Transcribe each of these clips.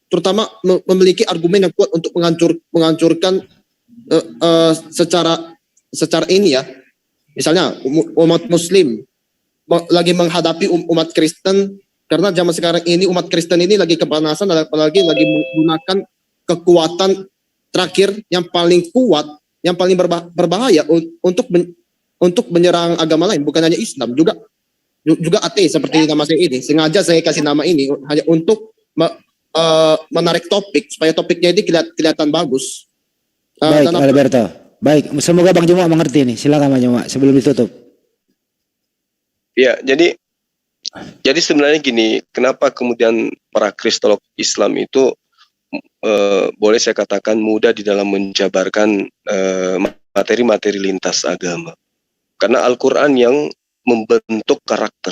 terutama memiliki argumen yang kuat untuk menghancurkan secara ini ya. Misalnya umat Muslim lagi menghadapi umat Kristen, karena zaman sekarang ini umat Kristen ini lagi kepanasan, apalagi lagi menggunakan kekuatan terakhir yang paling kuat, yang paling berbahaya untuk menyerang agama lain, bukan hanya Islam, juga ateis seperti nama saya ini. Sengaja saya kasih nama ini hanya untuk menarik topik supaya topiknya ini kelihatan bagus. Baik, Alberto. Baik, semoga Bang Juma mengerti nih. Silakan Bang Juma sebelum ditutup. Ya, jadi sebenarnya gini, kenapa kemudian para kristolog Islam itu boleh saya katakan mudah di dalam menjabarkan materi-materi lintas agama. Karena Al-Quran yang membentuk karakter.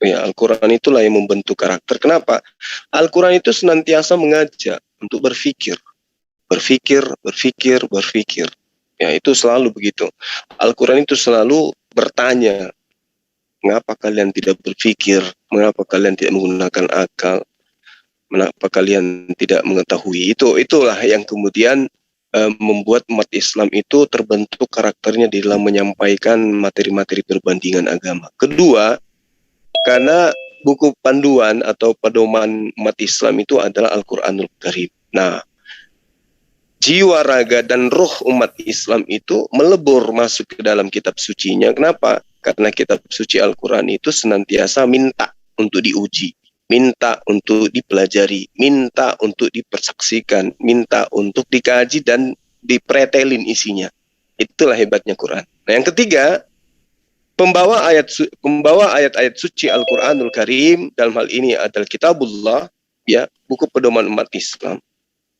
Ya, Al-Quran itulah yang membentuk karakter. Kenapa? Al-Quran itu senantiasa mengajak untuk berpikir. Ya, itu selalu begitu. Al-Quran itu selalu bertanya, mengapa kalian tidak berpikir? Mengapa kalian tidak menggunakan akal? Mengapa kalian tidak mengetahui? Itulah yang kemudian membuat umat Islam itu terbentuk karakternya di dalam menyampaikan materi-materi perbandingan agama. Kedua, karena buku panduan atau pedoman umat Islam itu adalah Al-Quranul Karim. Nah, jiwa, raga, dan roh umat Islam itu melebur masuk ke dalam kitab sucinya. Kenapa? Karena kitab suci Al-Quran itu senantiasa minta untuk diuji, minta untuk dipelajari, minta untuk dipersaksikan, minta untuk dikaji dan dipretelin isinya. Itulah hebatnya Quran. Nah, yang ketiga, pembawa ayat-ayat suci Al-Quranul Karim, dalam hal ini adalah Kitabullah, ya, buku pedoman umat Islam.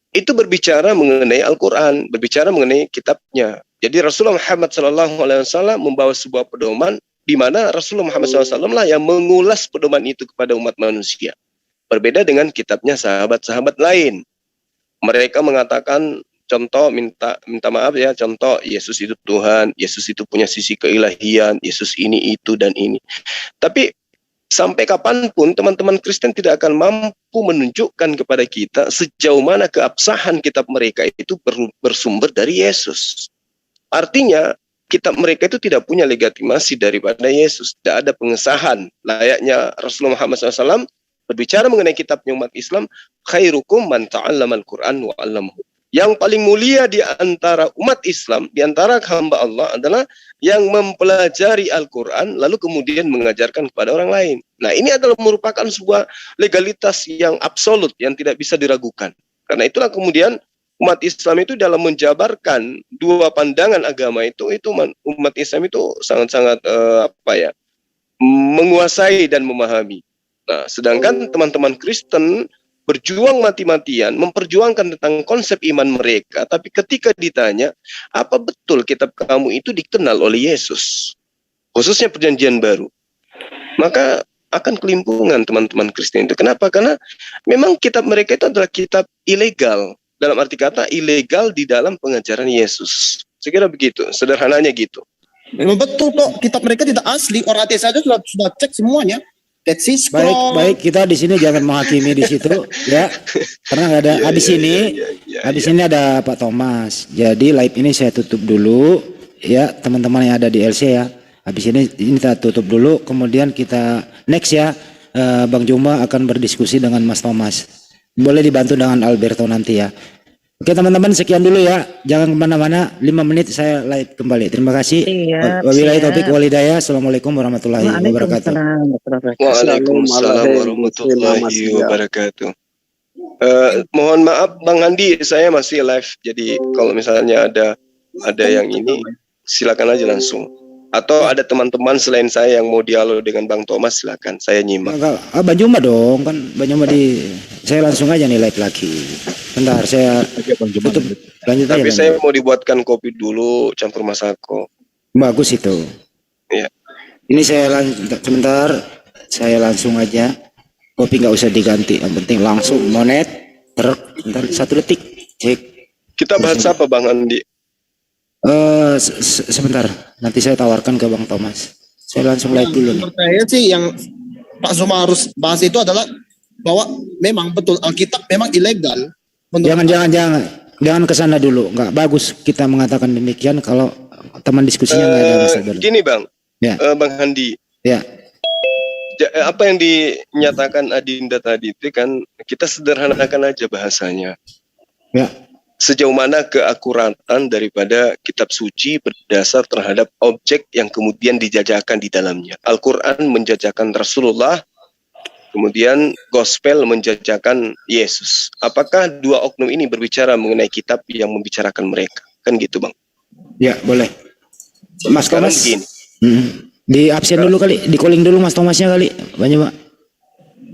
Itu berbicara mengenai Al-Quran, berbicara mengenai kitabnya. Jadi Rasulullah Muhammad SAW membawa sebuah pedoman di mana Rasulullah Muhammad SAW lah yang mengulas pedoman itu kepada umat manusia. Berbeda dengan kitabnya sahabat-sahabat lain. Mereka mengatakan, contoh, minta maaf ya, contoh Yesus itu Tuhan, Yesus itu punya sisi keilahian, Yesus ini, itu, dan ini. Tapi sampai kapanpun teman-teman Kristen tidak akan mampu menunjukkan kepada kita sejauh mana keabsahan kitab mereka itu bersumber dari Yesus. Artinya kitab mereka itu tidak punya legitimasi daripada Yesus. Tidak ada pengesahan layaknya Rasulullah Muhammad SAW berbicara mengenai kitabnya umat Islam, khairukum man ta'allamal Qur'an wa 'allamahu. Yang paling mulia di antara umat Islam, di antara hamba Allah adalah yang mempelajari Al-Quran lalu kemudian mengajarkan kepada orang lain. Nah, ini adalah merupakan sebuah legalitas yang absolut, yang tidak bisa diragukan. Karena itulah kemudian umat Islam itu dalam menjabarkan dua pandangan agama itu umat Islam itu sangat-sangat menguasai dan memahami. Nah, sedangkan teman-teman Kristen berjuang mati-matian, memperjuangkan tentang konsep iman mereka, tapi ketika ditanya, apa betul kitab kamu itu dikenal oleh Yesus? Khususnya perjanjian baru. Maka akan kelimpungan teman-teman Kristen itu. Kenapa? Karena memang kitab mereka itu adalah kitab ilegal. Dalam arti kata, ilegal di dalam pengajaran Yesus. Saya kira begitu, sederhananya gitu. Memang betul kok, kitab mereka tidak asli. Orang ateis saja sudah cek semuanya. Baik, kita di sini jangan menghakimi di situ, ya, karena nggak ada. Habis ini ada Pak Thomas. Jadi live ini saya tutup dulu, ya, teman-teman yang ada di LC ya. Habis ini kita tutup dulu, kemudian kita next ya. Bang Juma akan berdiskusi dengan Mas Thomas. Boleh dibantu dengan Alberto nanti ya. Oke teman-teman, sekian dulu ya. Jangan kemana-mana, 5 menit saya live kembali. Terima kasih. Wabillahi taufik walhidayah. Assalamualaikum warahmatullahi wabarakatuh. Waalaikumsalam warahmatullahi wabarakatuh. Mohon maaf Bang Andi, saya masih live. Jadi kalau misalnya ada yang ini, silakan aja langsung. Atau ada teman-teman selain saya yang mau dialog dengan Bang Thomas, silakan. Saya nyimak. Bang Juma dong, kan Bang Juma saya langsung aja nih live lagi. Bentar, saya tutup. Lanjut aja. Tapi saya mau dibuatkan kopi dulu, campur masako. Bagus itu. Ya. Ini sebentar, saya langsung aja. Kopi nggak usah diganti, yang penting langsung monet. Bentar, 1 detik. Cek. Kita bahas apa Bang Andi? Sebentar, nanti saya tawarkan ke Bang Thomas. Saya langsung live dulu nih. Menurut saya sih yang Pak Zuma harus bahas itu adalah bahwa memang betul Alkitab memang ilegal. Menurut Jangan ke sana dulu. Nggak bagus kita mengatakan demikian kalau teman diskusinya nggak ada masalah. Gini Bang, Ya. Bang Handi, Ya. apa yang dinyatakan Adinda tadi itu kan kita sederhanakan aja bahasanya. Ya. Sejauh mana keakuratan daripada kitab suci berdasar terhadap objek yang kemudian dijajakan di dalamnya. Al-Quran menjajakan Rasulullah, kemudian gospel menjajakan Yesus. Apakah dua oknum ini berbicara mengenai kitab yang membicarakan mereka? Kan gitu Bang. Ya, boleh. Mas Sekarang Thomas. begini. Di absen dulu kali, di calling dulu Mas Thomasnya kali. Banyak, Pak.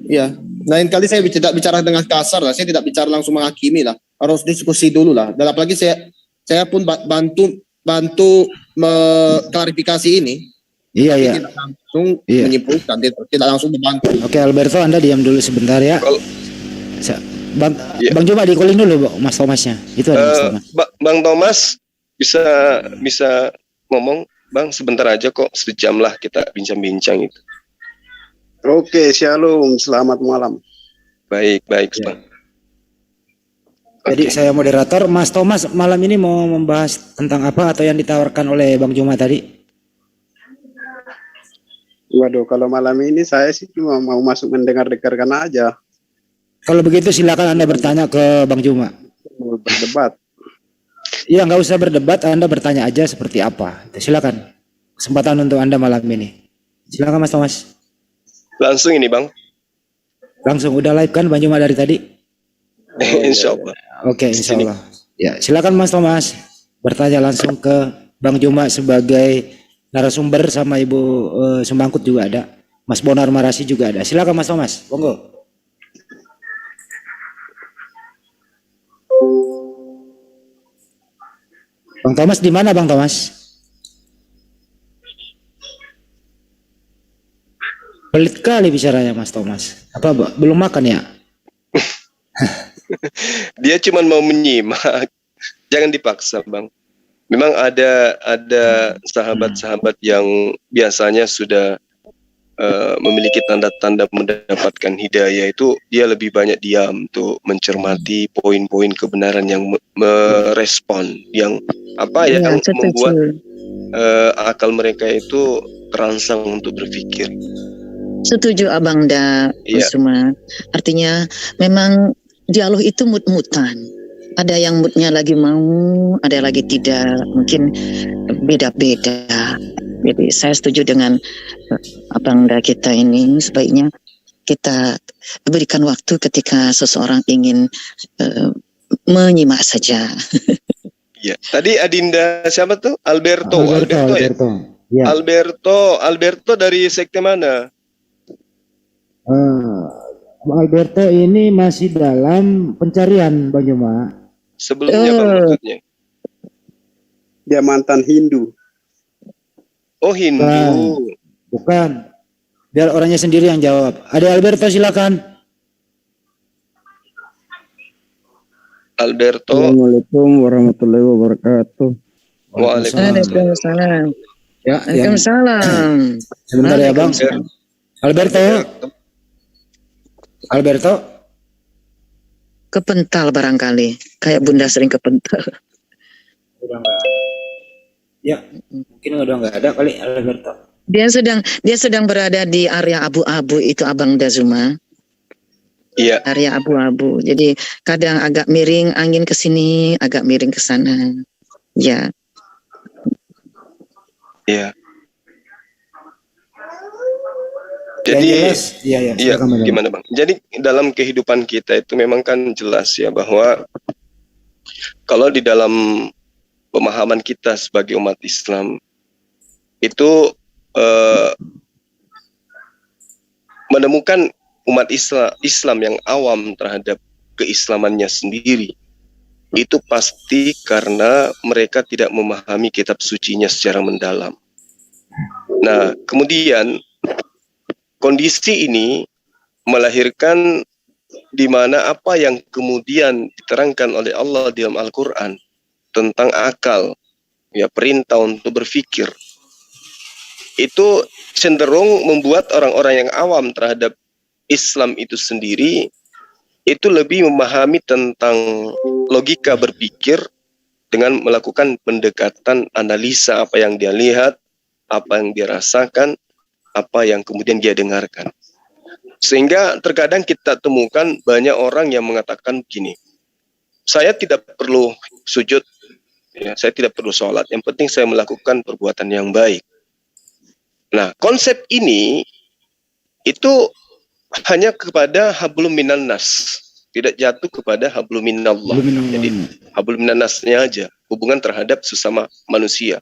Ya, lain kali saya tidak bicara dengan kasar lah, saya tidak bicara langsung menghakimi lah, harus diskusi dulu lah. Dan apalagi saya pun bantu klarifikasi ini. Iya, iya. Tidak langsung Iya. menyimpulkan, tidak langsung membantu. Oke, Alberto, Anda diam dulu sebentar ya. Iya. Bang coba di calling dulu, Mas Thomasnya. Itu ada Mas Thomas. Bang Thomas bisa ngomong Bang sebentar aja kok, sejam lah kita bincang-bincang itu. Oke, shalom, selamat malam. Baik Ya. Bang. Jadi Oke. saya moderator, Mas Thomas malam ini mau membahas tentang apa atau yang ditawarkan oleh Bang Juma tadi? Waduh, kalau malam ini saya sih cuma mau masuk mendengar-dengarkan aja. Kalau begitu silakan Anda bertanya ke Bang Juma. Mau berdebat. Iya, nggak usah berdebat, Anda bertanya aja seperti apa. Silakan. Kesempatan untuk Anda malam ini. Silakan Mas Thomas. Langsung ini Bang. Langsung udah live kan Bang Juma dari tadi? Insya Allah. Oke, insya Allah. Ya, silakan Mas Thomas bertanya langsung ke Bang Juma sebagai narasumber, sama Ibu Sumbangkut juga ada. Mas Bonar Marasi juga ada. Silakan Mas Thomas, monggo. Bang Thomas di mana Bang Thomas? Pelit kali bicaranya Mas Thomas. Apa belum makan ya? Dia cuma mau menyimak. Jangan dipaksa Bang. Memang ada sahabat-sahabat yang biasanya sudah memiliki tanda-tanda mendapatkan hidayah, itu dia lebih banyak diam untuk mencermati poin-poin kebenaran yang merespon, yang yang membuat akal mereka itu terangsang untuk berpikir. Setuju Abang Da Iya. Kusuma. Artinya memang dialog itu mut-mutan. Ada yang moodnya lagi mau, ada yang lagi tidak. Mungkin beda-beda. Jadi saya setuju dengan Abang Da kita ini. Sebaiknya kita berikan waktu ketika seseorang ingin menyimak saja. Ya. Tadi Adinda siapa tuh? Alberto ya? Ya. Alberto dari sekte mana? Bang Alberto ini masih dalam pencarian Bang Juma. Sebelumnya Bang maksudnya. Dia mantan Hindu. Oh Hindu. Bukan. Biar orangnya sendiri yang jawab. Ada Alberto silakan. Alberto. Assalamualaikum warahmatullahi wabarakatuh. Waalaikumsalam. Ya, yang Waalaikumsalam. sebentar ya Bang. Alberto. Kepental barangkali. Kayak Bunda sering kepental. Udah enggak. Ya, mungkin udah enggak ada kali Alberto. Dia sedang berada di area abu-abu itu Abang Dazuma. Iya. Area abu-abu. Jadi kadang agak miring angin ke sini, agak miring ke sana. Ya. Iya. Jadi iya, iya, gimana Bang? Jadi dalam kehidupan kita itu memang kan jelas ya bahwa kalau di dalam pemahaman kita sebagai umat Islam itu menemukan umat Islam yang awam terhadap keislamannya sendiri, itu pasti karena mereka tidak memahami kitab sucinya secara mendalam. Nah, kemudian kondisi ini melahirkan di mana apa yang kemudian diterangkan oleh Allah di dalam Al-Quran tentang akal, ya perintah untuk berpikir, itu cenderung membuat orang-orang yang awam terhadap Islam itu sendiri itu lebih memahami tentang logika berpikir dengan melakukan pendekatan analisa apa yang dia lihat, apa yang dia rasakan, apa yang kemudian dia dengarkan. Sehingga terkadang kita temukan banyak orang yang mengatakan begini, saya tidak perlu sujud, ya, saya tidak perlu sholat, yang penting saya melakukan perbuatan yang baik. Nah, konsep ini itu hanya kepada hablum minan nas, tidak jatuh kepada hablum minallah. Jadi hablum minan nasnya aja, hubungan terhadap sesama manusia.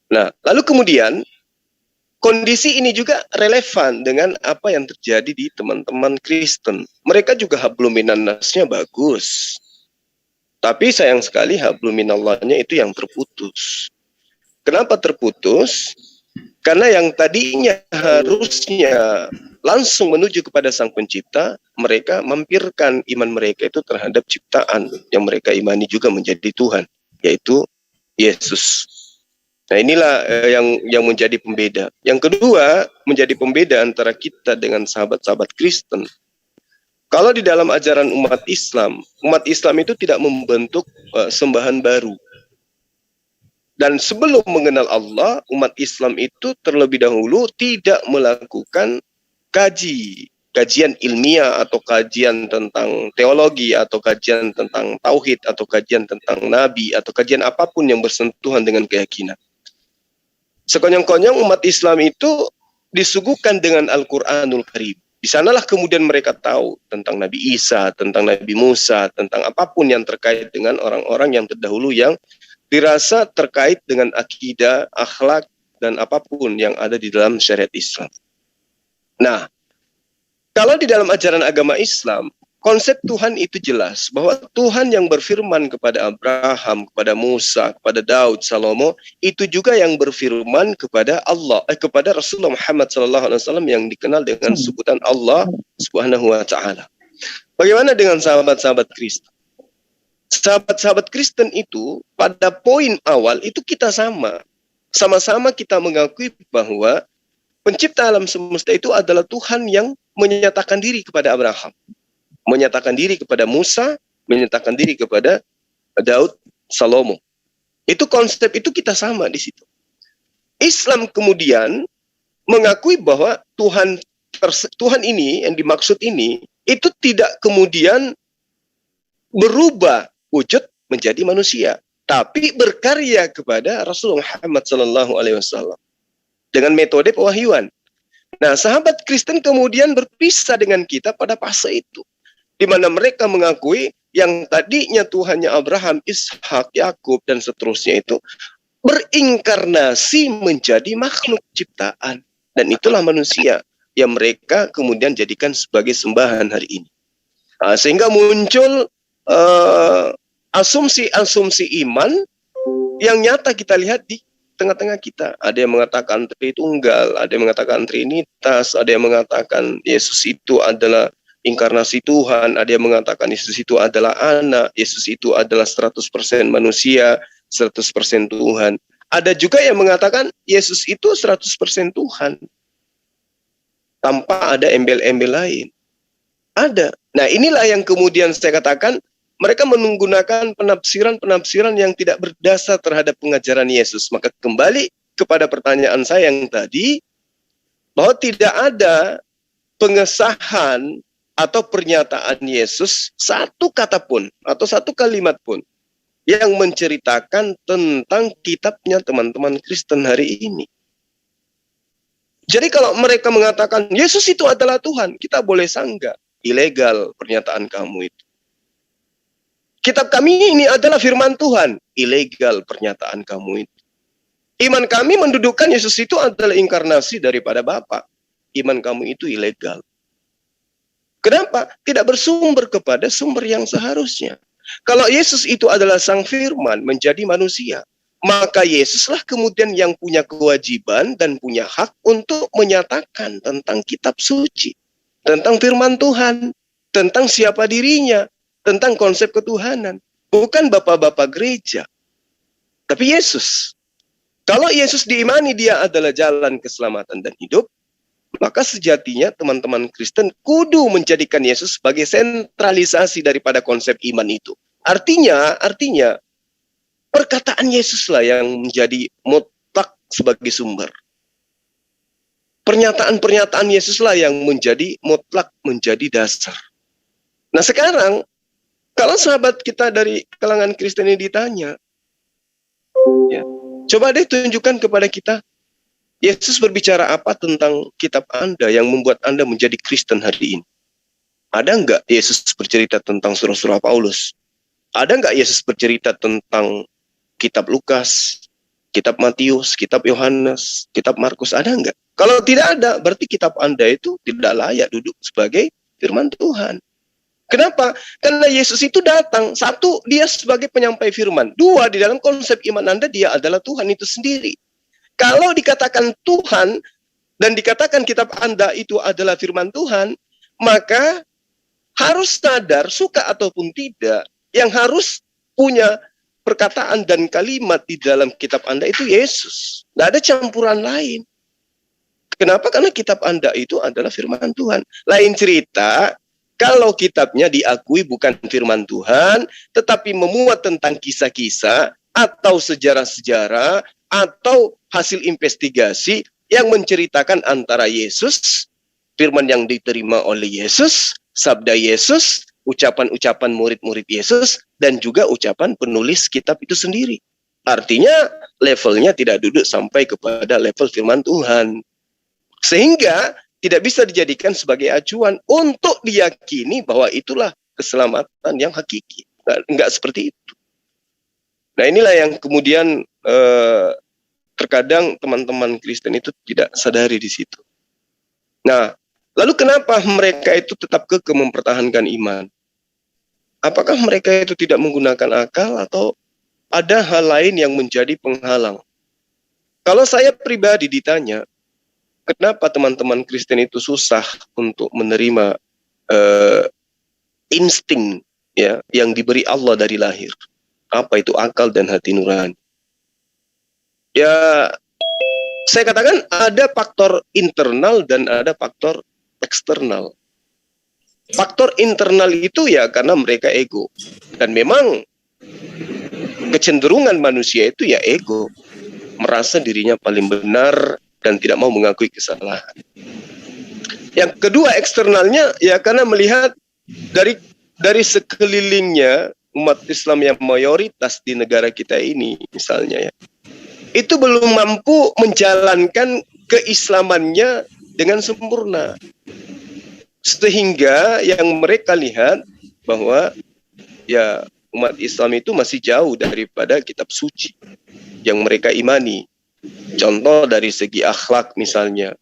Nah, lalu kemudian kondisi ini juga relevan dengan apa yang terjadi di teman-teman Kristen. Mereka juga hablum minan nasnya bagus. Tapi sayang sekali hablum minallahnya itu yang terputus. Kenapa terputus? Karena yang tadinya harusnya langsung menuju kepada Sang Pencipta, mereka mampirkan iman mereka itu terhadap ciptaan yang mereka imani juga menjadi Tuhan, yaitu Yesus. Nah, inilah yang menjadi pembeda. Yang kedua, menjadi pembeda antara kita dengan sahabat-sahabat Kristen. Kalau di dalam ajaran umat Islam itu tidak membentuk sembahan baru. Dan sebelum mengenal Allah, umat Islam itu terlebih dahulu tidak melakukan kajian ilmiah atau kajian tentang teologi atau kajian tentang tauhid atau kajian tentang nabi atau kajian apapun yang bersentuhan dengan keyakinan. Sekonyong-konyong umat Islam itu disuguhkan dengan Al-Quranul Karim. Di sanalah kemudian mereka tahu tentang Nabi Isa, tentang Nabi Musa, tentang apapun yang terkait dengan orang-orang yang terdahulu yang dirasa terkait dengan akidah, akhlak, dan apapun yang ada di dalam syariat Islam. Nah, kalau di dalam ajaran agama Islam, konsep Tuhan itu jelas, bahwa Tuhan yang berfirman kepada Abraham, kepada Musa, kepada Daud, Salomo, itu juga yang berfirman kepada Allah, kepada Rasulullah Muhammad SAW yang dikenal dengan sebutan Allah Subhanahu wa Ta'ala. Bagaimana dengan sahabat-sahabat Kristen? Sahabat-sahabat Kristen itu pada poin awal itu kita sama-sama kita mengakui bahwa pencipta alam semesta itu adalah Tuhan yang menyatakan diri kepada Abraham, menyatakan diri kepada Musa, menyatakan diri kepada Daud, Salomo. Itu konsep itu kita sama di situ. Islam kemudian mengakui bahwa Tuhan ini yang dimaksud ini itu tidak kemudian berubah wujud menjadi manusia, tapi berkarya kepada Rasulullah Muhammad SAW dengan metode pewahyuan. Nah, sahabat Kristen kemudian berpisah dengan kita pada fase itu, di mana mereka mengakui yang tadinya Tuhannya Abraham, Ishak, Yakub dan seterusnya itu berinkarnasi menjadi makhluk ciptaan, dan itulah manusia yang mereka kemudian jadikan sebagai sembahan hari ini. Nah, sehingga muncul asumsi-asumsi iman yang nyata kita lihat di tengah-tengah kita. Ada yang mengatakan Tritunggal, ada yang mengatakan Trinitas, ada yang mengatakan Yesus itu adalah inkarnasi Tuhan, ada yang mengatakan Yesus itu adalah anak, Yesus itu adalah 100% manusia, 100% Tuhan. Ada juga yang mengatakan Yesus itu 100% Tuhan, tanpa ada embel-embel lain. Ada. Nah, inilah yang kemudian saya katakan, mereka menggunakan penafsiran-penafsiran yang tidak berdasar terhadap pengajaran Yesus. Maka kembali kepada pertanyaan saya yang tadi, bahwa tidak ada pengesahan atau pernyataan Yesus satu kata pun atau satu kalimat pun yang menceritakan tentang kitabnya teman-teman Kristen hari ini. Jadi kalau mereka mengatakan Yesus itu adalah Tuhan, kita boleh sanggah. Ilegal pernyataan kamu itu. Kitab kami ini adalah firman Tuhan. Ilegal pernyataan kamu itu. Iman kami mendudukkan Yesus itu adalah inkarnasi daripada Bapa. Iman kamu itu ilegal. Kenapa? Tidak bersumber kepada sumber yang seharusnya. Kalau Yesus itu adalah sang firman menjadi manusia, maka Yesuslah kemudian yang punya kewajiban dan punya hak untuk menyatakan tentang kitab suci, tentang firman Tuhan, tentang siapa dirinya, tentang konsep ketuhanan. Bukan bapak-bapak gereja, tapi Yesus. Kalau Yesus diimani dia adalah jalan keselamatan dan hidup, maka sejatinya teman-teman Kristen kudu menjadikan Yesus sebagai sentralisasi daripada konsep iman itu. Artinya perkataan Yesuslah yang menjadi mutlak sebagai sumber. Pernyataan-pernyataan Yesuslah yang menjadi mutlak, menjadi dasar. Nah sekarang, kalau sahabat kita dari kalangan Kristen ini ditanya, ya, coba deh tunjukkan kepada kita, Yesus berbicara apa tentang kitab Anda yang membuat Anda menjadi Kristen hari ini? Ada nggak Yesus bercerita tentang surah-surah Paulus? Ada nggak Yesus bercerita tentang kitab Lukas, kitab Matius, kitab Yohanes, kitab Markus? Ada nggak? Kalau tidak ada, berarti kitab Anda itu tidak layak duduk sebagai firman Tuhan. Kenapa? Karena Yesus itu datang. Satu, dia sebagai penyampai firman. Dua, di dalam konsep iman Anda, dia adalah Tuhan itu sendiri. Kalau dikatakan Tuhan, dan dikatakan kitab Anda itu adalah firman Tuhan, maka harus sadar, suka ataupun tidak, yang harus punya perkataan dan kalimat di dalam kitab Anda itu Yesus. Tidak ada campuran lain. Kenapa? Karena kitab Anda itu adalah firman Tuhan. Lain cerita, kalau kitabnya diakui bukan firman Tuhan, tetapi memuat tentang kisah-kisah atau sejarah-sejarah atau hasil investigasi yang menceritakan antara Yesus, firman yang diterima oleh Yesus, sabda Yesus, ucapan-ucapan murid-murid Yesus, dan juga ucapan penulis kitab itu sendiri. Artinya levelnya tidak duduk sampai kepada level firman Tuhan. Sehingga tidak bisa dijadikan sebagai acuan untuk diyakini bahwa itulah keselamatan yang hakiki. Enggak seperti itu. Nah inilah yang kemudian terkadang teman-teman Kristen itu tidak sadari di situ. Nah, lalu kenapa mereka itu tetap kekeh mempertahankan iman? Apakah mereka itu tidak menggunakan akal atau ada hal lain yang menjadi penghalang? Kalau saya pribadi ditanya, kenapa teman-teman Kristen itu susah untuk menerima insting ya yang diberi Allah dari lahir? Apa itu akal dan hati nurani? Ya, saya katakan ada faktor internal dan ada faktor eksternal. Faktor internal itu ya karena mereka ego. Dan memang kecenderungan manusia itu ya ego. Merasa dirinya paling benar dan tidak mau mengakui kesalahan. Yang kedua eksternalnya ya karena melihat dari sekelilingnya umat Islam yang mayoritas di negara kita ini misalnya ya, itu belum mampu menjalankan keislamannya dengan sempurna. Sehingga yang mereka lihat bahwa ya umat Islam itu masih jauh daripada kitab suci yang mereka imani. Contoh dari segi akhlak misalnya,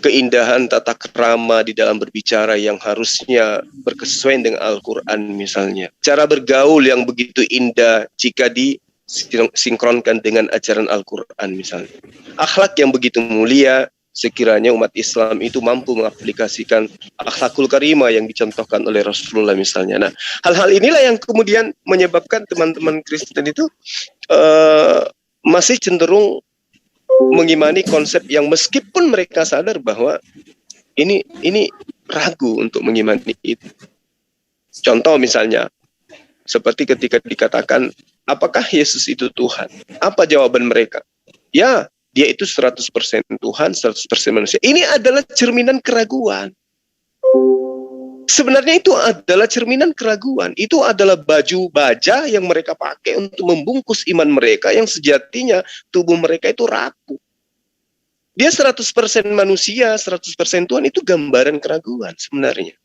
keindahan tata krama di dalam berbicara yang harusnya berkesesuaian dengan Al-Quran misalnya. Cara bergaul yang begitu indah jika disinkronkan dengan ajaran Al-Quran misalnya. Akhlak yang begitu mulia, sekiranya umat Islam itu mampu mengaplikasikan akhlakul karimah yang dicontohkan oleh Rasulullah misalnya. Nah, hal-hal inilah yang kemudian menyebabkan teman-teman Kristen itu masih cenderung mengimani konsep yang meskipun mereka sadar bahwa ini ragu untuk mengimani itu. Contoh misalnya, seperti ketika dikatakan, apakah Yesus itu Tuhan? Apa jawaban mereka? Ya, dia itu 100% Tuhan, 100% manusia. Ini adalah cerminan keraguan. Sebenarnya itu adalah cerminan keraguan. Itu adalah baju baja yang mereka pakai untuk membungkus iman mereka yang sejatinya tubuh mereka itu rapuh. Dia 100% manusia, 100% Tuhan, itu gambaran keraguan sebenarnya.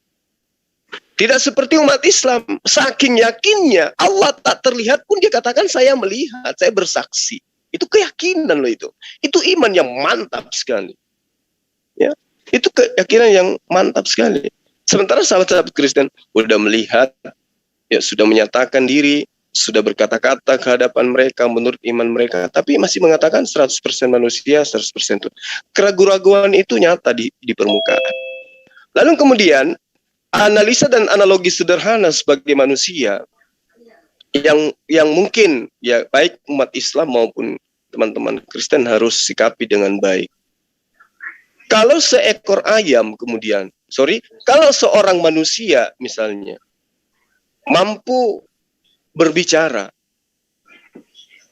Tidak seperti umat Islam, saking yakinnya Allah tak terlihat pun dia katakan saya melihat, saya bersaksi. Itu keyakinan loh itu. Itu iman yang mantap sekali. Ya, itu keyakinan yang mantap sekali. Sementara sahabat-sahabat Kristen sudah melihat, ya sudah menyatakan diri, sudah berkata-kata ke hadapan mereka menurut iman mereka, tapi masih mengatakan 100% manusia, 100% Tuhan. Keraguan-keraguan itu nyata di permukaan. Lalu kemudian analisa dan analogi sederhana sebagai manusia yang mungkin ya baik umat Islam maupun teman-teman Kristen harus sikapi dengan baik. Kalau seekor ayam kemudian, kalau seorang manusia misalnya mampu berbicara,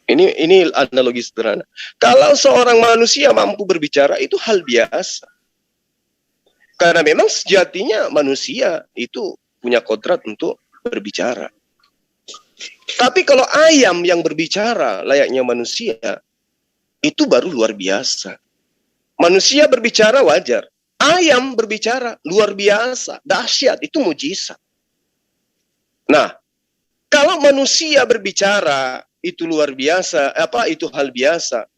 ini analogi sederhana. Kalau seorang manusia mampu berbicara itu hal biasa. Karena memang sejatinya manusia itu punya kodrat untuk berbicara. Tapi kalau ayam yang berbicara layaknya manusia, itu baru luar biasa. Manusia berbicara wajar. Ayam berbicara luar biasa, dahsyat, itu mujizat. Nah, kalau manusia berbicara itu luar biasa, itu hal biasa.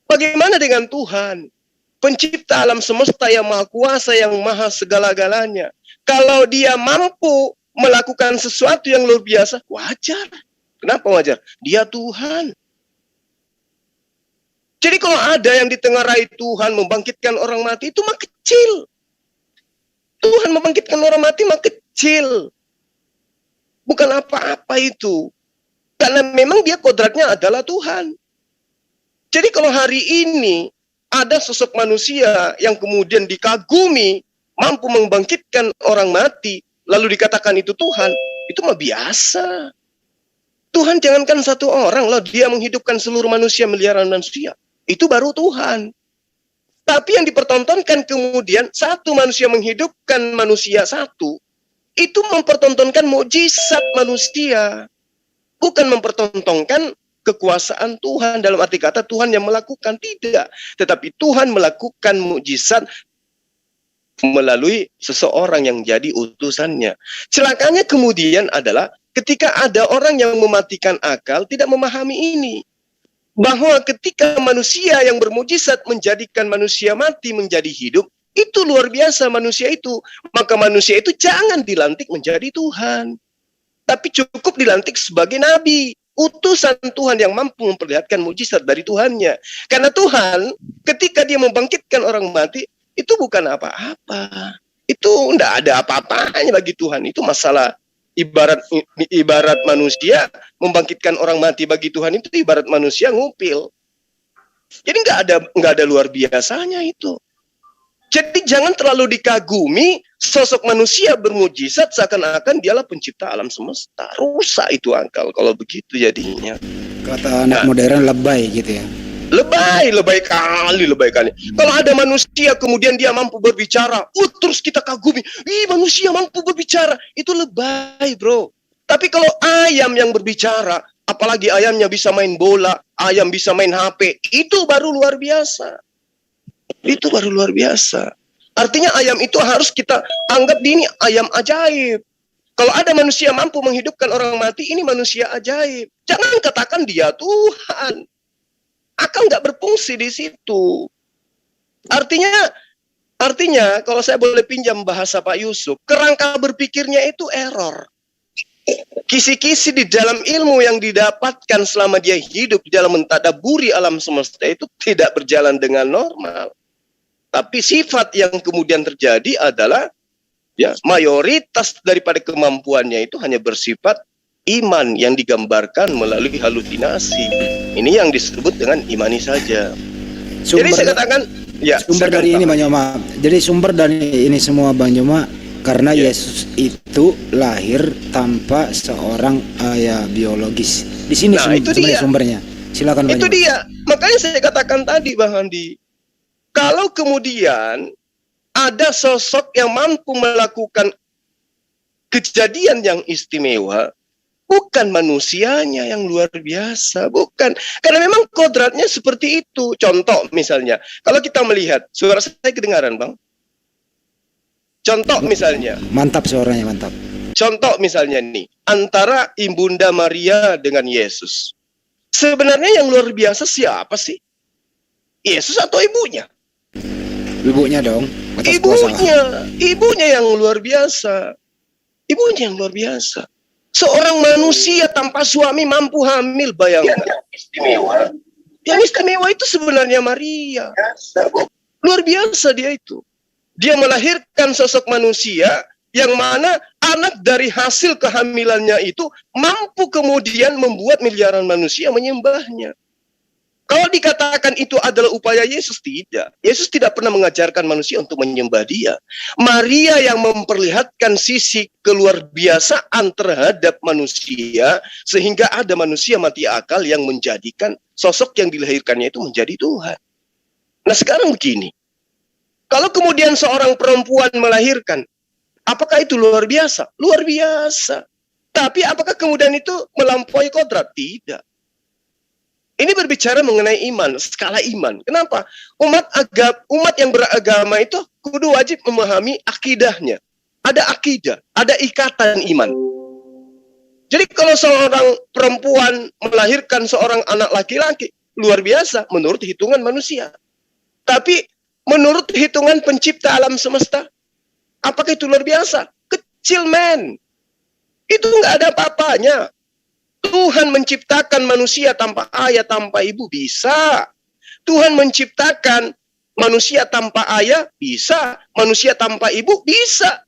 Bagaimana dengan Tuhan? Pencipta alam semesta yang maha kuasa, yang maha segala-galanya. Kalau dia mampu melakukan sesuatu yang luar biasa, wajar. Kenapa wajar? Dia Tuhan. Jadi kalau ada yang ditengarai Tuhan membangkitkan orang mati, itu mah kecil. Tuhan membangkitkan orang mati mah kecil. Bukan apa-apa itu. Karena memang dia kodratnya adalah Tuhan. Jadi kalau hari ini ada sosok manusia yang kemudian dikagumi, mampu membangkitkan orang mati, lalu dikatakan itu Tuhan, itu mah biasa. Tuhan jangankan satu orang loh, dia menghidupkan seluruh manusia, miliaran manusia. Itu baru Tuhan. Tapi yang dipertontonkan kemudian satu manusia menghidupkan manusia satu, itu mempertontonkan mukjizat manusia. Bukan mempertontonkan kekuasaan Tuhan dalam arti kata Tuhan yang melakukan, tidak. Tetapi Tuhan melakukan mukjizat melalui seseorang yang jadi utusannya. Celakanya kemudian adalah ketika ada orang yang mematikan akal tidak memahami ini. Bahwa ketika manusia yang bermujizat menjadikan manusia mati menjadi hidup, itu luar biasa manusia itu. Maka manusia itu jangan dilantik menjadi Tuhan. Tapi cukup dilantik sebagai nabi. Utusan Tuhan yang mampu memperlihatkan mujizat dari Tuhannya. Karena Tuhan ketika dia membangkitkan orang mati, itu bukan apa-apa. Itu tidak ada apa-apanya bagi Tuhan. Itu masalah ibarat manusia membangkitkan orang mati bagi Tuhan itu ibarat manusia ngupil. Jadi nggak ada luar biasanya itu. Jadi jangan terlalu dikagumi sosok manusia bermujizat seakan-akan dialah pencipta alam semesta. Rusak itu akal kalau begitu jadinya. Kata anak modern lebay gitu ya. Lebay kali. Kalau ada manusia kemudian dia mampu berbicara, terus kita kagumi, manusia mampu berbicara, itu lebay bro. Tapi kalau ayam yang berbicara, apalagi ayamnya bisa main bola, ayam bisa main HP, itu baru luar biasa. Itu baru luar biasa. Artinya ayam itu harus kita anggap ini ayam ajaib. Kalau ada manusia mampu menghidupkan orang mati, ini manusia ajaib. Jangan katakan dia Tuhan. Akal nggak berfungsi di situ. Artinya kalau saya boleh pinjam bahasa Pak Yusuf, kerangka berpikirnya itu error. Kisi-kisi di dalam ilmu yang didapatkan selama dia hidup di dalam mentadaburi alam semesta itu tidak berjalan dengan normal. Tapi sifat yang kemudian terjadi adalah mayoritas daripada kemampuannya itu hanya bersifat iman yang digambarkan melalui halusinasi. Ini yang disebut dengan imani saja. Jadi saya katakan, sumber dari ini Bang Yoma. Jadi sumber dari ini semua Bang Yoma karena Yesus itu lahir tanpa seorang ayah biologis. Di sini sebenarnya sumbernya. Silakan Bang Yoma. Itu dia. Makanya saya katakan tadi Bang Andi, kalau kemudian ada sosok yang mampu melakukan kejadian yang istimewa, bukan manusianya yang luar biasa, bukan. Karena memang kodratnya seperti itu. Contoh misalnya, kalau kita melihat, suara saya kedengaran Bang? Contoh misalnya. Mantap suaranya, mantap. Contoh misalnya nih, antara Ibunda Maria dengan Yesus. Sebenarnya yang luar biasa siapa sih? Yesus atau ibunya? Ibunya dong. Ibunya yang luar biasa. Ibunya yang luar biasa. Seorang manusia tanpa suami mampu hamil, bayangkan. Yang istimewa itu sebenarnya Maria. Luar biasa dia itu. Dia melahirkan sosok manusia yang mana anak dari hasil kehamilannya itu mampu kemudian membuat miliaran manusia menyembahnya. Kalau dikatakan itu adalah upaya Yesus, tidak. Yesus tidak pernah mengajarkan manusia untuk menyembah dia. Maria yang memperlihatkan sisi keluar biasaan terhadap manusia, sehingga ada manusia mati akal yang menjadikan sosok yang dilahirkannya itu menjadi Tuhan. Nah sekarang begini, kalau kemudian seorang perempuan melahirkan, apakah itu luar biasa? Luar biasa. Tapi apakah kemudian itu melampaui kodrat? Tidak. Ini berbicara mengenai iman, skala iman. Kenapa? Umat yang beragama itu kudu wajib memahami akidahnya. Ada akidah, ada ikatan iman. Jadi kalau seorang perempuan melahirkan seorang anak laki-laki, luar biasa menurut hitungan manusia. Tapi menurut hitungan pencipta alam semesta, apakah itu luar biasa? Kecil, men. Itu nggak ada apa-apanya. Tuhan menciptakan manusia tanpa ayah, tanpa ibu, bisa. Tuhan menciptakan manusia tanpa ayah, bisa. Manusia tanpa ibu, bisa.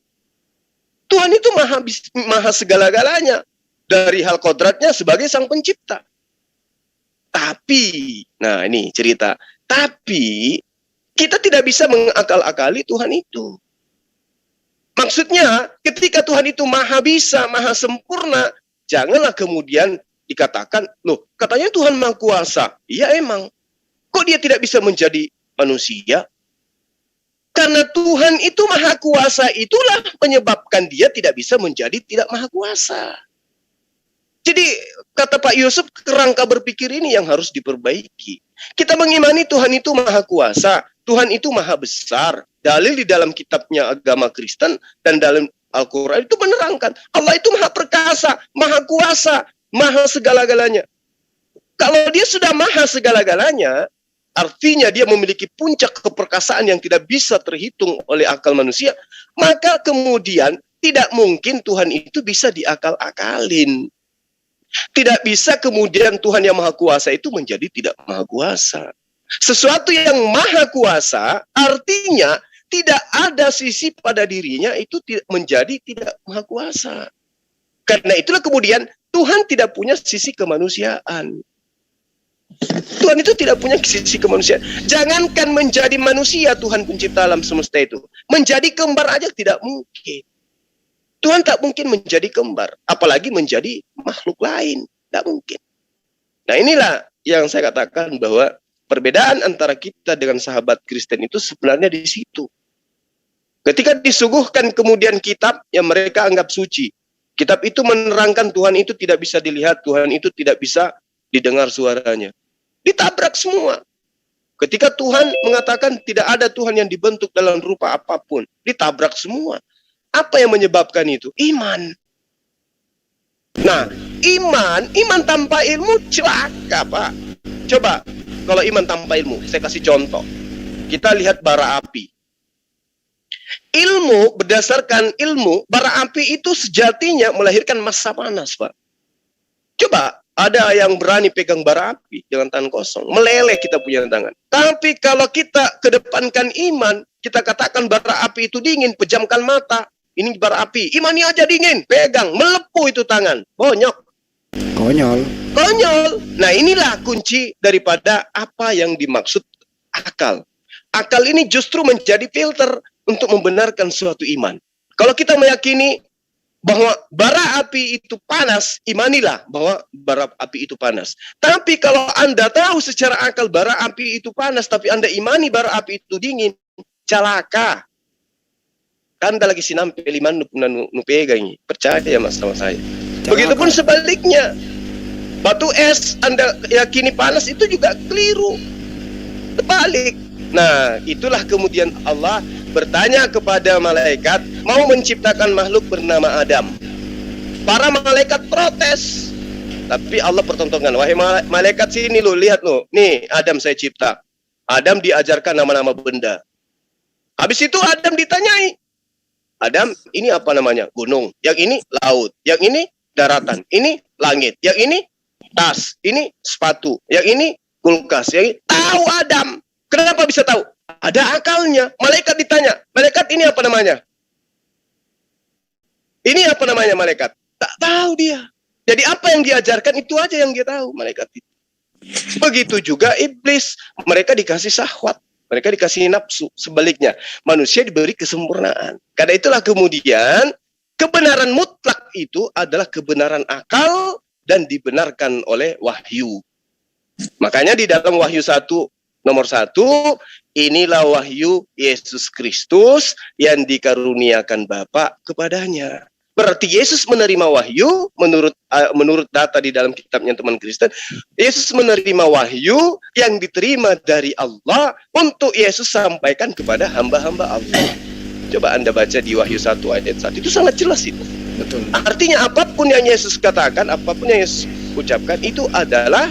Tuhan itu maha segala-galanya. Dari hal kodratnya sebagai sang pencipta. Tapi, nah ini cerita. Tapi, kita tidak bisa mengakal-akali Tuhan itu. Maksudnya, ketika Tuhan itu maha bisa, maha sempurna, janganlah kemudian dikatakan, loh, katanya Tuhan Maha Kuasa. Iya emang. Kok dia tidak bisa menjadi manusia? Karena Tuhan itu Maha Kuasa, itulah menyebabkan dia tidak bisa menjadi tidak Maha Kuasa. Jadi, kata Pak Yusuf, kerangka berpikir ini yang harus diperbaiki. Kita mengimani Tuhan itu Maha Kuasa, Tuhan itu Maha Besar. Dalil di dalam kitabnya agama Kristen dan dalam Al-Quran itu menerangkan Allah itu maha perkasa, maha kuasa, maha segala-galanya. Kalau dia sudah maha segala-galanya, artinya dia memiliki puncak keperkasaan yang tidak bisa terhitung oleh akal manusia, maka kemudian tidak mungkin Tuhan itu bisa diakal-akalin. Tidak bisa kemudian Tuhan yang maha kuasa itu menjadi tidak maha kuasa. Sesuatu yang maha kuasa artinya tidak ada sisi pada dirinya itu menjadi tidak maha kuasa. Karena itulah kemudian Tuhan tidak punya sisi kemanusiaan. Tuhan itu tidak punya sisi kemanusiaan. Jangankan menjadi manusia Tuhan pencipta alam semesta itu. Menjadi kembar aja tidak mungkin. Tuhan tak mungkin menjadi kembar. Apalagi menjadi makhluk lain. Tak mungkin. Nah inilah yang saya katakan bahwa perbedaan antara kita dengan sahabat Kristen itu sebenarnya di situ. Ketika disuguhkan kemudian kitab yang mereka anggap suci. Kitab itu menerangkan Tuhan itu tidak bisa dilihat, Tuhan itu tidak bisa didengar suaranya. Ditabrak semua. Ketika Tuhan mengatakan tidak ada Tuhan yang dibentuk dalam rupa apapun. Ditabrak semua. Apa yang menyebabkan itu? Iman. Nah, iman tanpa ilmu celaka, Pak. Coba, kalau iman tanpa ilmu, saya kasih contoh. Kita lihat bara api. Ilmu, berdasarkan ilmu, bara api itu sejatinya melahirkan massa panas, Pak. Coba, ada yang berani pegang bara api dengan tangan kosong. Meleleh kita punya tangan. Tapi kalau kita kedepankan iman, kita katakan bara api itu dingin, pejamkan mata. Ini bara api, imannya aja dingin, pegang, melepuh itu tangan. Bonyok. Konyol. Konyol. Nah inilah kunci daripada apa yang dimaksud akal. Akal ini justru menjadi filter untuk membenarkan suatu iman. Kalau kita meyakini bahwa bara api itu panas, imanilah bahwa bara api itu panas. Tapi kalau Anda tahu secara akal bara api itu panas, tapi Anda imani bara api itu dingin, celaka. Anda lagi sinampe liman nu pegang, percaya mas sama saya. Begitupun sebaliknya. Batu es Anda yakini panas itu juga keliru. Terbalik. Nah, itulah kemudian Allah bertanya kepada malaikat mau menciptakan makhluk bernama Adam. Para malaikat protes. Tapi Allah pertontonkan, wahai malaikat sini lo, lihat lo. Nih, Adam saya cipta. Adam diajarkan nama-nama benda. Habis itu Adam ditanyai. Adam, ini apa namanya? Gunung. Yang ini laut. Yang ini daratan. Ini langit. Yang ini tas. Ini sepatu. Yang ini kulkas. Yang ini tahu Adam. Kenapa bisa tahu? Ada akalnya. Malaikat ditanya. Malaikat ini apa namanya? Ini apa namanya malaikat? Tak tahu dia. Jadi apa yang diajarkan itu aja yang dia tahu malaikat itu. Begitu juga iblis, mereka dikasih syahwat, mereka dikasih nafsu. Sebaliknya, manusia diberi kesempurnaan. Karena itulah kemudian kebenaran mutlak itu adalah kebenaran akal dan dibenarkan oleh wahyu. Makanya di dalam Wahyu 1 nomor 1, inilah wahyu Yesus Kristus yang dikaruniakan Bapa kepadanya. Berarti Yesus menerima wahyu menurut data di dalam kitabnya teman Kristen. Yesus menerima wahyu yang diterima dari Allah untuk Yesus sampaikan kepada hamba-hamba Allah. Coba Anda baca di Wahyu 1 ayat 1. Itu sangat jelas itu. Betul. Artinya apapun yang Yesus katakan, apapun yang Yesus ucapkan itu adalah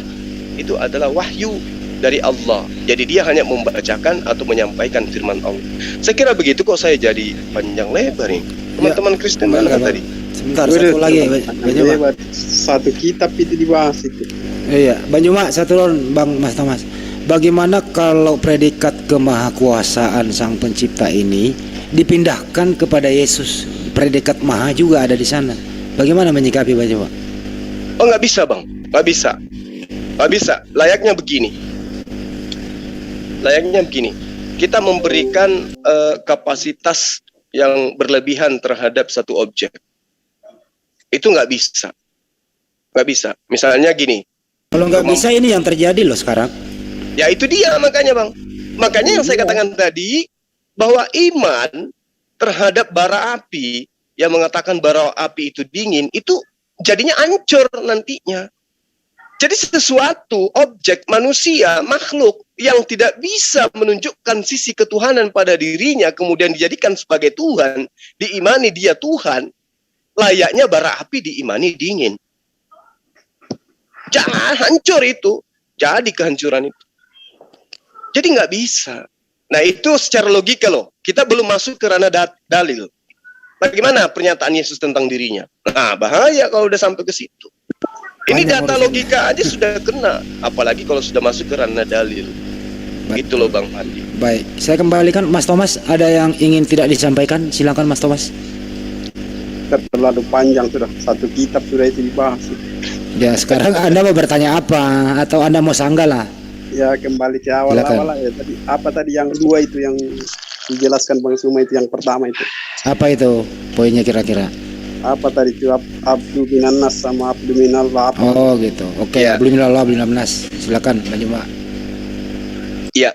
wahyu dari Allah. Jadi dia hanya membacakan atau menyampaikan firman Allah. Saya kira begitu kok, saya jadi panjang lebar nih. Teman-teman Kristen mana tadi? Sebentar, satu lagi Banjuma. Satu kitab itu dibahas itu. Iya, Banjuma satu lon Bang Mas Thomas. Bagaimana kalau predikat kemahakuasaan Sang Pencipta ini dipindahkan kepada Yesus? Predikat maha juga ada di sana. Bagaimana menyikapi Banjuma? Oh, nggak bisa Bang, nggak bisa. Nggak bisa. Layaknya begini. Kita memberikan kapasitas yang berlebihan terhadap satu objek. Itu nggak bisa. Misalnya gini. Kalau nggak bisa, ini yang terjadi loh sekarang. Ya itu dia makanya Bang. Makanya yang saya katakan tadi, bahwa iman terhadap bara api, yang mengatakan bara api itu dingin, itu jadinya hancur nantinya. Jadi sesuatu, objek, manusia, makhluk yang tidak bisa menunjukkan sisi ketuhanan pada dirinya, kemudian dijadikan sebagai Tuhan, diimani dia Tuhan, layaknya bara api diimani dingin. Jangan hancur itu. Jadi kehancuran itu. Jadi nggak bisa. Nah itu secara logika loh. Kita belum masuk ke ranah dalil. Bagaimana pernyataan Yesus tentang dirinya? Nah bahaya kalau udah sampai ke situ. Ini data logika aja sudah kena, apalagi kalau sudah masuk ke ranah dalil. Itu loh Bang Andi. Baik, saya kembalikan Mas Thomas. Ada yang ingin tidak disampaikan? Silakan Mas Thomas. Terlalu panjang sudah, satu kitab sudah itu dibahas. Ya sekarang Anda mau bertanya apa? Atau Anda mau sanggah lah? Ya kembali ke awal-awal ya. Tadi apa tadi yang dua itu yang dijelaskan Bang Suma itu, yang pertama itu? Apa itu poinnya kira-kira? Apa tadi itu, Abdu Minanas sama Abdu Minallah? Oh gitu. Oke, Ya. Abdu Minallah, Abdu Minannas. Silakan Banjuma. Iya.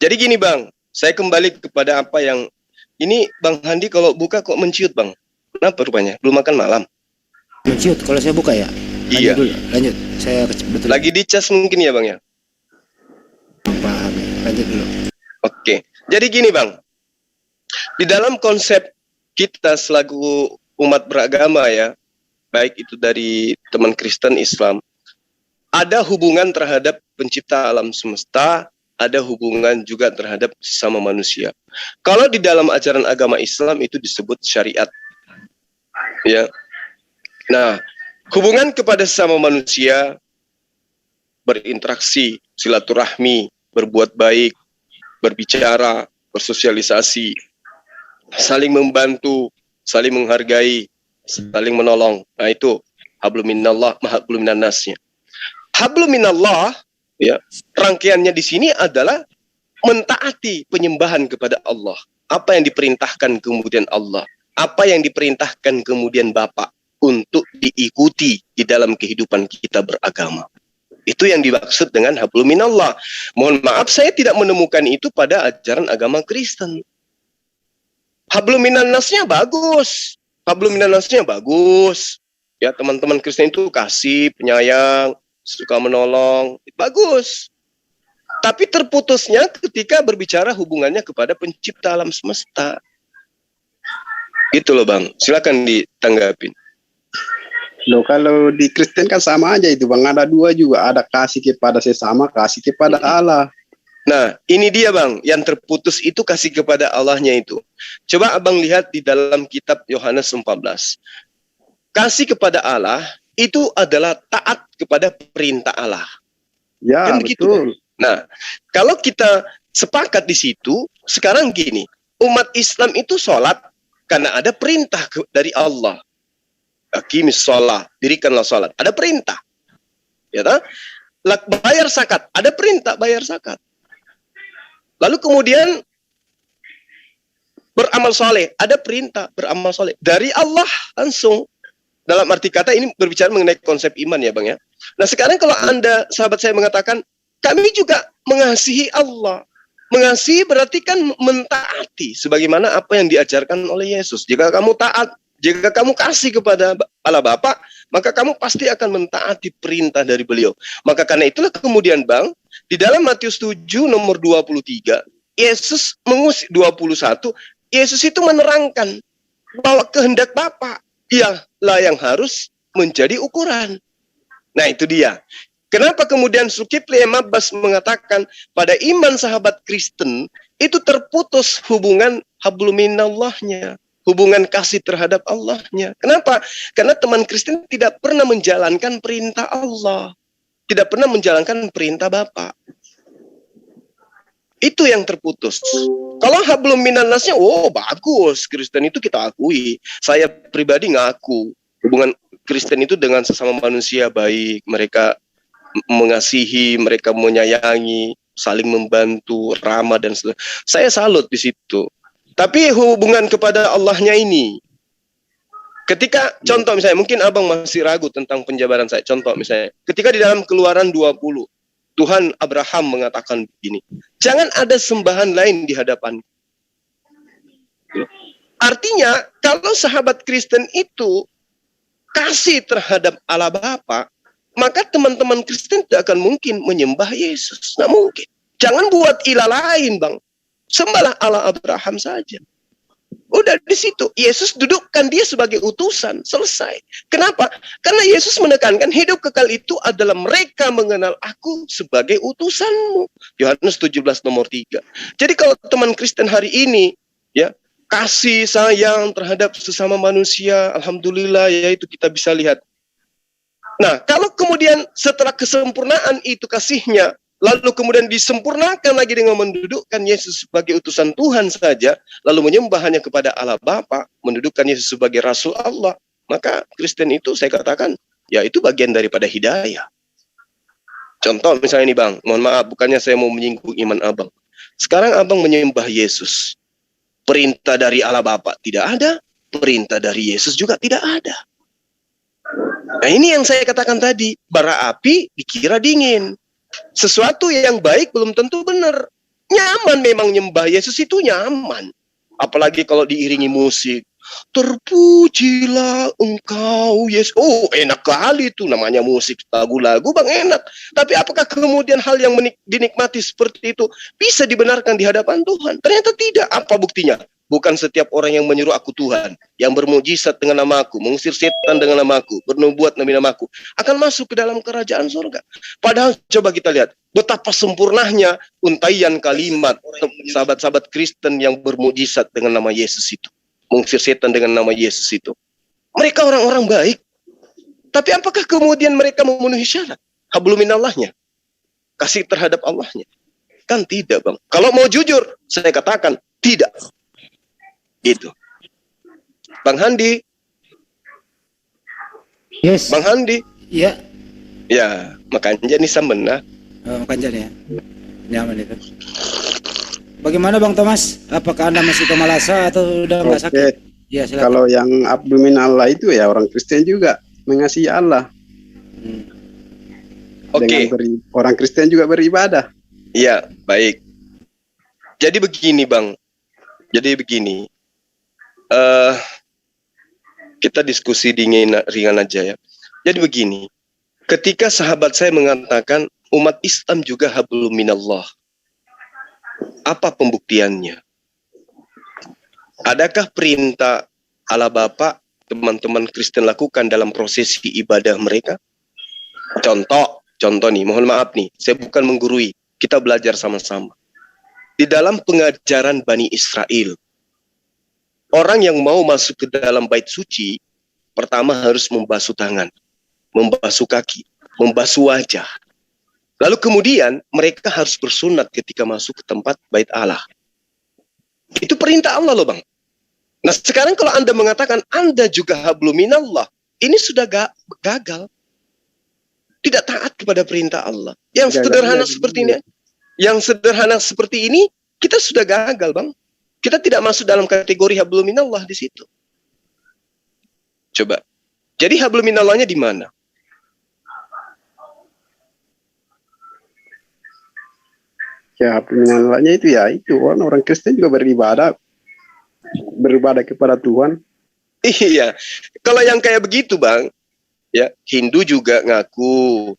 Jadi gini Bang, saya kembali kepada apa yang ini Bang Handi kalau buka kok menciut Bang. Kenapa rupanya? Belum makan malam. Menciut kalau saya buka ya. Iya. Lanjut. Saya betul. Lagi dicas mungkin ya Bang ya. Paham. Lanjut dulu. Oke. Jadi gini Bang. Di dalam konsep kita selaku umat beragama ya, baik itu dari teman Kristen, Islam, ada hubungan terhadap pencipta alam semesta, ada hubungan juga terhadap sesama manusia. Kalau di dalam ajaran agama Islam itu disebut syariat. Ya. Nah, hubungan kepada sesama manusia, berinteraksi, silaturahmi, berbuat baik, berbicara, bersosialisasi, saling membantu, saling menghargai, saling menolong. Nah itu hablum minallah, hablum minannasnya. Hablum minallah, ya, rangkaiannya di sini adalah mentaati penyembahan kepada Allah. Apa yang diperintahkan kemudian Allah, apa yang diperintahkan kemudian Bapa untuk diikuti di dalam kehidupan kita beragama. Itu yang dimaksud dengan hablum minallah. Mohon maaf, saya tidak menemukan itu pada ajaran agama Kristen. Hablum minannasnya bagus. Hablum minannasnya bagus. Ya, teman-teman Kristen itu kasih, penyayang, suka menolong. Bagus. Tapi terputusnya ketika berbicara hubungannya kepada pencipta alam semesta. Gitu loh Bang. Silakan ditanggapin. Loh kalau di Kristen kan sama aja itu Bang. Ada dua juga. Ada kasih kepada sesama, kasih kepada Allah. Nah, ini dia Bang, yang terputus itu kasih kepada Allahnya itu. Coba Abang lihat di dalam kitab Yohanes 14. Kasih kepada Allah itu adalah taat kepada perintah Allah. Ya, Kan begitu, betul. Nah, kalau kita sepakat di situ, sekarang gini, umat Islam itu sholat karena ada perintah dari Allah. Aqimis sholat, dirikanlah sholat. Ada perintah. Ya tak? bayar zakat, ada perintah bayar zakat. Lalu kemudian beramal soleh, ada perintah beramal soleh dari Allah langsung. Dalam arti kata ini berbicara mengenai konsep iman ya Bang ya. Nah sekarang kalau Anda, sahabat saya mengatakan, kami juga mengasihi Allah. Mengasihi berarti kan mentaati sebagaimana apa yang diajarkan oleh Yesus. Jika kamu taat, jika kamu kasih kepada Allah Bapa, maka kamu pasti akan mentaati perintah dari beliau. Maka karena itulah kemudian Bang, di dalam Matius 7 nomor 23, Yesus mengusik 21, Yesus itu menerangkan bahwa kehendak Bapa ialah yang harus menjadi ukuran. Nah itu dia. Kenapa kemudian Zulkifli Abbas mengatakan pada iman sahabat Kristen itu terputus hubungan habluminallahnya, hubungan kasih terhadap Allahnya. Kenapa? Karena teman Kristen tidak pernah menjalankan perintah Allah, tidak pernah menjalankan perintah Bapa. Itu yang terputus. Kalau hablum minannasnya, oh bagus, Kristen itu kita akui. Saya pribadi ngaku hubungan Kristen itu dengan sesama manusia baik. Mereka mengasihi, mereka menyayangi, saling membantu, ramah dan sebagainya. Saya salut di situ. Tapi hubungan kepada Allahnya ini, ketika contoh misalnya, mungkin abang masih ragu tentang penjabaran saya. Contoh misalnya, ketika di dalam Keluaran 20, Tuhan Abraham mengatakan begini, jangan ada sembahan lain di hadapan. Artinya, kalau sahabat Kristen itu kasih terhadap Allah Bapa, maka teman-teman Kristen tidak akan mungkin menyembah Yesus. Nggak mungkin. Jangan buat ilah lain, Bang. Sembahlah Allah Abraham saja. Udah di situ, Yesus dudukkan dia sebagai utusan, selesai. Kenapa? Karena Yesus menekankan hidup kekal itu adalah mereka mengenal aku sebagai utusanmu. Yohanes 17 nomor 3. Jadi kalau teman Kristen hari ini, ya, kasih sayang terhadap sesama manusia, alhamdulillah, yaitu kita bisa lihat. Nah, kalau kemudian setelah kesempurnaan itu kasihnya, lalu kemudian disempurnakan lagi dengan mendudukkan Yesus sebagai utusan Tuhan saja, lalu menyembah hanya kepada Allah Bapa, mendudukkan Yesus sebagai Rasul Allah, maka Kristen itu saya katakan, ya itu bagian daripada hidayah. Contoh misalnya ini Bang, mohon maaf, bukannya saya mau menyinggung iman abang. Sekarang abang menyembah Yesus. Perintah dari Allah Bapa tidak ada, perintah dari Yesus juga tidak ada. Nah ini yang saya katakan tadi, bara api dikira dingin. Sesuatu yang baik belum tentu benar. Nyaman memang nyembah Yesus itu nyaman. Apalagi kalau diiringi musik. Terpujilah engkau Yesus. Oh enak kali itu namanya musik. Lagu-lagu Bang enak. Tapi apakah kemudian hal yang dinikmati seperti itu bisa dibenarkan di hadapan Tuhan? Ternyata tidak. Apa buktinya? Bukan setiap orang yang menyuruh aku Tuhan, yang bermujizat dengan namaku, mengusir setan dengan namaku, bernubuat demi namaku, akan masuk ke dalam kerajaan surga. Padahal coba kita lihat, betapa sempurnanya untaian kalimat sahabat-sahabat Kristen yang bermujizat dengan nama Yesus itu. Mengusir setan dengan nama Yesus itu. Mereka orang-orang baik. Tapi apakah kemudian mereka memenuhi syarat? Habluminallahnya. Kasih terhadap Allahnya. Kan tidak Bang. Kalau mau jujur, saya katakan tidak. Gitu. Bang Handi. Yes. Bang Handi. Ya. Ya, makanya nih sambenah. Makanya ya. Nyaman itu. Bagaimana Bang Thomas? Apakah Anda masih kemalasa atau udah nggak sakit? Ya, silakan. Kalau yang abdomen Allah itu ya orang Kristen juga mengasihi Allah. Oke. Orang Kristen juga beribadah. Iya, baik. Jadi begini Bang. Jadi begini. Kita diskusi ringan aja ya. Jadi begini, ketika sahabat saya mengatakan umat Islam juga hablum minallah, apa pembuktiannya? Adakah perintah Allah Bapa teman-teman Kristen lakukan dalam prosesi ibadah mereka? Contoh nih, mohon maaf nih, saya bukan menggurui, kita belajar sama-sama. Di dalam pengajaran Bani Israel, orang yang mau masuk ke dalam bait suci, pertama harus membasuh tangan, membasuh kaki, membasuh wajah. Lalu kemudian mereka harus bersunat ketika masuk ke tempat bait Allah. Itu perintah Allah loh Bang. Nah sekarang kalau Anda mengatakan Anda juga hablum minallah, ini sudah gagal. tidak taat kepada perintah Allah. Yang Gagal sederhana lagi. seperti ini, yang sederhana seperti ini, kita sudah gagal, Bang. Kita tidak masuk dalam kategori hablum minallah di situ. Coba. Jadi hablum minallahnya di mana? Ya, pengenalnya itu ya itu orang Kristen juga beribadah kepada Tuhan. Iya. Kalau yang kayak begitu, Bang, ya, Hindu juga ngaku,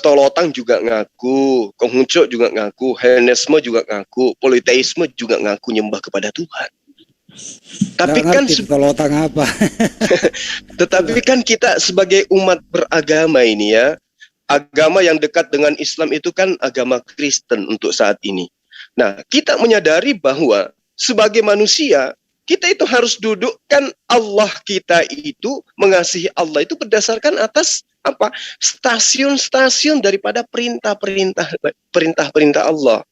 Tolotang juga ngaku, Konghucu juga ngaku, Hellenisme juga ngaku, politeisme juga ngaku nyembah kepada Tuhan. Tapi Nggak kan ngerti kalau otak apa. tetapi kan kita sebagai umat beragama ini ya, agama yang dekat dengan Islam itu kan agama Kristen untuk saat ini. Nah, kita menyadari bahwa sebagai manusia, kita itu harus dudukkan Allah kita itu, mengasihi Allah itu berdasarkan atas apa? Stasiun-stasiun daripada perintah-perintah Allah.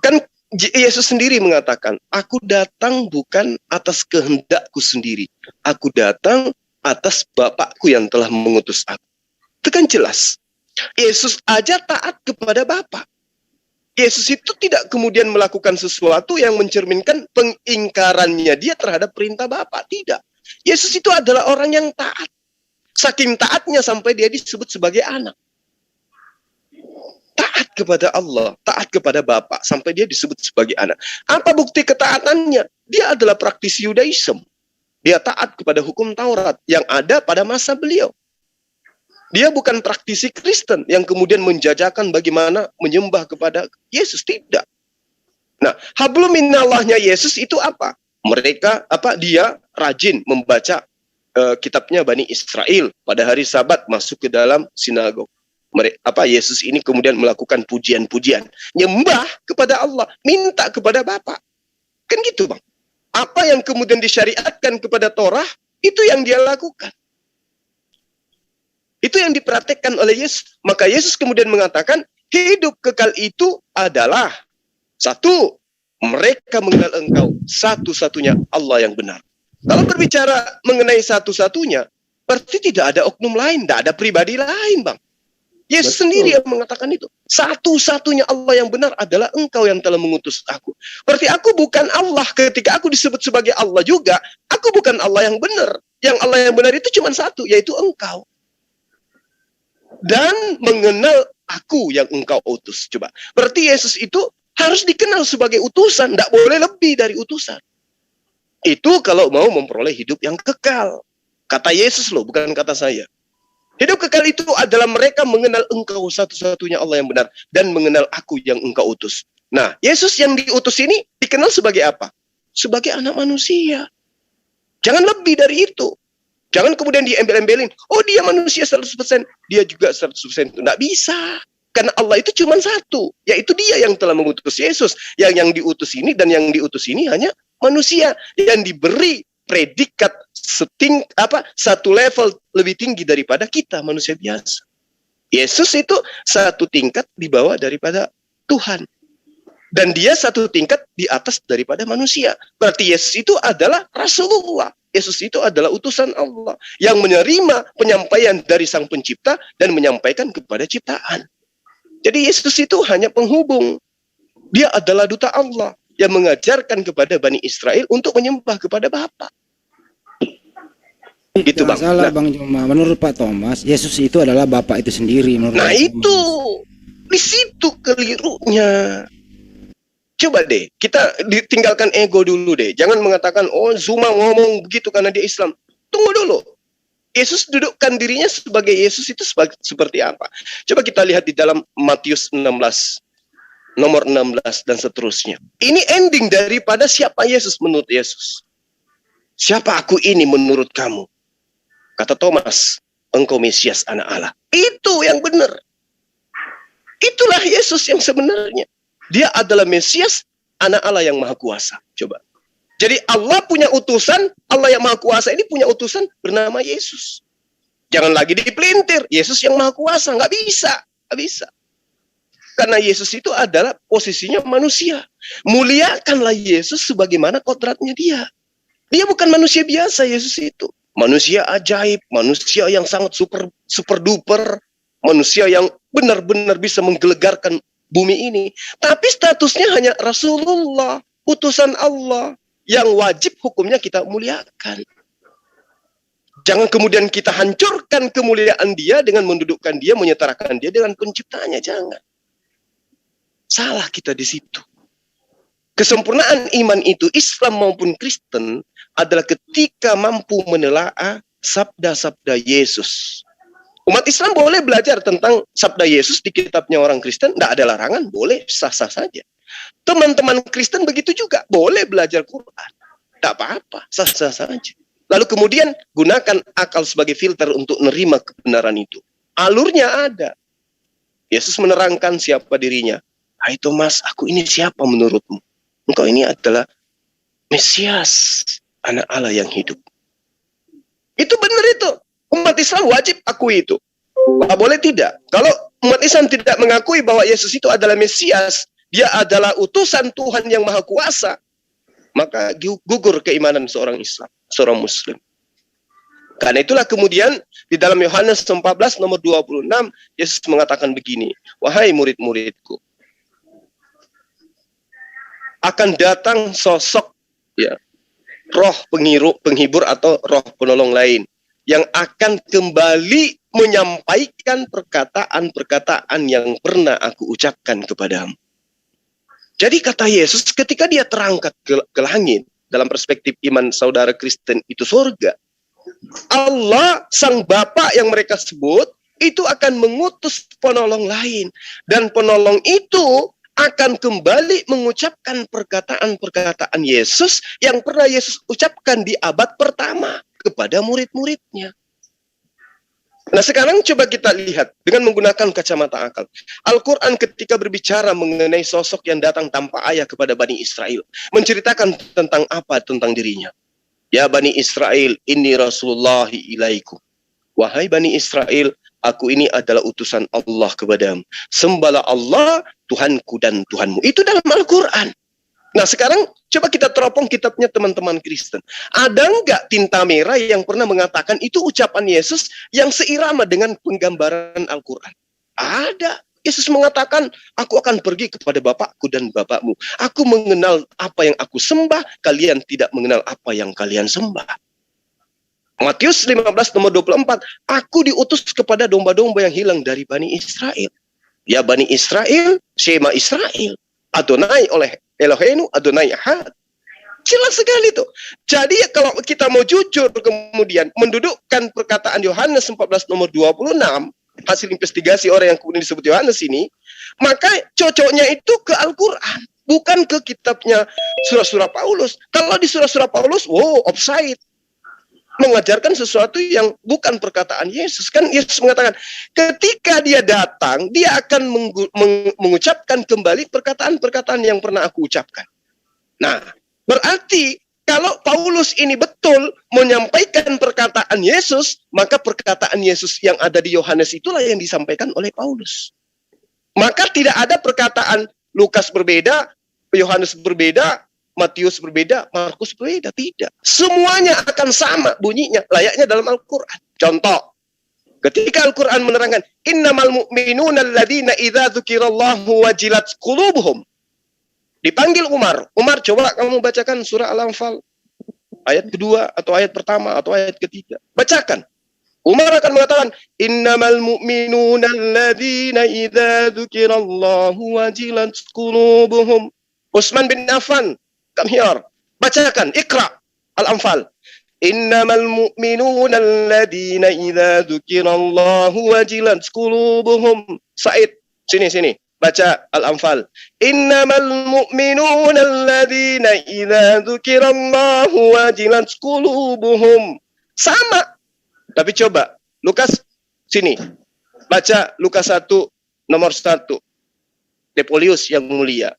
Kan Yesus sendiri mengatakan, aku datang bukan atas kehendakku sendiri. Aku datang atas Bapakku yang telah mengutus aku. Itu kan jelas. Yesus aja taat kepada Bapa. Yesus itu tidak kemudian melakukan sesuatu yang mencerminkan pengingkarannya dia terhadap perintah Bapa. Tidak. Yesus itu adalah orang yang taat. Saking taatnya sampai dia disebut sebagai anak. Taat kepada Allah, taat kepada Bapa sampai dia disebut sebagai anak. Apa bukti ketaatannya? Dia adalah praktisi Yudaism. Dia taat kepada hukum Taurat yang ada pada masa beliau. Dia bukan praktisi Kristen yang kemudian menjajakan bagaimana menyembah kepada Yesus, tidak. Nah, hablum minallahnya Yesus itu apa? Dia rajin membaca kitabnya Bani Israel pada hari Sabat, masuk ke dalam sinagog. Yesus ini kemudian melakukan pujian-pujian, nyembah kepada Allah, minta kepada Bapa. Kan gitu, Bang. Apa yang kemudian disyariatkan kepada Torah, itu yang dia lakukan. Itu yang dipraktekkan oleh Yesus. Maka Yesus kemudian mengatakan, hidup kekal itu adalah satu, mereka mengenal engkau satu-satunya Allah yang benar. Kalau berbicara mengenai satu-satunya, berarti tidak ada oknum lain, tidak ada pribadi lain, Bang. Yesus sendiri yang mengatakan itu. Satu-satunya Allah yang benar adalah engkau yang telah mengutus aku. Berarti aku bukan Allah. Ketika aku disebut sebagai Allah juga, aku bukan Allah yang benar. Yang Allah yang benar itu cuma satu, yaitu engkau. Dan mengenal aku yang engkau utus. Coba. Berarti Yesus itu harus dikenal sebagai utusan. Tidak boleh lebih dari utusan. Itu kalau mau memperoleh hidup yang kekal. Kata Yesus loh, bukan kata saya. Hidup kekal itu adalah mereka mengenal engkau satu-satunya Allah yang benar. Dan mengenal aku yang engkau utus. Nah, Yesus yang diutus ini dikenal sebagai apa? Sebagai anak manusia. Jangan lebih dari itu. Jangan kemudian diembel-embelin. Oh, dia manusia 100%. Dia juga 100%. Tidak bisa. Karena Allah itu cuma satu. Yaitu dia yang telah mengutus Yesus. Yang diutus ini dan yang diutus ini hanya manusia. Yang diberi predikat satu level lebih tinggi daripada kita manusia biasa. Yesus itu satu tingkat di bawah daripada Tuhan. Dan dia satu tingkat di atas daripada manusia. Berarti Yesus itu adalah Rasulullah. Yesus itu adalah utusan Allah yang menerima penyampaian dari Sang Pencipta dan menyampaikan kepada ciptaan. Jadi Yesus itu hanya penghubung. Dia adalah duta Allah yang mengajarkan kepada Bani Israel untuk menyembah kepada Bapa. Gitu, Bang. Salah, Bang Joma. Menurut Pak Thomas, Yesus itu adalah Bapa itu sendiri. Nah, itu di situ kelirunya. Coba deh, kita ditinggalkan ego dulu deh. Jangan mengatakan, oh Zuma ngomong begitu karena dia Islam. Tunggu dulu. Yesus dudukkan dirinya sebagai Yesus itu seperti apa? Coba kita lihat di dalam Matius 16, nomor 16 dan seterusnya. Ini ending daripada siapa Yesus menurut Yesus. Siapa aku ini menurut kamu? Kata Thomas, engkau Mesias anak Allah. Itu yang benar. Itulah Yesus yang sebenarnya. Dia adalah Mesias, anak Allah yang maha kuasa. Coba. Jadi Allah punya utusan, Allah yang maha kuasa ini punya utusan bernama Yesus. Jangan lagi dipelintir, Yesus yang maha kuasa. Nggak bisa. Nggak bisa. Karena Yesus itu adalah posisinya manusia. Muliakanlah Yesus sebagaimana kodratnya dia. Dia bukan manusia biasa, Yesus itu. manusia ajaib, manusia yang sangat super duper, manusia yang benar-benar bisa menggelegarkan bumi ini. Tapi statusnya hanya Rasulullah, utusan Allah, yang wajib hukumnya kita muliakan. Jangan kemudian kita hancurkan kemuliaan dia dengan mendudukkan dia, menyetarakan dia dengan penciptanya. Jangan. Salah kita di situ. Kesempurnaan iman itu, Islam maupun Kristen, adalah ketika mampu menelaah sabda-sabda Yesus. Umat Islam boleh belajar tentang sabda Yesus di kitabnya orang Kristen, tidak ada larangan, boleh, sah-sah saja. Teman-teman Kristen begitu juga, boleh belajar Quran, tidak apa-apa, sah-sah saja. Lalu kemudian gunakan akal sebagai filter untuk menerima kebenaran itu. Alurnya ada. Yesus menerangkan siapa dirinya. Hai Thomas, aku ini siapa menurutmu? Engkau ini adalah Mesias, anak Allah yang hidup. Itu benar itu. Umat Islam wajib akui itu. Boleh tidak. Kalau umat Islam tidak mengakui bahwa Yesus itu adalah Mesias, dia adalah utusan Tuhan yang Maha Kuasa, maka gugur keimanan seorang Islam, seorang Muslim. Karena itulah kemudian di dalam Yohanes 14 nomor 26, Yesus mengatakan begini, wahai murid-muridku, akan datang sosok, ya, roh penghibur atau roh penolong lain, yang akan kembali menyampaikan perkataan-perkataan yang pernah aku ucapkan kepadamu. Jadi kata Yesus ketika dia terangkat ke langit, dalam perspektif iman saudara Kristen itu surga, Allah sang Bapa yang mereka sebut itu akan mengutus penolong lain, dan penolong itu akan kembali mengucapkan perkataan-perkataan Yesus yang pernah Yesus ucapkan di abad pertama kepada murid-muridnya. Nah sekarang coba kita lihat dengan menggunakan kacamata akal. Al-Quran ketika berbicara mengenai sosok yang datang tanpa ayah kepada Bani Israel, menceritakan tentang apa tentang dirinya. Ya Bani Israel, inni Rasulullahi ilaikum. Wahai Bani Israel, aku ini adalah utusan Allah kepadamu. Sembahlah Allah, Tuhanku dan Tuhanmu. Itu dalam Al-Quran. Nah sekarang coba kita teropong kitabnya teman-teman Kristen. Ada enggak tinta merah yang pernah mengatakan itu ucapan Yesus yang seirama dengan penggambaran Al-Quran? Ada. Yesus mengatakan, aku akan pergi kepada Bapakku dan Bapakmu. Aku mengenal apa yang aku sembah, kalian tidak mengenal apa yang kalian sembah. Matius 15 nomor 24, aku diutus kepada domba-domba yang hilang dari Bani Israel. Ya Bani Israel, Shema Israel. Adonai oleh Eloheinu, Adonai Ahad. Jelas sekali itu. Jadi kalau kita mau jujur kemudian mendudukkan perkataan Yohanes 14 nomor 26, hasil investigasi orang yang kemudian disebut Yohanes ini, maka cocoknya itu ke Al-Quran, bukan ke kitabnya surah-surah Paulus. Kalau di surah-surah Paulus, offside. Mengajarkan sesuatu yang bukan perkataan Yesus. Kan Yesus mengatakan, ketika dia datang, dia akan mengucapkan kembali perkataan-perkataan yang pernah aku ucapkan. Nah, berarti kalau Paulus ini betul menyampaikan perkataan Yesus, maka perkataan Yesus yang ada di Yohanes itulah yang disampaikan oleh Paulus. Maka tidak ada perkataan Lukas berbeda, Yohanes berbeda, Matius berbeda, Markus berbeda. Tidak. Semuanya akan sama bunyinya, layaknya dalam Al-Quran. Contoh, ketika Al-Quran menerangkan, innamal mu'minuna alladhina idza dzukirallahu wajilat qulubuhum. Dipanggil Umar. Umar, coba kamu bacakan surah Al-Anfal. Ayat kedua, atau ayat pertama, atau ayat ketiga. Bacakan. Umar akan mengatakan, innamal mu'minuna alladhina idza dzukirallahu wajilat qulubuhum. Utsman bin Affan, come here. Bacakan, Iqra Al-Anfal. Innamal mu'minuna alladhina idza dzukirallahu wajilat qulubuhum. Said, sini. Baca Al-Anfal. Innamal mu'minuna alladhina idza dzukirallahu wajilat qulubuhum. Sama. Tapi coba Lukas sini. Baca Lukas 1 nomor 1. Depolius yang mulia.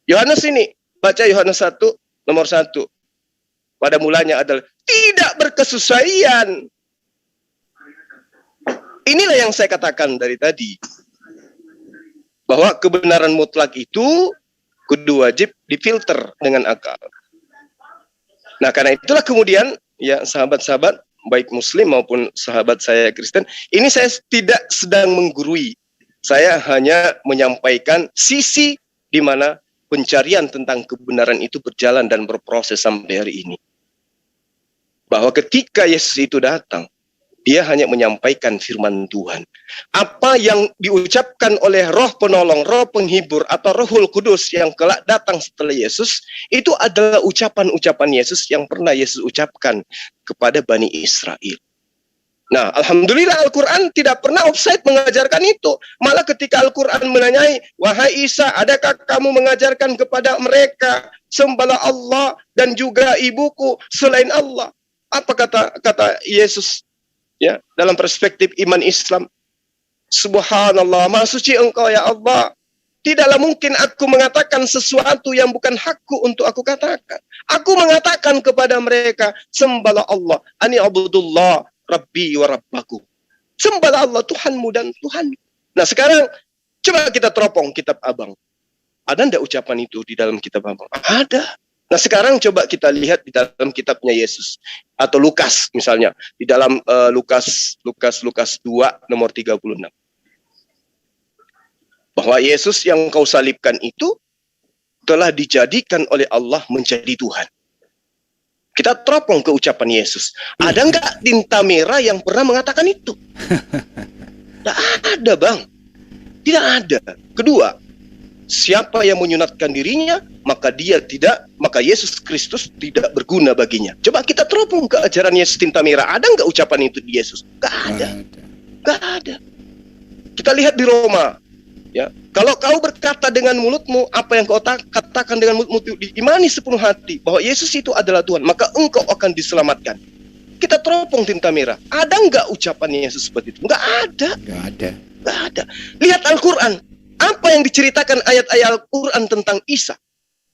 Yohanes ini. Baca Yohanes 1 nomor 1. Pada mulanya adalah tidak berkesesuaian. Inilah yang saya katakan dari tadi. Bahwa kebenaran mutlak itu kudu wajib difilter dengan akal. Nah karena itulah kemudian ya sahabat-sahabat baik Muslim maupun sahabat saya Kristen, ini saya tidak sedang menggurui. Saya hanya menyampaikan sisi di mana pencarian tentang kebenaran itu berjalan dan berproses sampai hari ini. Bahwa ketika Yesus itu datang, dia hanya menyampaikan firman Tuhan. Apa yang diucapkan oleh roh penolong, roh penghibur, atau Rohul Kudus yang kelak datang setelah Yesus, itu adalah ucapan-ucapan Yesus yang pernah Yesus ucapkan kepada Bani Israel. Nah, alhamdulillah Al-Quran tidak pernah offside mengajarkan itu. Malah ketika Al-Quran menanyai, wahai Isa, adakah kamu mengajarkan kepada mereka sembahlah Allah dan juga ibuku selain Allah? Apa kata Yesus? Ya, dalam perspektif iman Islam, Subhanallah, Maha Suci Engkau ya Allah. Tidaklah mungkin aku mengatakan sesuatu yang bukan hakku untuk aku katakan. Aku mengatakan kepada mereka, sembahlah Allah, ani abudullah, Rabbi wa Rabbaku. Sembahlah Allah, Tuhanmu dan Tuhan. Nah sekarang, coba kita teropong kitab Abang. Ada enggak ucapan itu di dalam kitab Abang? Ada. Nah sekarang coba kita lihat di dalam kitabnya Yesus atau Lukas misalnya di dalam Lukas 2 nomor 36. Bahwa Yesus yang kau salibkan itu telah dijadikan oleh Allah menjadi Tuhan. Kita teropong ke ucapan Yesus. Ada enggak tinta merah yang pernah mengatakan itu? Tidak ada, Bang. Tidak ada. Kedua, siapa yang menyunatkan dirinya, maka Yesus Kristus tidak berguna baginya. Coba kita teropong ke ajaran Yesus tinta merah. Ada nggak ucapan itu di Yesus? Nggak ada. Nggak ada. Kita lihat di Roma. Ya, kalau kau berkata dengan mulutmu apa yang kau katakan dengan mulutmu, diimani sepenuh hati bahwa Yesus itu adalah Tuhan, maka engkau akan diselamatkan. Kita teropong tinta merah. Ada nggak ucapan Yesus seperti itu? Nggak ada. Nggak ada. Nggak ada. Lihat Al-Quran. Apa yang diceritakan ayat-ayat Al-Quran tentang Isa?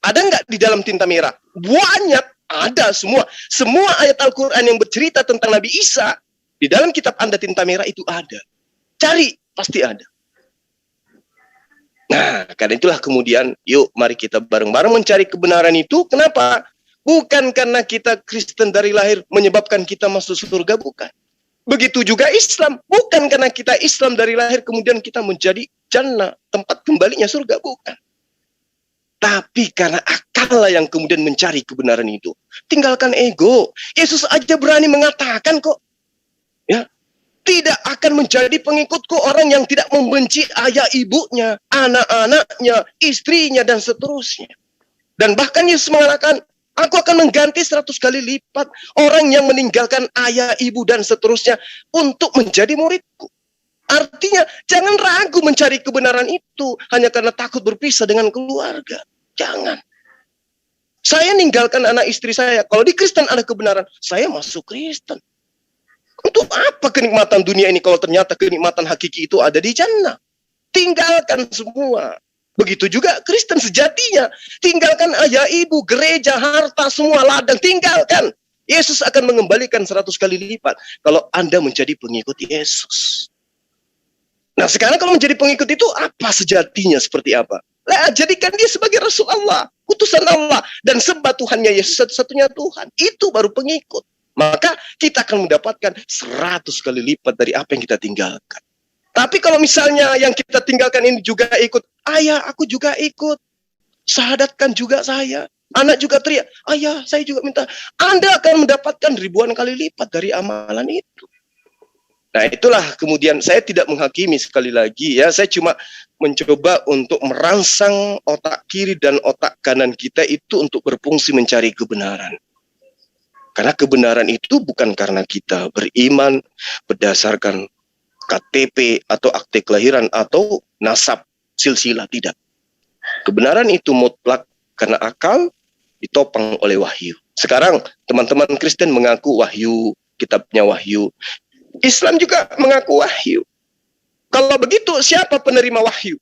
Ada nggak di dalam tinta merah? Banyak, ada semua. Semua ayat Al-Quran yang bercerita tentang Nabi Isa, di dalam kitab Anda tinta merah itu ada. Cari, pasti ada. Nah, karena itulah kemudian, yuk mari kita bareng-bareng mencari kebenaran itu. Kenapa? Bukan karena kita Kristen dari lahir menyebabkan kita masuk surga, bukan. Begitu juga Islam. Bukan karena kita Islam dari lahir kemudian kita menjadi jannah, tempat kembalinya surga, bukan. Tapi karena akal lah yang kemudian mencari kebenaran itu. Tinggalkan ego. Yesus aja berani mengatakan kok, ya, tidak akan menjadi pengikutku orang yang tidak membenci ayah ibunya, anak-anaknya, istrinya, dan seterusnya. Dan bahkan Yesus mengatakan, aku akan mengganti 100 kali lipat orang yang meninggalkan ayah, ibu, dan seterusnya untuk menjadi muridku. Artinya, jangan ragu mencari kebenaran itu hanya karena takut berpisah dengan keluarga. Jangan. Saya ninggalkan anak istri saya. Kalau di Kristen ada kebenaran, saya masuk Kristen. Untuk apa kenikmatan dunia ini kalau ternyata kenikmatan hakiki itu ada di jannah? Tinggalkan semua. Begitu juga Kristen sejatinya. Tinggalkan ayah, ibu, gereja, harta, semua ladang. Tinggalkan. Yesus akan mengembalikan 100 kali lipat kalau Anda menjadi pengikut Yesus. Nah sekarang kalau menjadi pengikut itu apa sejatinya seperti apa? Nah, jadikan dia sebagai Rasul Allah, utusan Allah, dan sembah Tuhannya Yesus satu-satunya Tuhan. Itu baru pengikut. Maka kita akan mendapatkan 100 kali lipat dari apa yang kita tinggalkan. Tapi kalau misalnya yang kita tinggalkan ini juga ikut, ayah aku juga ikut, syahadatkan juga saya. Anak juga teriak, ayah saya juga minta. Anda akan mendapatkan ribuan kali lipat dari amalan itu. Nah itulah kemudian saya tidak menghakimi sekali lagi ya. Saya cuma mencoba untuk merangsang otak kiri dan otak kanan kita itu untuk berfungsi mencari kebenaran. Karena kebenaran itu bukan karena kita beriman berdasarkan KTP atau akte kelahiran atau nasab silsilah, tidak. Kebenaran itu mutlak karena akal ditopang oleh wahyu. Sekarang teman-teman Kristen mengaku wahyu, kitabnya wahyu. Islam juga mengaku wahyu. Kalau begitu siapa penerima wahyu?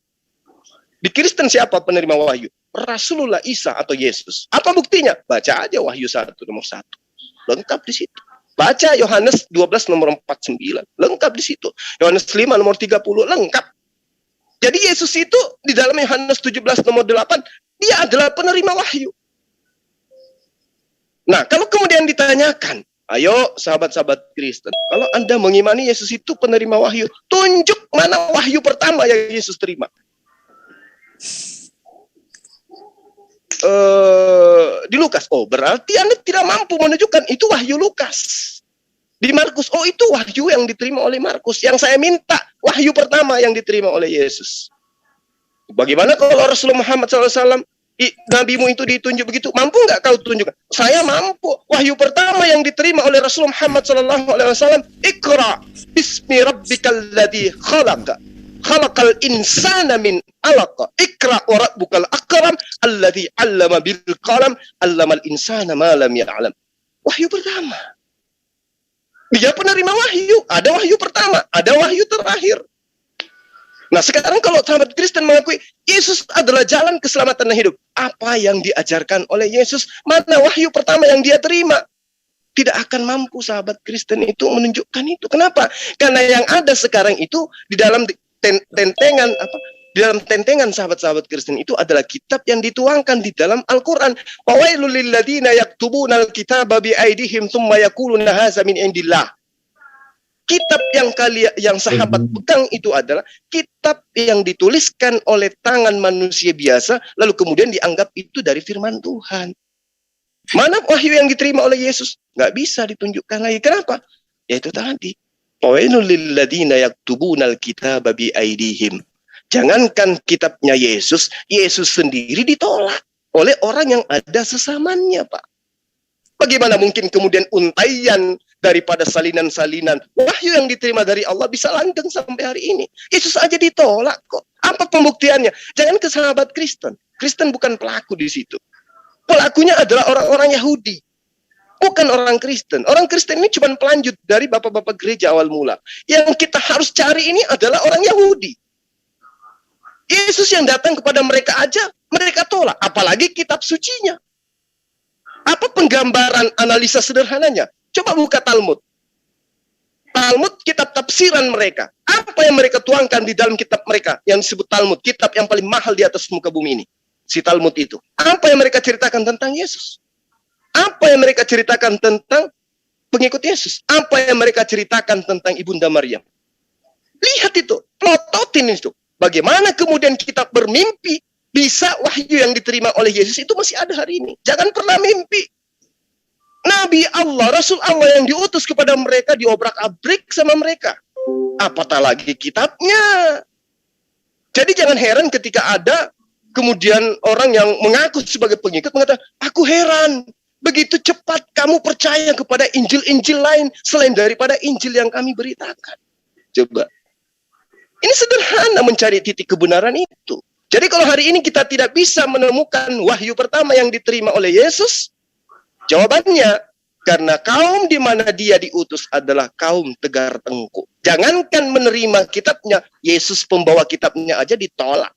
Di Kristen siapa penerima wahyu? Rasulullah Isa atau Yesus. Apa buktinya? Baca aja Wahyu 1 nomor 1. Lengkap di situ. Baca Yohanes 12 nomor 49. Lengkap di situ. Yohanes 5 nomor 30. Lengkap. Jadi Yesus itu di dalam Yohanes 17 nomor 8, dia adalah penerima wahyu. Nah, kalau kemudian ditanyakan, Ayo sahabat-sahabat Kristen, kalau Anda mengimani Yesus itu penerima wahyu, tunjuk mana wahyu pertama yang Yesus terima. Di Lukas, oh berarti Anda tidak mampu menunjukkan itu wahyu Lukas. Di Markus, oh itu wahyu yang diterima oleh Markus. Yang saya minta wahyu pertama yang diterima oleh Yesus. Bagaimana kalau Rasulullah Muhammad SAW, nabimu itu ditunjuk begitu? Mampu nggak kau tunjukkan? Saya mampu. Wahyu pertama yang diterima oleh Rasulullah Muhammad SAW, Iqra bismi rabbikal ladzi khalaqa. Khalaqal insana min alaqa. Iqra wa rabbukal akram alladzi 'allama bil qalam 'allamal insana ma lam ya'lam. Wahyu pertama. Dia penerima wahyu. Ada wahyu pertama, ada wahyu terakhir. Nah sekarang kalau sahabat Kristen mengakui Yesus adalah jalan keselamatan dan hidup, apa yang diajarkan oleh Yesus? Mana wahyu pertama yang dia terima? Tidak akan mampu sahabat Kristen itu menunjukkan itu. Kenapa? Karena yang ada sekarang itu di dalam tentengan di dalam tentengan sahabat-sahabat Kristen itu adalah kitab yang dituangkan di dalam Al-Quran. Fawailul lil ladzina yaktubuna al-kitaba bi aydihim tsumma yaquluna hadza min indillah. Kitab yang sahabat pegang itu adalah kitab yang dituliskan oleh tangan manusia biasa, lalu kemudian dianggap itu dari firman Tuhan. Mana wahyu yang diterima oleh Yesus? Nggak bisa ditunjukkan lagi. Kenapa? Yaitu tadi. Fawailul lil ladzina yaktubuna al-kitaba bi aydihim. Jangankan kitabnya Yesus, Yesus sendiri ditolak oleh orang yang ada sesamanya, Pak. Bagaimana mungkin kemudian untaian daripada salinan-salinan wahyu yang diterima dari Allah bisa langgeng sampai hari ini? Yesus aja ditolak kok. Apa pembuktiannya? Jangan ke sahabat Kristen. Kristen bukan pelaku di situ. Pelakunya adalah orang-orang Yahudi. Bukan orang Kristen. Orang Kristen ini cuma pelanjut dari bapak-bapak gereja awal mula. Yang kita harus cari ini adalah orang Yahudi. Yesus yang datang kepada mereka aja, mereka tolak. Apalagi kitab sucinya. Apa penggambaran analisa sederhananya? Coba buka Talmud. Talmud kitab tafsiran mereka. Apa yang mereka tuangkan di dalam kitab mereka yang disebut Talmud, kitab yang paling mahal di atas muka bumi ini. Si Talmud itu. Apa yang mereka ceritakan tentang Yesus? Apa yang mereka ceritakan tentang pengikut Yesus? Apa yang mereka ceritakan tentang Ibunda Maryam? Lihat itu, plototin itu. Bagaimana kemudian kita bermimpi bisa wahyu yang diterima oleh Yesus itu masih ada hari ini. Jangan pernah mimpi. Nabi Allah, Rasul Allah yang diutus kepada mereka diobrak-abrik sama mereka. Apatah lagi kitabnya. Jadi jangan heran ketika ada kemudian orang yang mengaku sebagai pengikut mengatakan, aku heran. Begitu cepat kamu percaya kepada Injil-Injil lain selain daripada Injil yang kami beritakan. Coba. Ini sederhana mencari titik kebenaran itu. Jadi kalau hari ini kita tidak bisa menemukan wahyu pertama yang diterima oleh Yesus, jawabannya karena kaum di mana dia diutus adalah kaum tegar tengkuk. Jangankan menerima kitabnya, Yesus pembawa kitabnya aja ditolak.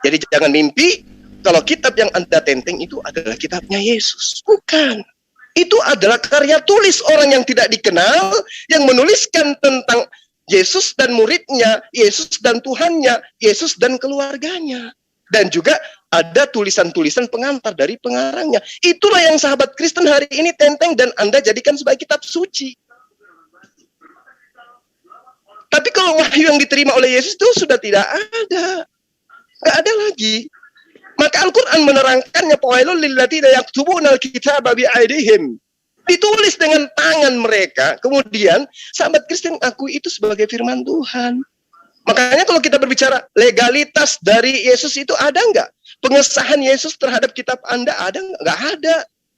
Jadi jangan mimpi kalau kitab yang Anda tenteng itu adalah kitabnya Yesus. Bukan. Itu adalah karya tulis orang yang tidak dikenal yang menuliskan tentang Yesus dan muridnya, Yesus dan Tuhannya, Yesus dan keluarganya. Dan juga ada tulisan-tulisan pengantar dari pengarangnya. Itulah yang sahabat Kristen hari ini tenteng dan Anda jadikan sebagai kitab suci. Tapi kalau wahyu yang diterima oleh Yesus itu sudah tidak ada. Nggak ada lagi. Maka Al-Quran menerangkannya, Fawailul lil ladzina yaktubuna al-kitaba bi aydihim. Ditulis dengan tangan mereka. Kemudian sahabat Kristen akui itu sebagai firman Tuhan. Makanya kalau kita berbicara legalitas dari Yesus itu ada nggak? Pengesahan Yesus terhadap kitab Anda ada nggak? Nggak ada.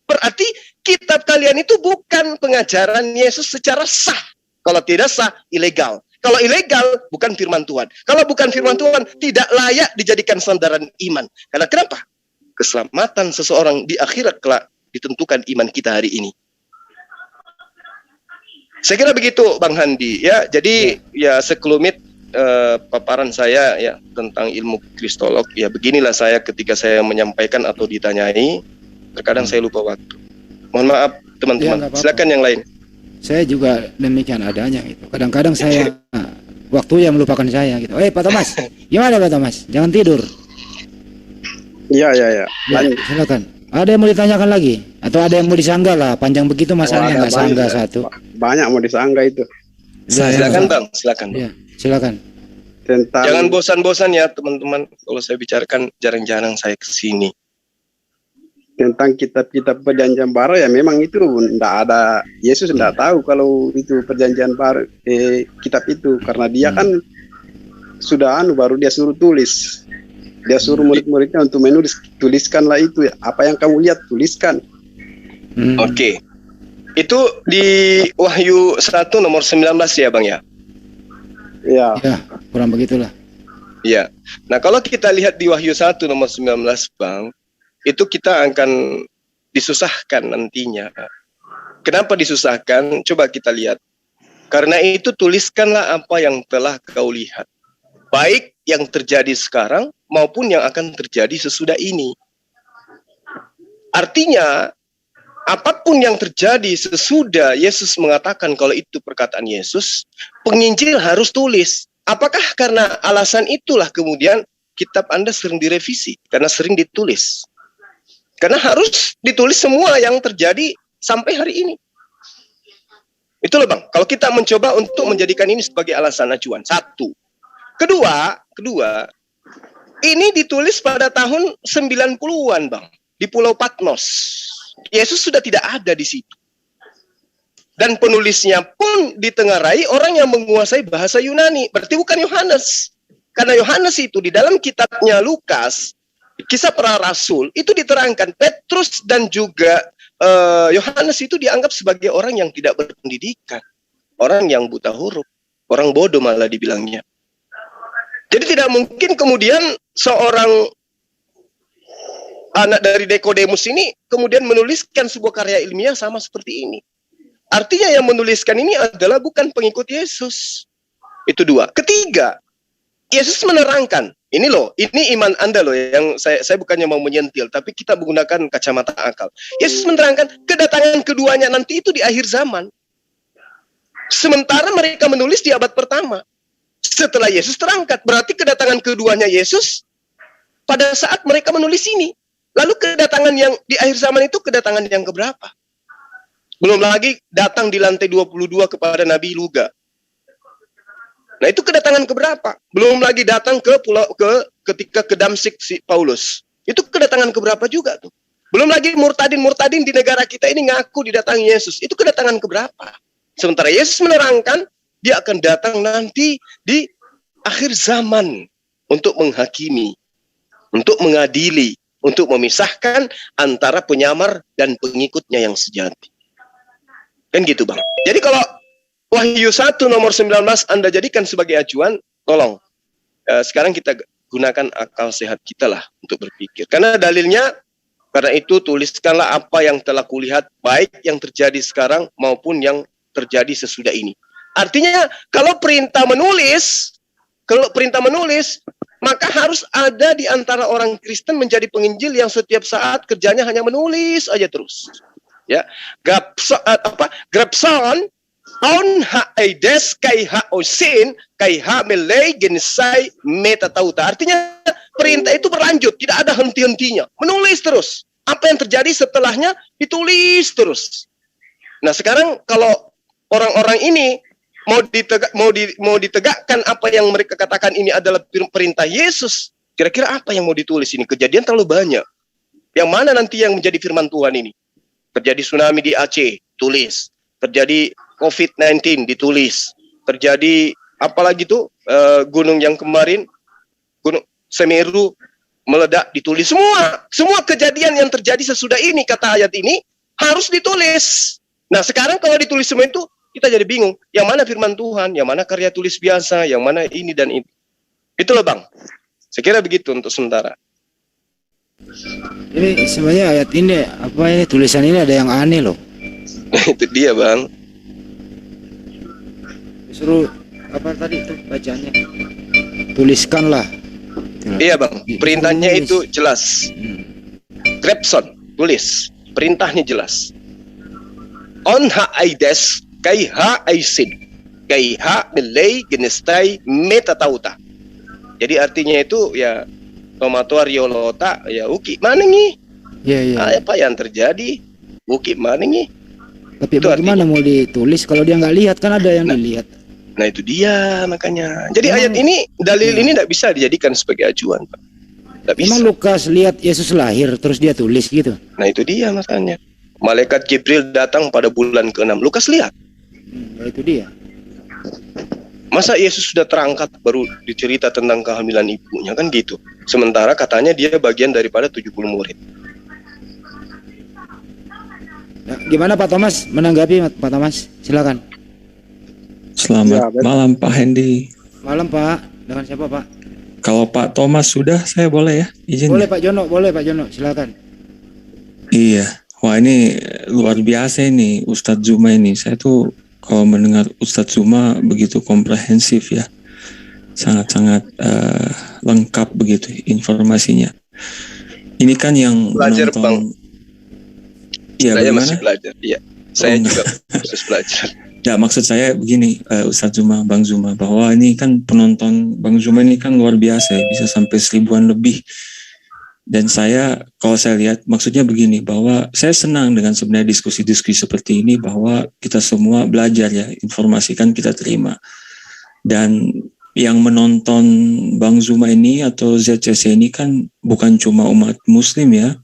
Berarti kitab kalian itu bukan pengajaran Yesus secara sah. Kalau tidak sah, ilegal. Kalau ilegal, bukan firman Tuhan. Kalau bukan firman Tuhan, tidak layak dijadikan sandaran iman. Karena kenapa? Keselamatan seseorang di akhirat kelak ditentukan iman kita hari ini. Saya kira begitu Bang Handi ya. Jadi ya sekelumit paparan saya ya tentang ilmu kristolog. Ya beginilah saya ketika saya menyampaikan atau ditanyai, terkadang saya lupa waktu. Mohon maaf teman-teman. Ya, silakan yang lain. Saya juga demikian adanya gitu. Kadang-kadang saya waktu yang melupakan saya gitu. Pak Thomas, gimana Pak Thomas? Jangan tidur. Iya. Ya, silakan. Ada yang mau ditanyakan lagi? Atau ada yang mau disanggah lah? Panjang begitu masalahnya, Ada nggak sanggah banyak. satu. Banyak mau disanggah itu. Silakan Bang, silakan. Ya, silakan. Tentang Jangan bosan-bosan ya teman-teman. Kalau saya bicarakan jarang-jarang saya ke sini. tentang kitab-kitab perjanjian baru ya memang itu enggak ada, Yesus enggak tahu kalau itu perjanjian baru kitab itu, karena dia kan sudah baru dia suruh tulis. Dia suruh murid-muridnya untuk menulis, tuliskanlah itu ya. Apa yang kamu lihat tuliskan. Oke. Itu di Wahyu 1 nomor 19 ya Bang ya? Ya. Ya, kurang begitulah. Iya. Nah, kalau kita lihat di Wahyu 1 nomor 19 Bang, itu kita akan disusahkan nantinya. Kenapa disusahkan? Coba kita lihat. Karena itu tuliskanlah apa yang telah kau lihat. Baik yang terjadi sekarang maupun yang akan terjadi sesudah ini. Artinya, apapun yang terjadi sesudah Yesus mengatakan kalau itu perkataan Yesus, penginjil harus tulis. Apakah karena alasan itulah kemudian kitab Anda sering direvisi? Karena sering ditulis. Karena harus ditulis semua yang terjadi sampai hari ini. Itulah Bang, kalau kita mencoba untuk menjadikan ini sebagai alasan acuan. Satu. Kedua, ini ditulis pada tahun 90-an Bang, di Pulau Patmos. Yesus sudah tidak ada di situ. Dan penulisnya pun ditengarai orang yang menguasai bahasa Yunani. Berarti bukan Yohanes. Karena Yohanes itu di dalam kitabnya Lukas, Kisah Para Rasul, itu diterangkan Petrus dan juga Yohanes itu dianggap sebagai orang yang tidak berpendidikan. Orang yang buta huruf. Orang bodoh malah dibilangnya. Jadi tidak mungkin kemudian seorang anak dari Nikodemus ini kemudian menuliskan sebuah karya ilmiah sama seperti ini. Artinya yang menuliskan ini adalah bukan pengikut Yesus. Itu dua. Ketiga, Yesus menerangkan, ini loh, ini iman Anda loh, yang saya bukannya mau menyentil, tapi kita menggunakan kacamata akal. Yesus menerangkan kedatangan keduanya nanti itu di akhir zaman. Sementara mereka menulis di abad pertama. Setelah Yesus terangkat, berarti kedatangan keduanya Yesus pada saat mereka menulis ini. Lalu kedatangan yang di akhir zaman itu kedatangan yang keberapa? Belum lagi datang di lantai 22 kepada Nabi Luga. Nah itu kedatangan keberapa? Belum lagi datang ketika ke Damsik si Paulus. Itu kedatangan keberapa juga tuh? Belum lagi murtadin di negara kita ini ngaku didatangi Yesus. Itu kedatangan keberapa? Sementara Yesus menerangkan dia akan datang nanti di akhir zaman untuk menghakimi, untuk mengadili, untuk memisahkan antara penyamar dan pengikutnya yang sejati. Kan gitu Bang. Jadi kalau Wahyu 1 nomor 19 Anda jadikan sebagai acuan, tolong. Sekarang kita gunakan akal sehat kita lah untuk berpikir. Karena dalilnya, karena itu tuliskanlah apa yang telah kulihat, baik yang terjadi sekarang maupun yang terjadi sesudah ini. Artinya kalau perintah menulis, maka harus ada di antara orang Kristen menjadi penginjil yang setiap saat kerjanya hanya menulis aja terus. Ya, grabson on haides kai haosin kai hamelei gensai metatauta. Artinya perintah itu berlanjut, tidak ada henti-hentinya. Menulis terus. Apa yang terjadi setelahnya ditulis terus. Nah, sekarang kalau orang-orang ini mau ditegakkan apa yang mereka katakan ini adalah perintah Yesus, kira-kira apa yang mau ditulis ini? Kejadian terlalu banyak. Yang mana nanti yang menjadi firman Tuhan ini? Terjadi tsunami di Aceh, tulis. Terjadi COVID-19, ditulis. Terjadi apalagi tuh gunung yang kemarin, Gunung Semeru meledak, ditulis. Semua kejadian yang terjadi sesudah ini, kata ayat ini, harus ditulis. Nah sekarang kalau ditulis semua itu, kita jadi bingung. Yang mana firman Tuhan, yang mana karya tulis biasa, yang mana ini dan itu. Itulah Bang. Saya kira begitu untuk sementara. Ini sebenarnya ayat ini, apa ini, tulisan ini ada yang aneh loh. Itu dia Bang. Disuruh, apa tadi itu bacanya? Tuliskanlah. Iya Bang, perintahnya itu jelas. Grabson, tulis. Perintahnya jelas. On haides kai haisin kai ha melei genestai metatauta. Jadi artinya itu ya tomatoar yolota ya uki mana nih Iya. Apa yang terjadi? Bukit mana nih? Tapi Itu bagaimana mau ditulis kalau dia nggak lihat, kan ada yang dilihat. Nah itu dia makanya. Jadi Emang- ayat ini, dalil Iya. ini tidak bisa dijadikan sebagai acuan, Pak. Tidak bisa. Emang Lukas lihat Yesus lahir terus dia tulis gitu? Nah itu dia makanya. Malaikat Jibril datang pada bulan ke-6. Lukas lihat. Ya itu dia. Masa Yesus sudah terangkat baru dicerita tentang kehamilan ibunya, kan gitu. Sementara katanya dia bagian daripada 70 murid. Ya, gimana Pak Thomas menanggapi Pak Thomas? Silakan. Selamat Ya, betul. malam Pak Hendy. Malam Pak. Dengan siapa Pak? Kalau Pak Thomas sudah, saya boleh ya izin? Boleh Pak Jono, silakan. Iya. Wah ini luar biasa ini Ustadz Zuma ini. Saya tuh kalau mendengar Ustadz Zuma begitu komprehensif ya. Sangat-sangat lengkap begitu informasinya. Ini kan yang Belajar, menonton. Bang. Iya, Saya bagaimana? masih belajar. Iya. Saya Oh, juga proses belajar. Ya maksud saya begini Ustadz Zuma, Bang Zuma, bahwa ini kan penonton Bang Zuma ini kan luar biasa ya, bisa sampai 1000-an lebih. Dan saya kalau saya lihat maksudnya begini, bahwa saya senang dengan sebenarnya diskusi-diskusi seperti ini, bahwa kita semua belajar ya, informasi kan kita terima. Dan yang menonton Bang Zuma ini atau ZCC ini kan bukan cuma umat Muslim ya,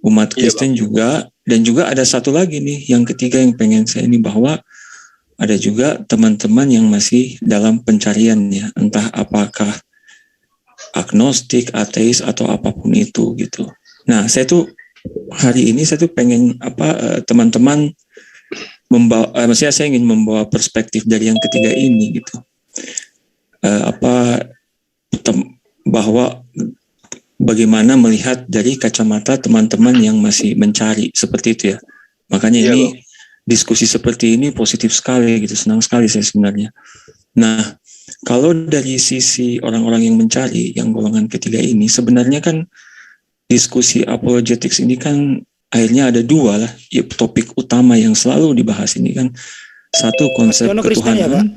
umat Iya, Kristen juga. Dan juga ada satu lagi nih, yang ketiga yang pengen saya ini, bahwa ada juga teman-teman yang masih dalam pencarian ya, entah apakah agnostik, ateis atau apapun itu gitu. Nah, saya tuh hari ini saya tuh pengen teman-teman membawa, maksudnya saya ingin membawa perspektif dari yang ketiga ini gitu. Bahwa bagaimana melihat dari kacamata teman-teman yang masih mencari seperti itu ya. Makanya Iya, ini diskusi seperti ini positif sekali gitu, senang sekali saya sebenarnya. Nah, kalau dari sisi orang-orang yang mencari, yang golongan ketiga ini, sebenarnya kan diskusi apologetics ini kan akhirnya ada dua lah, ya, topik utama yang selalu dibahas ini kan. Satu, konsep Jono Kristen ya, Pak? ketuhanan.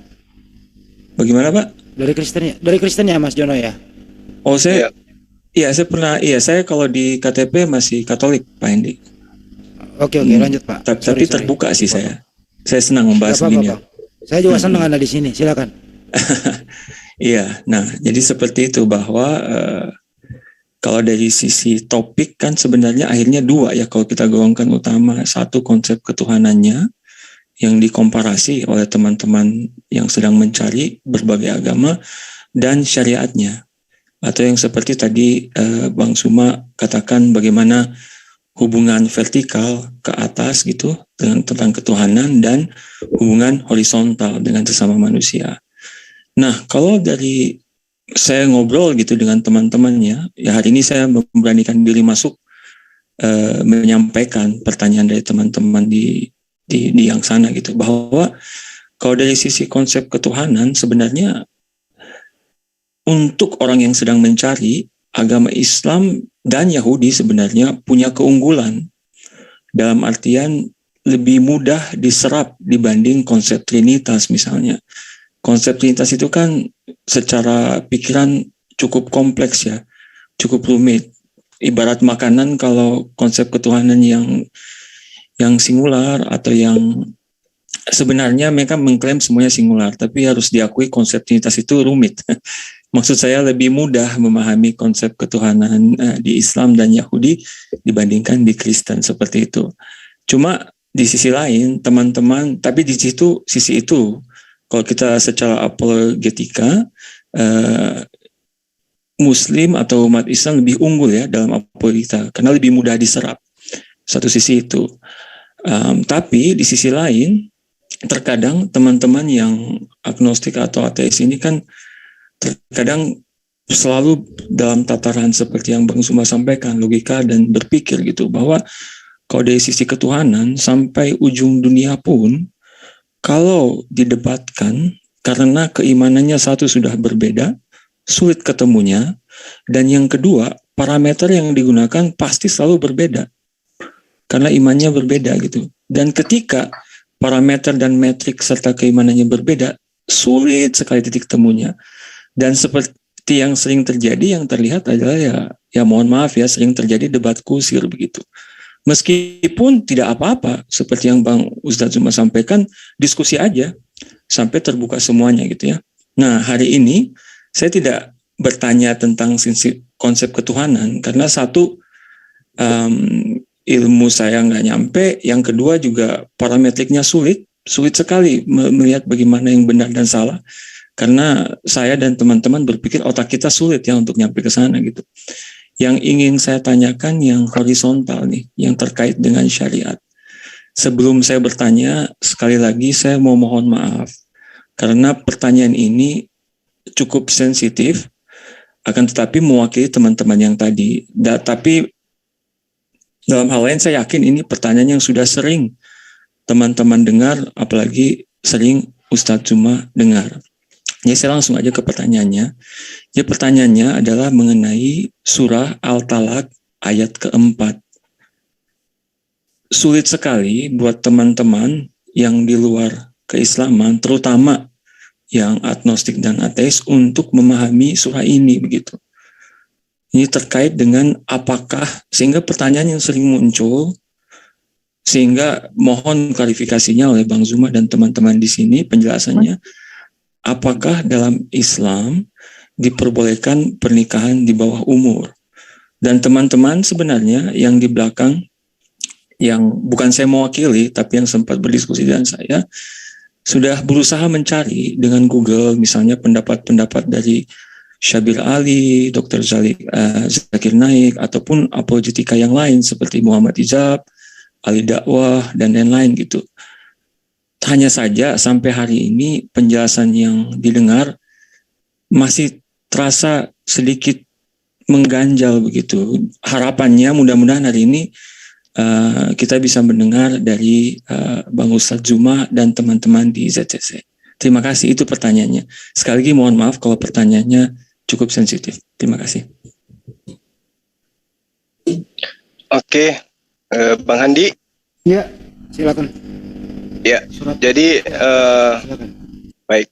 Bagaimana Pak? Dari Kristen ya Mas Jono ya? Oh saya saya kalau di KTP masih Katolik Pak Hendi. Oke, lanjut Pak. Tapi terbuka sih saya. Saya senang membahas Gak begini. apa-apa, Pak. Saya juga senang ada di sini. Silakan. Iya, nah jadi seperti itu, bahwa kalau dari sisi topik kan sebenarnya akhirnya dua ya kalau kita golongkan utama. Satu, konsep ketuhanannya yang dikomparasi oleh teman-teman yang sedang mencari berbagai agama, dan syariatnya. Atau yang seperti tadi Bang Suma katakan, bagaimana hubungan vertikal ke atas gitu tentang ketuhanan, dan hubungan horizontal dengan sesama manusia. Nah, kalau dari saya ngobrol gitu dengan teman-temannya, ya hari ini saya memberanikan diri masuk menyampaikan pertanyaan dari teman-teman di yang sana gitu, bahwa kalau dari sisi konsep ketuhanan sebenarnya untuk orang yang sedang mencari, agama Islam dan Yahudi sebenarnya punya keunggulan dalam artian lebih mudah diserap dibanding konsep Trinitas misalnya. Konsep Trinitas itu kan secara pikiran cukup kompleks ya, cukup rumit. Ibarat makanan, kalau konsep ketuhanan yang singular atau yang sebenarnya mereka mengklaim semuanya singular, tapi harus diakui konsep Trinitas itu rumit. Maksud saya lebih mudah memahami konsep ketuhanan di Islam dan Yahudi dibandingkan di Kristen seperti itu. Cuma di sisi lain teman-teman, tapi di situ sisi itu kalau kita secara apologetika Muslim atau umat Islam lebih unggul ya dalam apologetika karena lebih mudah diserap. Satu sisi itu. Tapi di sisi lain terkadang teman-teman yang agnostik atau ateis ini kan terkadang selalu dalam tataran seperti yang Bang Suma sampaikan, logika dan berpikir gitu, bahwa kalau dari sisi ketuhanan sampai ujung dunia pun kalau didebatkan karena keimanannya satu sudah berbeda, sulit ketemunya, dan yang kedua parameter yang digunakan pasti selalu berbeda karena imannya berbeda gitu. Dan ketika parameter dan metrik serta keimanannya berbeda, sulit sekali titik temunya. Dan seperti yang sering terjadi yang terlihat adalah ya mohon maaf ya, sering terjadi debat kusir begitu. Meskipun tidak apa-apa, seperti yang Bang Ustadz Zuma sampaikan, diskusi aja sampai terbuka semuanya gitu ya. Nah, hari ini saya tidak bertanya tentang konsep ketuhanan karena satu, ilmu saya nggak nyampe, yang kedua juga parametriknya sulit sekali melihat bagaimana yang benar dan salah. Karena saya dan teman-teman berpikir otak kita sulit ya untuk nyampe ke sana gitu. Yang ingin saya tanyakan yang horizontal nih, yang terkait dengan syariat. Sebelum saya bertanya, sekali lagi saya mau mohon maaf. Karena pertanyaan ini cukup sensitif, akan tetapi mewakili teman-teman yang tadi. Tapi dalam hal lain saya yakin ini pertanyaan yang sudah sering teman-teman dengar, apalagi sering Ustadz Zuma dengar. Jadi saya langsung aja ke pertanyaannya. Ya, pertanyaannya adalah mengenai surah Al-Talaq ayat keempat. Sulit sekali buat teman-teman yang di luar keislaman, terutama yang agnostik dan ateis, untuk memahami surah ini begitu. Ini terkait dengan apakah, sehingga pertanyaan yang sering muncul, sehingga mohon klarifikasinya oleh Bang Zuma dan teman-teman di sini penjelasannya. Apakah dalam Islam diperbolehkan pernikahan di bawah umur? Dan teman-teman sebenarnya yang di belakang, yang bukan saya mewakili, tapi yang sempat berdiskusi dengan saya, sudah berusaha mencari dengan Google, misalnya pendapat-pendapat dari Syabir Ali, Dr. Zakir Naik, ataupun apologetika yang lain seperti Muhammad Ijab, Ali Dakwah, dan lain-lain gitu. Hanya saja sampai hari ini penjelasan yang didengar masih terasa sedikit mengganjal begitu. Harapannya mudah-mudahan hari ini kita bisa mendengar dari Bang Ustadz Zuma dan teman-teman di ZCC. Terima kasih, itu pertanyaannya. Sekali lagi mohon maaf kalau pertanyaannya cukup sensitif. Terima kasih. Oke, Bang Handi. Ya, silakan. Ya, Surat. jadi Silakan. baik.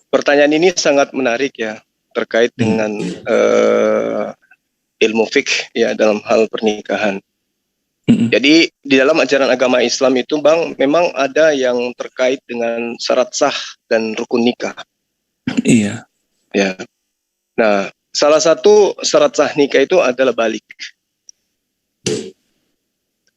Pertanyaan ini sangat menarik ya, terkait dengan ilmu fikih ya dalam hal pernikahan. Jadi di dalam ajaran agama Islam itu Bang, memang ada yang terkait dengan syarat sah dan rukun nikah. Iya. Ya. Nah, salah satu syarat sah nikah itu adalah balik.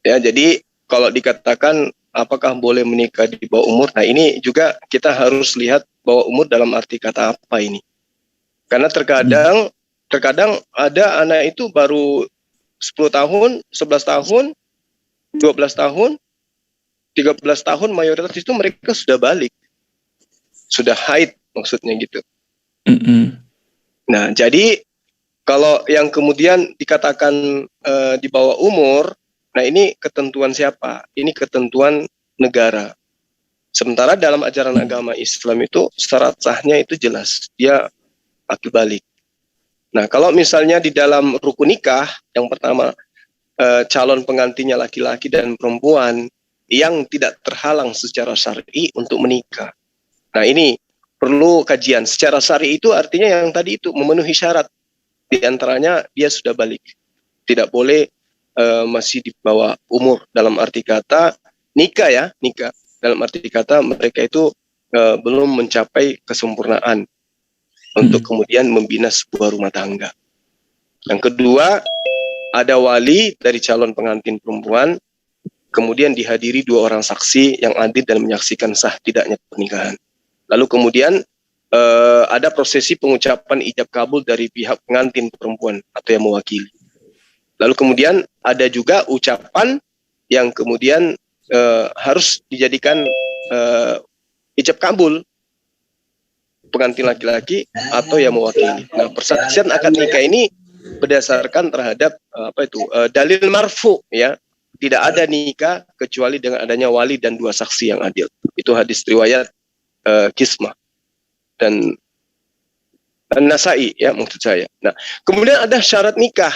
Ya, jadi kalau dikatakan apakah boleh menikah di bawah umur, nah ini juga kita harus lihat bawah umur dalam arti kata apa ini. Karena terkadang ada anak itu baru 10 tahun, 11 tahun, 12 tahun, 13 tahun, mayoritas itu mereka sudah balik. Sudah haid maksudnya gitu. Nah, jadi kalau yang kemudian dikatakan di bawah umur, nah ini ketentuan siapa? Ini ketentuan negara. Sementara dalam ajaran agama Islam itu syarat sahnya itu jelas, dia akil balik. Nah, kalau misalnya di dalam rukun nikah, yang pertama calon pengantinnya laki-laki dan perempuan yang tidak terhalang secara syar'i untuk menikah. Nah, ini perlu kajian. Secara syar'i itu artinya yang tadi itu memenuhi syarat. Di antaranya dia sudah balik. Tidak boleh masih di bawah umur, dalam arti kata nikah ya, nikah. Dalam arti kata mereka itu belum mencapai kesempurnaan untuk kemudian membina sebuah rumah tangga. Yang kedua, ada wali dari calon pengantin perempuan, kemudian dihadiri 2 orang saksi yang adil dan menyaksikan sah tidaknya pernikahan. Lalu kemudian ada prosesi pengucapan ijab kabul dari pihak pengantin perempuan atau yang mewakili. Lalu kemudian ada juga ucapan yang kemudian harus dijadikan ijab kabul pengantin laki-laki atau yang mewakili. Nah, persaksian akad nikah ini berdasarkan terhadap dalil marfu ya. Tidak ada nikah kecuali dengan adanya wali dan 2 saksi yang adil. Itu hadis riwayat Kismah dan Nasai ya maksud saya. Nah, kemudian ada syarat nikah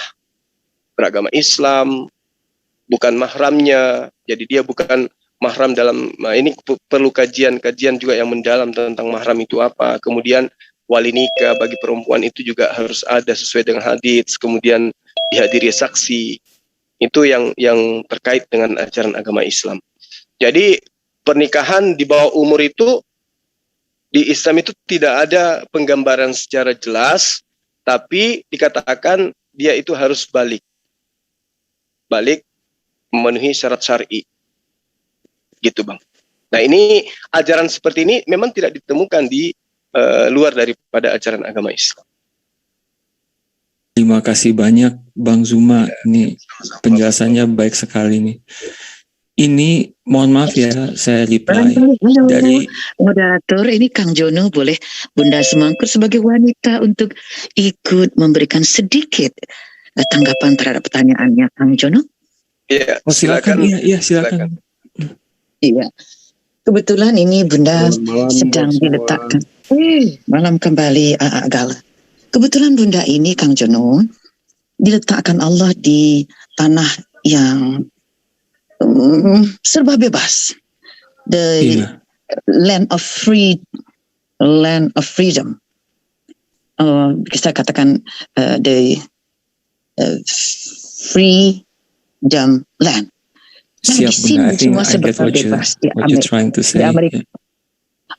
beragama Islam, bukan mahramnya, jadi dia bukan mahram dalam, nah ini perlu kajian juga yang mendalam tentang mahram itu apa. Kemudian wali nikah bagi perempuan itu juga harus ada sesuai dengan hadits, kemudian dihadiri saksi. Itu yang terkait dengan ajaran agama Islam. Jadi pernikahan di bawah umur itu di Islam itu tidak ada penggambaran secara jelas, tapi dikatakan dia itu harus balik memenuhi syarat syar'i, gitu Bang. Nah ini ajaran seperti ini memang tidak ditemukan di luar daripada ajaran agama Islam. Terima kasih banyak Bang Zuma, ini penjelasannya baik sekali nih. Ini mohon maaf ya, saya reply dari moderator. Ini Kang Jono, boleh Bunda Semangkut sebagai wanita untuk ikut memberikan sedikit tanggapan terhadap pertanyaannya Kang Jono? Iya, silakan. Iya, silakan. Iya. Kebetulan ini Bunda sedang diletakkan. Malam kembali Gala. Kebetulan Bunda ini Kang Jono diletakkan Allah di tanah yang serba bebas, the land of freedom. Kita katakan the freedom land. Siap, di sini semua serba bebas di Amerika.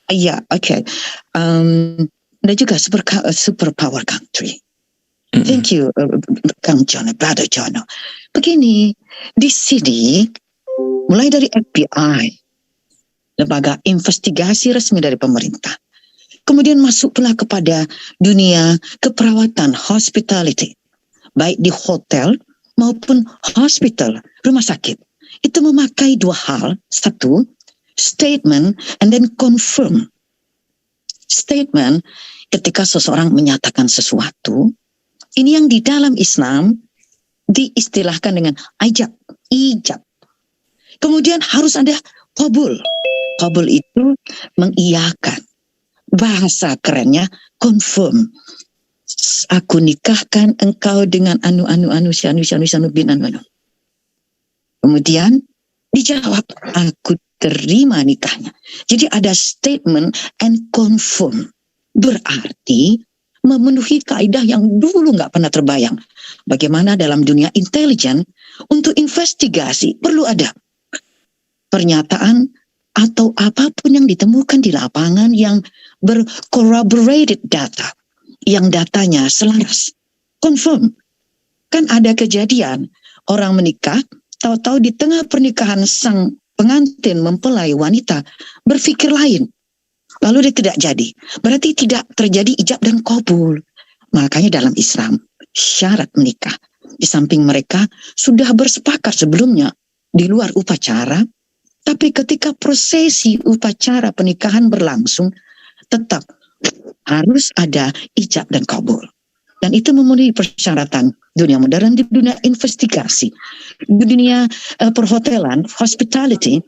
Iya, oke. Dan juga super power country. Thank you, Kang Jono, Brother Jono. Begini, di sini mulai dari FBI, lembaga investigasi resmi dari pemerintah, kemudian masuk pula kepada dunia keperawatan, hospitality, baik di hotel maupun hospital, rumah sakit. Itu memakai dua hal. Satu, statement and then confirm. Statement ketika seseorang menyatakan sesuatu, ini yang di dalam Islam diistilahkan dengan ijab. Kemudian harus ada qabul. Qabul itu mengiyakan. Bahasa kerennya confirm. Aku nikahkan engkau dengan anu bin anu. Kemudian dijawab, aku terima nikahnya. Jadi ada statement and confirm. Berarti memenuhi kaidah yang dulu nggak pernah terbayang. Bagaimana dalam dunia intelijen untuk investigasi perlu ada pernyataan atau apapun yang ditemukan di lapangan yang bercorroborated data, yang datanya selaras, confirm. Kan ada kejadian orang menikah, tahu-tahu di tengah pernikahan sang pengantin mempelai wanita berpikir lain. Lalu dia tidak jadi. Berarti tidak terjadi ijab dan qabul. Makanya dalam Islam, syarat menikah, di samping mereka sudah bersepakat sebelumnya di luar upacara, tapi ketika prosesi upacara pernikahan berlangsung, tetap harus ada ijab dan qabul. Dan itu memenuhi persyaratan dunia modern, di dunia investigasi, di dunia perhotelan, hospitality,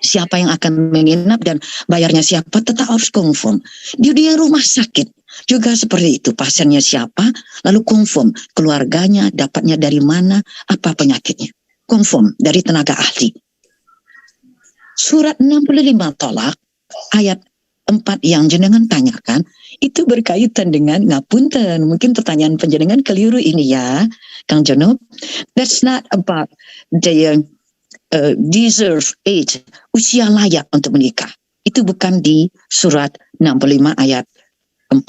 siapa yang akan menginap dan bayarnya siapa tetap harus confirm. Di dunia rumah sakit juga seperti itu, pasiennya siapa, lalu confirm keluarganya, dapatnya dari mana, apa penyakitnya, confirm dari tenaga ahli. Surat 65 Tolak ayat 4 yang jenengan tanyakan itu berkaitan dengan ngapunten. Mungkin pertanyaan penjenengan keliru ini ya, Kang Jono. That's not about the deserve age, usia layak untuk menikah. Itu bukan di surat 65 ayat 4.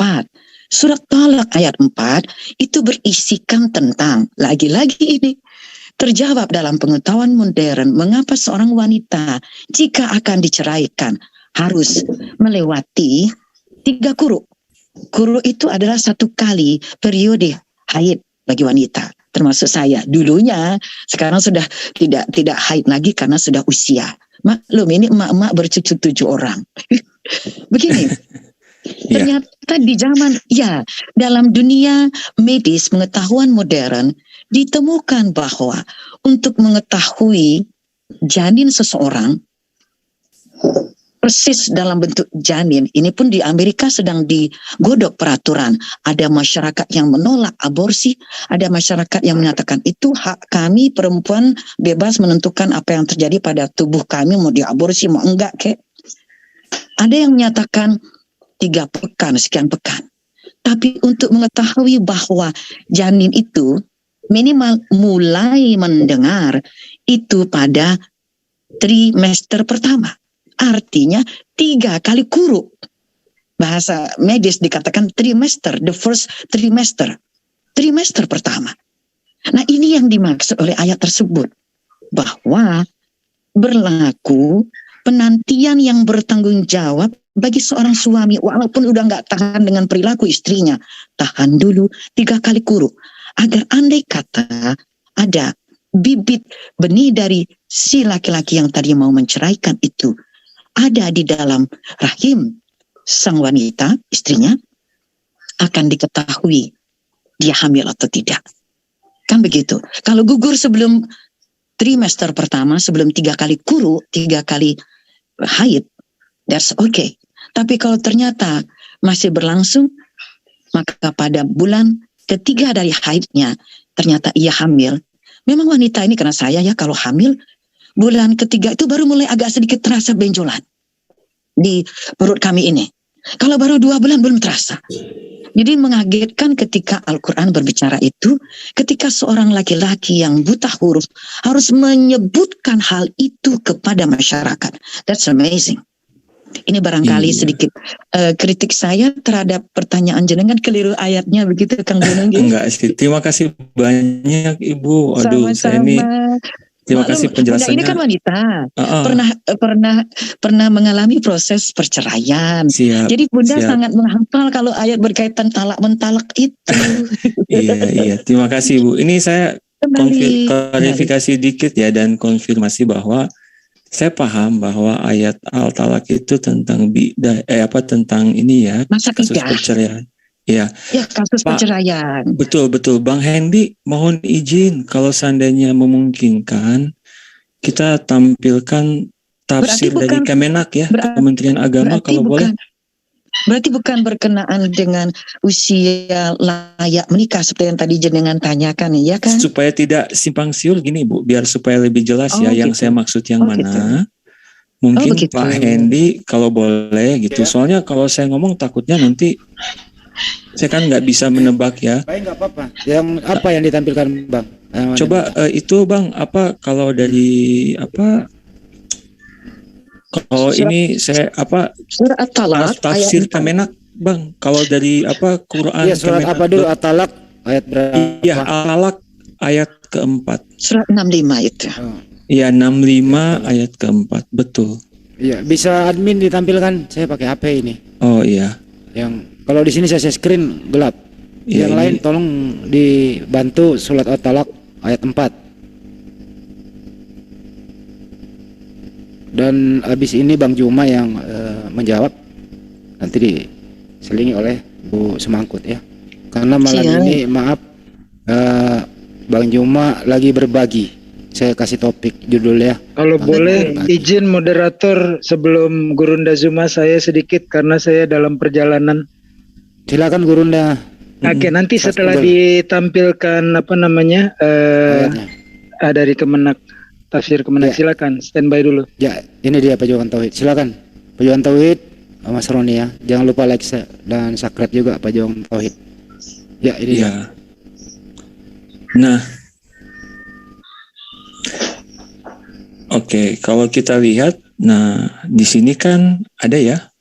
Surat Talak ayat 4 itu berisikan tentang, lagi-lagi ini terjawab dalam pengetahuan modern, mengapa seorang wanita jika akan diceraikan harus melewati 3 kuru. Kuru itu adalah 1 kali periode haid bagi wanita, termasuk saya dulunya. Sekarang sudah tidak haid lagi karena sudah usia. Maklum ini emak-emak bercucu 7 orang. Begini. Ternyata di zaman, dalam dunia medis, pengetahuan modern, ditemukan bahwa untuk mengetahui janin seseorang, persis dalam bentuk janin, ini pun di Amerika sedang digodok peraturan. Ada masyarakat yang menolak aborsi, ada masyarakat yang menyatakan itu hak kami perempuan bebas menentukan apa yang terjadi pada tubuh kami, mau diaborsi mau enggak kek. Ada yang menyatakan 3 pekan, sekian pekan. Tapi untuk mengetahui bahwa janin itu minimal mulai mendengar itu pada trimester pertama. Artinya 3 kali kuruk. Bahasa medis dikatakan trimester, the first trimester. Trimester pertama. Nah, ini yang dimaksud oleh ayat tersebut. Bahwa berlaku penantian yang bertanggung jawab bagi seorang suami. Walaupun udah nggak tahan dengan perilaku istrinya. Tahan dulu 3 kali kuruk. Agar andai kata ada bibit benih dari si laki-laki yang tadi mau menceraikan itu ada di dalam rahim sang wanita, istrinya, akan diketahui dia hamil atau tidak. Kan begitu. Kalau gugur sebelum trimester pertama, sebelum 3 kali kuruk, 3 kali haid, that's okay. Tapi kalau ternyata masih berlangsung, maka pada bulan ketiga dari haidnya, ternyata ia hamil. Memang wanita ini, karena saya ya kalau hamil, bulan ketiga itu baru mulai agak sedikit terasa benjolan di perut kami ini. Kalau baru 2 bulan belum terasa. Jadi mengagetkan ketika Al-Quran berbicara itu, ketika seorang laki-laki yang buta huruf harus menyebutkan hal itu kepada masyarakat. That's amazing. Ini barangkali sedikit kritik saya terhadap pertanyaan jenengan, keliru ayatnya begitu Kang Gunung. Enggak sih, terima kasih banyak Ibu. Aduh, saya ini terima kasih penjelasannya. Bunda ini kan wanita, pernah mengalami proses perceraian. Siap, jadi Bunda siap. sangat menghafal kalau ayat berkaitan talak mentalak itu. Iya, terima kasih Bu. Ini saya klarifikasi dikit ya dan konfirmasi bahwa saya paham bahwa ayat Al-Talak itu tentang tentang ini ya, Masa kasus tidak? perceraian. Ya, Kasus Pak, perceraian. betul. Bang Hendy, mohon izin kalau seandainya memungkinkan kita tampilkan tafsir dari Kemenak ya, Kementerian Agama kalau boleh. Berarti bukan berkenaan dengan usia layak menikah seperti yang tadi jenengan tanyakan ya kan? Supaya tidak simpang siur gini Bu, biar supaya lebih jelas yang saya maksud yang mana. Gitu. Mungkin Pak Hendy kalau boleh gitu. Soalnya kalau saya ngomong takutnya nanti saya kan nggak bisa menebak ya. Baik, nggak apa-apa. Yang apa yang ditampilkan Bang? Coba itu Bang, kalau dari kalau ini saya Surat At-Talaq tafsir Kemenak Bang, kalau dari Quran Iya, surat Kemenak, apa dulu? At-Talaq ayat berapa? Iya, Al-Talaq ayat keempat. Surat 65 itu. Iya, 65 ayat keempat, betul. Iya, bisa admin ditampilkan. Saya pakai HP ini. Oh iya. Yang kalau di sini saya screen gelap. Iya, Yang lain tolong dibantu surat At-Talaq ayat 4. Dan habis ini Bang Juma yang menjawab, nanti diselingi oleh Bu Semangkut ya. Karena malam ini maaf Bang Juma lagi berbagi. Saya kasih topik judulnya. Kalau boleh izin moderator sebelum Gurunda Zuma saya sedikit karena saya dalam perjalanan. Silakan Gurunda. Oke, nanti setelah ditampilkan dari Kemenak, tafsir Kemenak, silakan standby dulu. Ya, ini dia Perjuangan Tauhid. Silakan Perjuangan Tauhid Mas Roni ya. Jangan lupa like dan subscribe juga Perjuangan Tauhid. Ya, ini dia. Nah, oke, kalau kita lihat, nah di sini kan ada ya.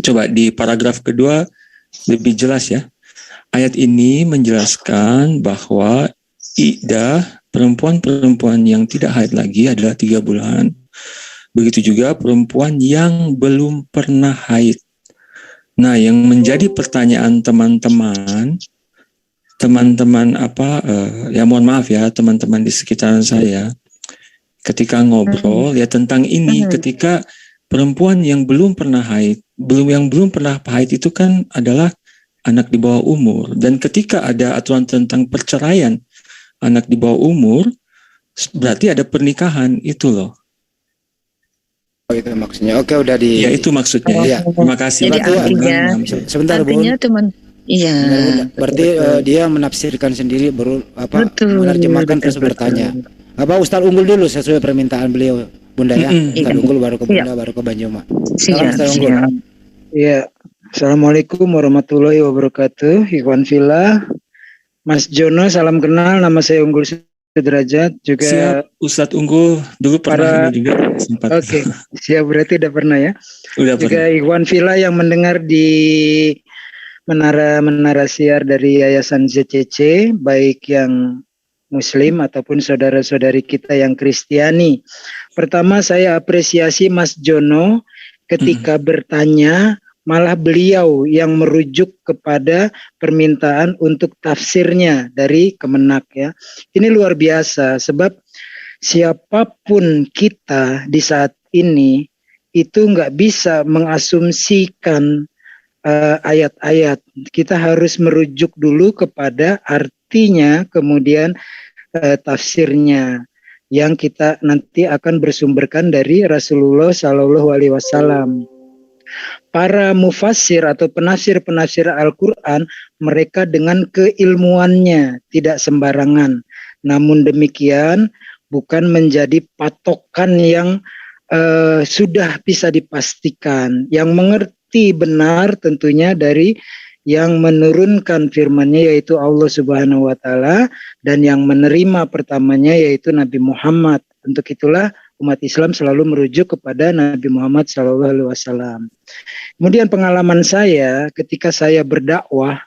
Coba di paragraf kedua lebih jelas ya. Ayat ini menjelaskan bahwa iddah perempuan-perempuan yang tidak haid lagi adalah 3 bulan. Begitu juga perempuan yang belum pernah haid. Nah, yang menjadi pertanyaan teman-teman mohon maaf ya teman-teman di sekitaran saya, ketika ngobrol ya tentang ini, ketika perempuan yang belum pernah haid itu kan adalah anak di bawah umur, dan ketika ada aturan tentang perceraian anak di bawah umur, berarti ada pernikahan itu loh. Oh, itu maksudnya. Oke, udah di. Ya, itu maksudnya. Ya. Terima kasih. Jadi artinya, sebentar Bu. Artinya teman. Iya. Berarti dia menafsirkan sendiri, menerjemahkan terus bertanya. Apa Ustaz unggul dulu sesuai permintaan beliau, Bunda ya. Ustaz unggul baru ke Bunda, baru ke Banjoma. Siap. Iya. Assalamualaikum warahmatullahi wabarakatuh. Ikhwan Fillah, Mas Jono, salam kenal. Nama saya Unggul Sudrajat. Juga Siap, Ustadz Unggul dulu pernah ini juga sempat. Oke, siap, berarti udah pernah ya. Udah Juga pernah. Ikhwan Fillah yang mendengar di menara siar dari Yayasan ZCC, baik yang Muslim ataupun saudara-saudari kita yang Kristiani. Pertama, saya apresiasi Mas Jono ketika bertanya, malah beliau yang merujuk kepada permintaan untuk tafsirnya dari Kemenak ya. Ini luar biasa, sebab siapapun kita di saat ini itu nggak bisa mengasumsikan ayat-ayat. Kita harus merujuk dulu kepada artinya, kemudian tafsirnya yang kita nanti akan bersumberkan dari Rasulullah Shallallahu Alaihi Wasallam. Para mufassir atau penafsir-penafsir Al-Quran, mereka dengan keilmuannya tidak sembarangan. Namun demikian bukan menjadi patokan yang sudah bisa dipastikan. Yang mengerti benar tentunya dari yang menurunkan firman-Nya yaitu Allah Subhanahu wa taala, dan yang menerima pertamanya yaitu Nabi Muhammad. Untuk itulah umat Islam selalu merujuk kepada Nabi Muhammad SAW. Kemudian pengalaman saya ketika saya berdakwah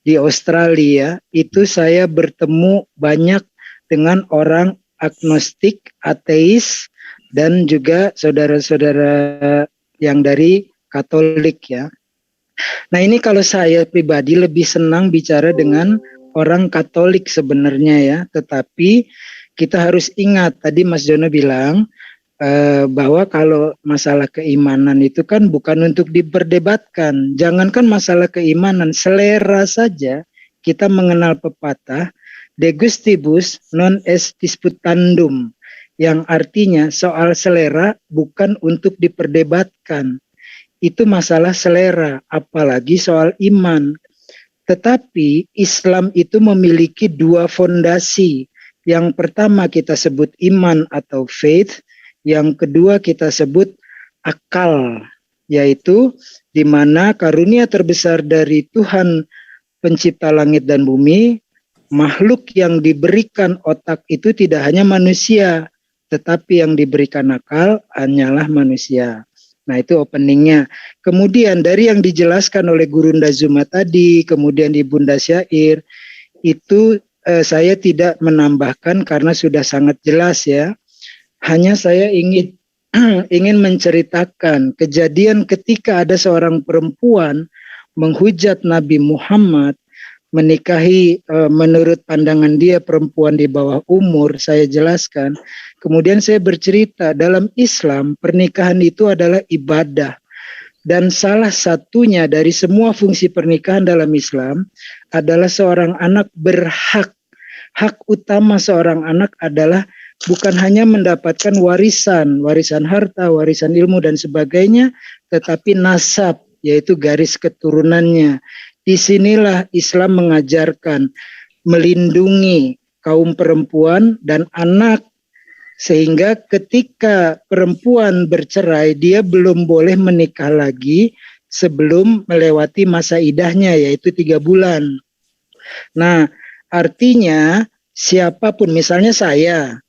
di Australia, itu saya bertemu banyak dengan orang agnostik, ateis, dan juga saudara-saudara yang dari Katolik ya. Nah ini kalau saya pribadi lebih senang bicara dengan orang Katolik sebenarnya ya, tetapi kita harus ingat tadi Mas Jono bilang bahwa kalau masalah keimanan itu kan bukan untuk diperdebatkan. Jangankan masalah keimanan, selera saja kita mengenal pepatah de gustibus non est disputandum, yang artinya soal selera bukan untuk diperdebatkan. Itu masalah selera, apalagi soal iman. Tetapi Islam itu memiliki dua fondasi. Yang pertama kita sebut iman atau faith, yang kedua kita sebut akal, yaitu di mana karunia terbesar dari Tuhan pencipta langit dan bumi, makhluk yang diberikan otak itu tidak hanya manusia, tetapi yang diberikan akal hanyalah manusia. Nah itu openingnya. Kemudian dari yang dijelaskan oleh Guru Ndazuma tadi, kemudian di Bunda Syair, itu saya tidak menambahkan karena sudah sangat jelas ya. Hanya saya ingin menceritakan kejadian ketika ada seorang perempuan menghujat Nabi Muhammad, menikahi menurut pandangan dia perempuan di bawah umur, saya jelaskan. Kemudian saya bercerita dalam Islam pernikahan itu adalah ibadah. Dan salah satunya dari semua fungsi pernikahan dalam Islam adalah seorang anak berhak. Hak utama seorang anak adalah bukan hanya mendapatkan warisan harta, warisan ilmu dan sebagainya, tetapi nasab, yaitu garis keturunannya. Disinilah Islam mengajarkan melindungi kaum perempuan dan anak, sehingga ketika perempuan bercerai, dia belum boleh menikah lagi sebelum melewati masa idahnya, yaitu 3 bulan. Nah, artinya siapapun, misalnya saya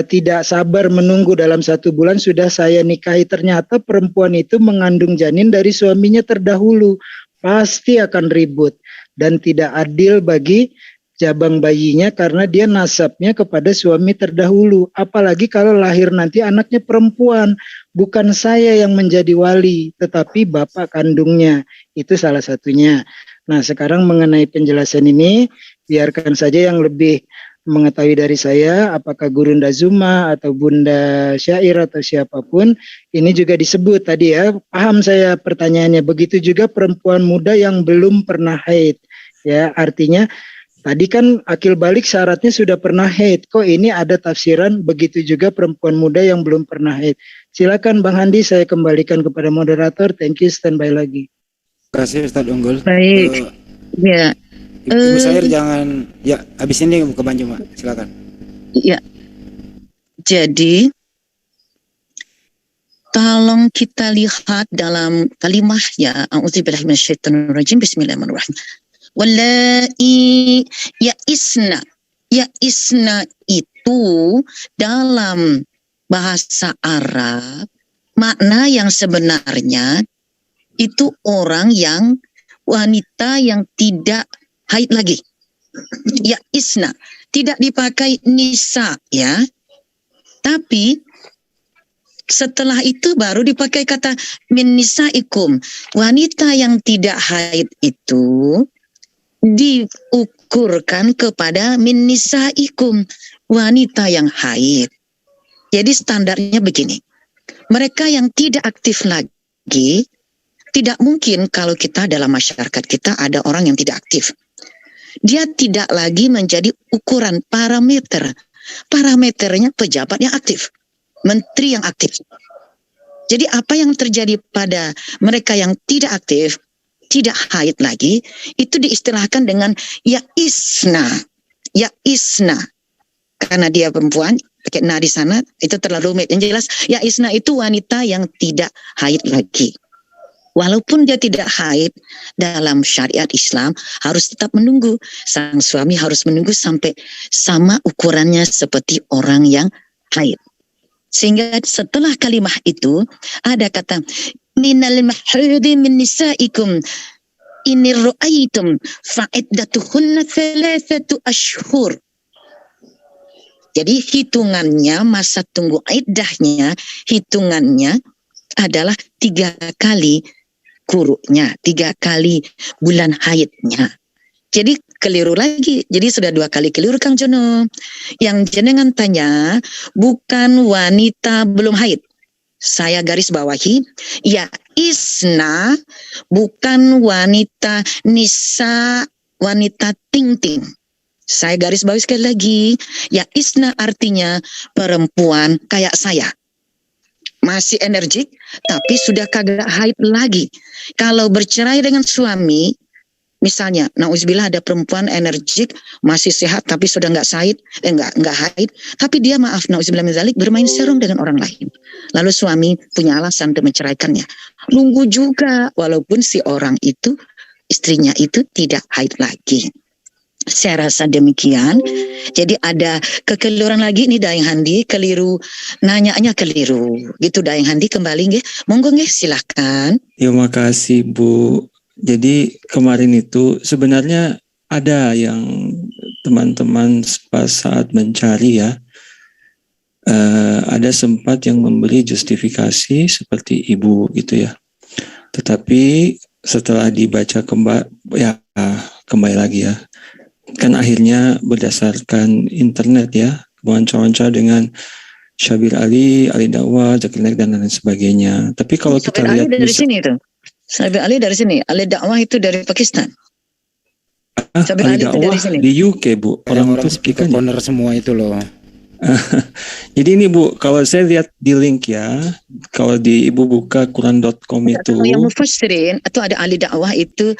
tidak sabar menunggu dalam 1 bulan sudah saya nikahi, ternyata perempuan itu mengandung janin dari suaminya terdahulu, pasti akan ribut dan tidak adil bagi jabang bayinya karena dia nasabnya kepada suami terdahulu. Apalagi kalau lahir nanti anaknya perempuan, bukan saya yang menjadi wali, tetapi bapak kandungnya. Itu salah satunya. Nah sekarang mengenai penjelasan ini, biarkan saja yang lebih mengetahui dari saya, apakah Guru Ndazuma atau Bunda Syair atau siapapun, ini juga disebut tadi ya, paham saya pertanyaannya. Begitu juga perempuan muda yang belum pernah haid, ya artinya tadi kan akil balik syaratnya sudah pernah haid, kok ini ada tafsiran begitu juga perempuan muda yang belum pernah haid. Silakan Bang Handi, saya kembalikan kepada moderator. Thank you, standby lagi. Terima kasih Ustadz Unggul. Baik. Ya. Ibu Syair jangan, ya habis ini ke Bang Juma, silakan. Ya. Jadi Tolong kita lihat dalam kalimahnya. A'udzubillahi minasyaitonirrajim. Bismillahirrahmanirrahim. Wallahi ya'isna. Ya'isna itu dalam bahasa Arab, makna yang sebenarnya itu orang yang wanita yang tidak haid lagi. Ya'isna. Tidak dipakai nisa ya. Tapi setelah itu baru dipakai kata min nisaikum. Wanita yang tidak haid itu diukurkan kepada min nisaikum, wanita yang haid. Jadi standarnya begini. Mereka yang tidak aktif lagi, tidak mungkin kalau kita dalam masyarakat kita ada orang yang tidak aktif. Dia tidak lagi menjadi ukuran parameter. Parameternya pejabat yang aktif. Menteri yang aktif. Jadi apa yang terjadi pada mereka yang tidak aktif, tidak haid lagi, itu diistilahkan dengan ya'isna. Ya'isna. Karena dia perempuan, pakai na di sana, itu terlalu rumit. Yang jelas, ya'isna itu wanita yang tidak haid lagi. Walaupun dia tidak haid, dalam syariat Islam harus tetap menunggu. Sang suami harus menunggu sampai sama ukurannya seperti orang yang haid. Sehingga setelah kalimah itu ada kata minal mahudi min nisaikum in ra'aytum fa'iddatuhunna 3 ashhur. Jadi hitungannya, masa tunggu iddahnya, hitungannya adalah 3 kali kuruknya, 3 kali bulan haidnya. Jadi keliru lagi. Jadi sudah 2 kali keliru Kang Jono. Yang jenengan tanya bukan wanita belum haid. Saya garis bawahi, ya isna bukan wanita nisa, wanita ting-ting. Saya garis bawahi sekali lagi, ya isna artinya perempuan kayak saya. Masih energik tapi sudah kagak haid lagi. Kalau bercerai dengan suami, misalnya, nauzubillah ada perempuan energik, masih sehat tapi sudah nggak haid, tapi dia maaf nauzubillah min dzalik bermain serong dengan orang lain. Lalu suami punya alasan untuk menceraikannya. Nunggu juga walaupun si orang itu, istrinya itu tidak haid lagi. Saya rasa demikian. Jadi ada kekeliruan lagi nih Daeng Handi, keliru, nanyanya keliru. Gitu Daeng Handi kembali nggih. Monggo nggih silakan. Ya makasih Bu. Jadi kemarin itu sebenarnya ada yang teman-teman pas saat mencari ya, ada sempat yang memberi justifikasi seperti Ibu gitu ya. Tetapi setelah dibaca kembali lagi ya, kan akhirnya berdasarkan internet ya, wawancara dengan Syabir Ali, Ali Dakwah, Zakir Naik dan lain sebagainya. Tapi kalau kita lihat dari sini tuh. Syabir Ali dari sini, Ali Dakwah itu dari Pakistan. Syabir Ali itu dari sini. Di UK Bu, orang itu speaker corner semua itu loh. Jadi ini Bu, kalau saya lihat di link ya, kalau di Ibu buka Quran.com itu. Yang mufassirin atau ada Ali Dakwah itu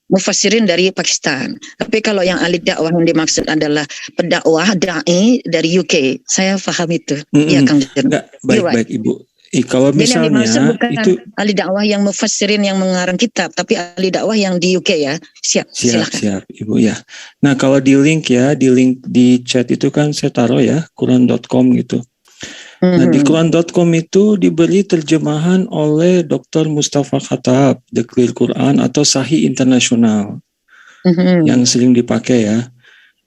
mufassirin dari Pakistan. Tapi kalau yang Ali Dakwah yang dimaksud adalah pendakwah dai dari UK. Saya paham itu. Iya Kang Jen. Baik Ibu. Kalau misalnya itu ahli dakwah yang mufassirin yang mengarang kitab, tapi ahli dakwah yang di UK ya. Silakan. Ibu ya. Nah kalau di link di chat itu kan saya taruh ya Quran.com gitu. Nah di Quran.com itu diberi terjemahan oleh Dr. Mustafa Khattab, The Clear Quran atau Sahih Internasional yang sering dipakai ya.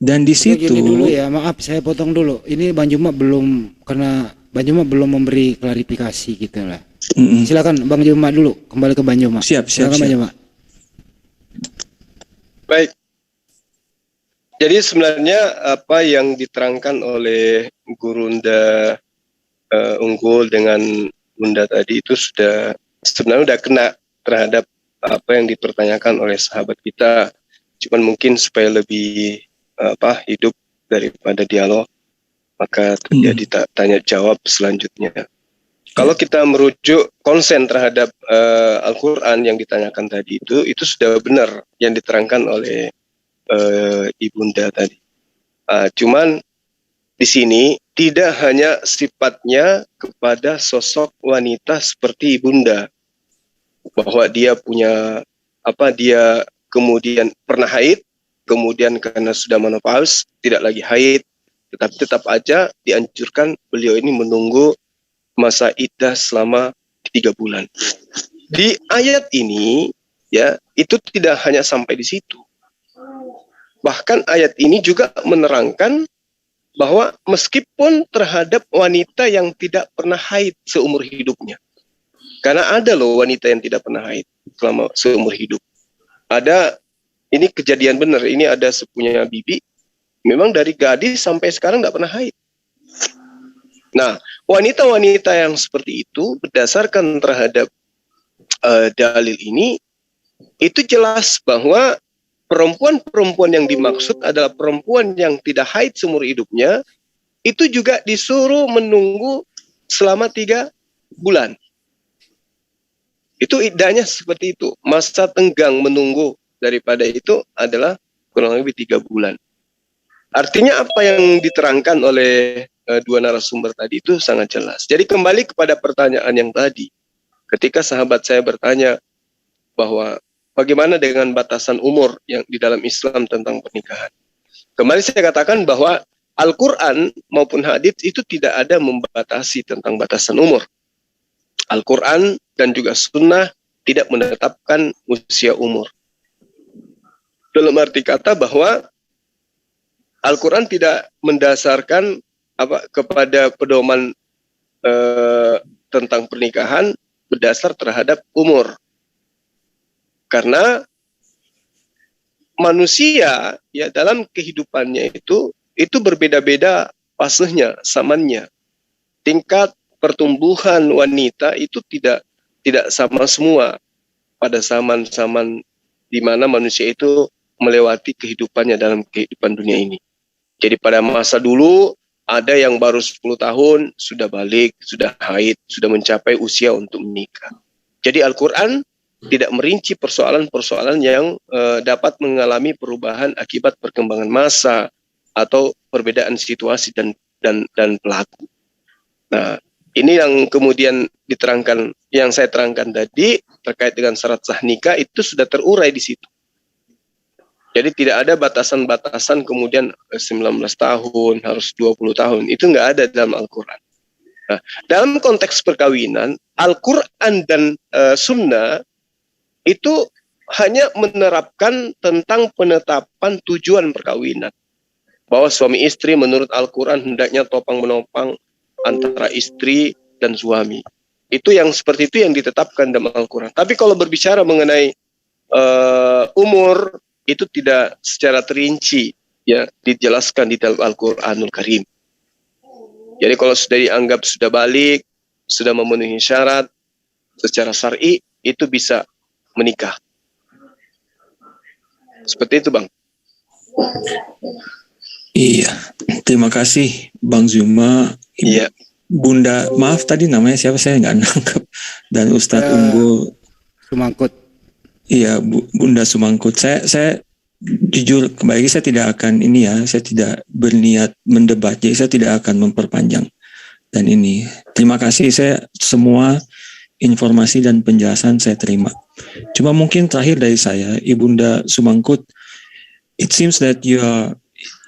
Dan di situ dulu ya, maaf saya potong dulu. Ini Bang Juma belum, karena Bang Juma belum memberi klarifikasi gitu lah. Silakan Bang Juma dulu, kembali ke Bang Juma. Siap. Bang Juma. Baik. Jadi sebenarnya apa yang diterangkan oleh Gurunda Unggul dengan Bunda tadi itu sebenarnya udah kena terhadap apa yang dipertanyakan oleh sahabat kita. Cuman mungkin supaya lebih hidup daripada dialog, maka terjadi tanya jawab selanjutnya. Kalau kita merujuk konsen terhadap Al-Quran yang ditanyakan tadi itu sudah benar yang diterangkan oleh Ibunda tadi. Cuman di sini tidak hanya sifatnya kepada sosok wanita seperti ibunda, bahwa dia punya dia kemudian pernah haid, kemudian karena sudah menopause tidak lagi haid, tetapi tetap aja dianjurkan beliau ini menunggu masa iddah selama 3 bulan. Di ayat ini ya, itu tidak hanya sampai di situ. Bahkan ayat ini juga menerangkan bahwa meskipun terhadap wanita yang tidak pernah haid seumur hidupnya. Karena ada loh wanita yang tidak pernah haid selama seumur hidup. Ada, ini kejadian benar, ini ada sepupunya bibi, memang dari gadis sampai sekarang tidak pernah haid. Nah, wanita-wanita yang seperti itu berdasarkan terhadap dalil ini, itu jelas bahwa perempuan-perempuan yang dimaksud adalah perempuan yang tidak haid seumur hidupnya, itu juga disuruh menunggu selama 3 bulan. Itu iddahnya seperti itu. Masa tenggang menunggu daripada itu adalah kurang lebih 3 bulan. Artinya apa yang diterangkan oleh dua narasumber tadi itu sangat jelas. Jadi kembali kepada pertanyaan yang tadi. Ketika sahabat saya bertanya bahwa bagaimana dengan batasan umur yang di dalam Islam tentang pernikahan. Kemarin saya katakan bahwa Al-Quran maupun hadits itu tidak ada membatasi tentang batasan umur. Al-Quran dan juga sunnah tidak menetapkan usia umur. Dalam arti kata bahwa Al-Quran tidak mendasarkan kepada pedoman tentang pernikahan berdasar terhadap umur. Karena manusia ya dalam kehidupannya itu berbeda-beda fasenya, zamannya. Tingkat pertumbuhan wanita itu tidak sama semua pada zaman-zaman di mana manusia itu melewati kehidupannya dalam kehidupan dunia ini. Jadi pada masa dulu ada yang baru 10 tahun sudah balik, sudah haid, sudah mencapai usia untuk menikah. Jadi Al-Quran tidak merinci persoalan-persoalan yang dapat mengalami perubahan akibat perkembangan masa atau perbedaan situasi dan pelaku. Nah, ini yang kemudian diterangkan, yang saya terangkan tadi terkait dengan syarat sah nikah itu sudah terurai di situ. Jadi tidak ada batasan-batasan kemudian 19 tahun, harus 20 tahun, itu nggak ada dalam Al-Quran. Nah, dalam konteks perkawinan, Al-Quran dan Sunnah itu hanya menerapkan tentang penetapan tujuan perkawinan. Bahwa suami istri menurut Al-Quran hendaknya topang-menopang antara istri dan suami. Itu yang seperti itu yang ditetapkan dalam Al-Quran. Tapi kalau berbicara mengenai umur, itu tidak secara terinci ya dijelaskan di dalam Al-Quranul Karim. Jadi kalau sudah dianggap sudah balik, sudah memenuhi syarat secara syar'i, itu bisa menikah. Seperti itu, Bang. Iya, terima kasih Bang Zuma. Iya. Bunda, maaf tadi namanya siapa, saya nggak nangkep. Dan Ustadz Unggul Sumangkut. Iya, Bunda Sumangkut. Saya jujur kembali, saya tidak akan saya tidak berniat mendebat, jadi saya tidak akan memperpanjang. Dan ini, terima kasih, saya semua informasi dan penjelasan saya terima. Cuma mungkin terakhir dari saya, Ibunda Sumangkut, it seems that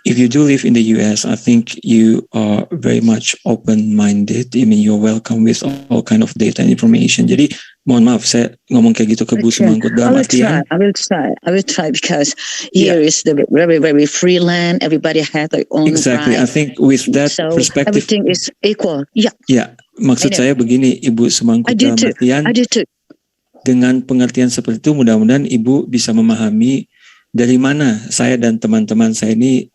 if you do live in the US, I think you are very much open-minded. I mean, you're welcome with all kind of data and information. Jadi, mohon maaf, saya ngomong kayak gitu ke Bu Sumangkut dalam artian. I will try because here is the very, very free land. Everybody has their own Exactly. right. I think with that So perspective, everything is equal. Yeah. ya, maksud saya begini, Ibu Sumangkut, dalam artian I do too. dengan pengertian seperti itu, mudah-mudahan Ibu bisa memahami dari mana saya dan teman-teman saya ini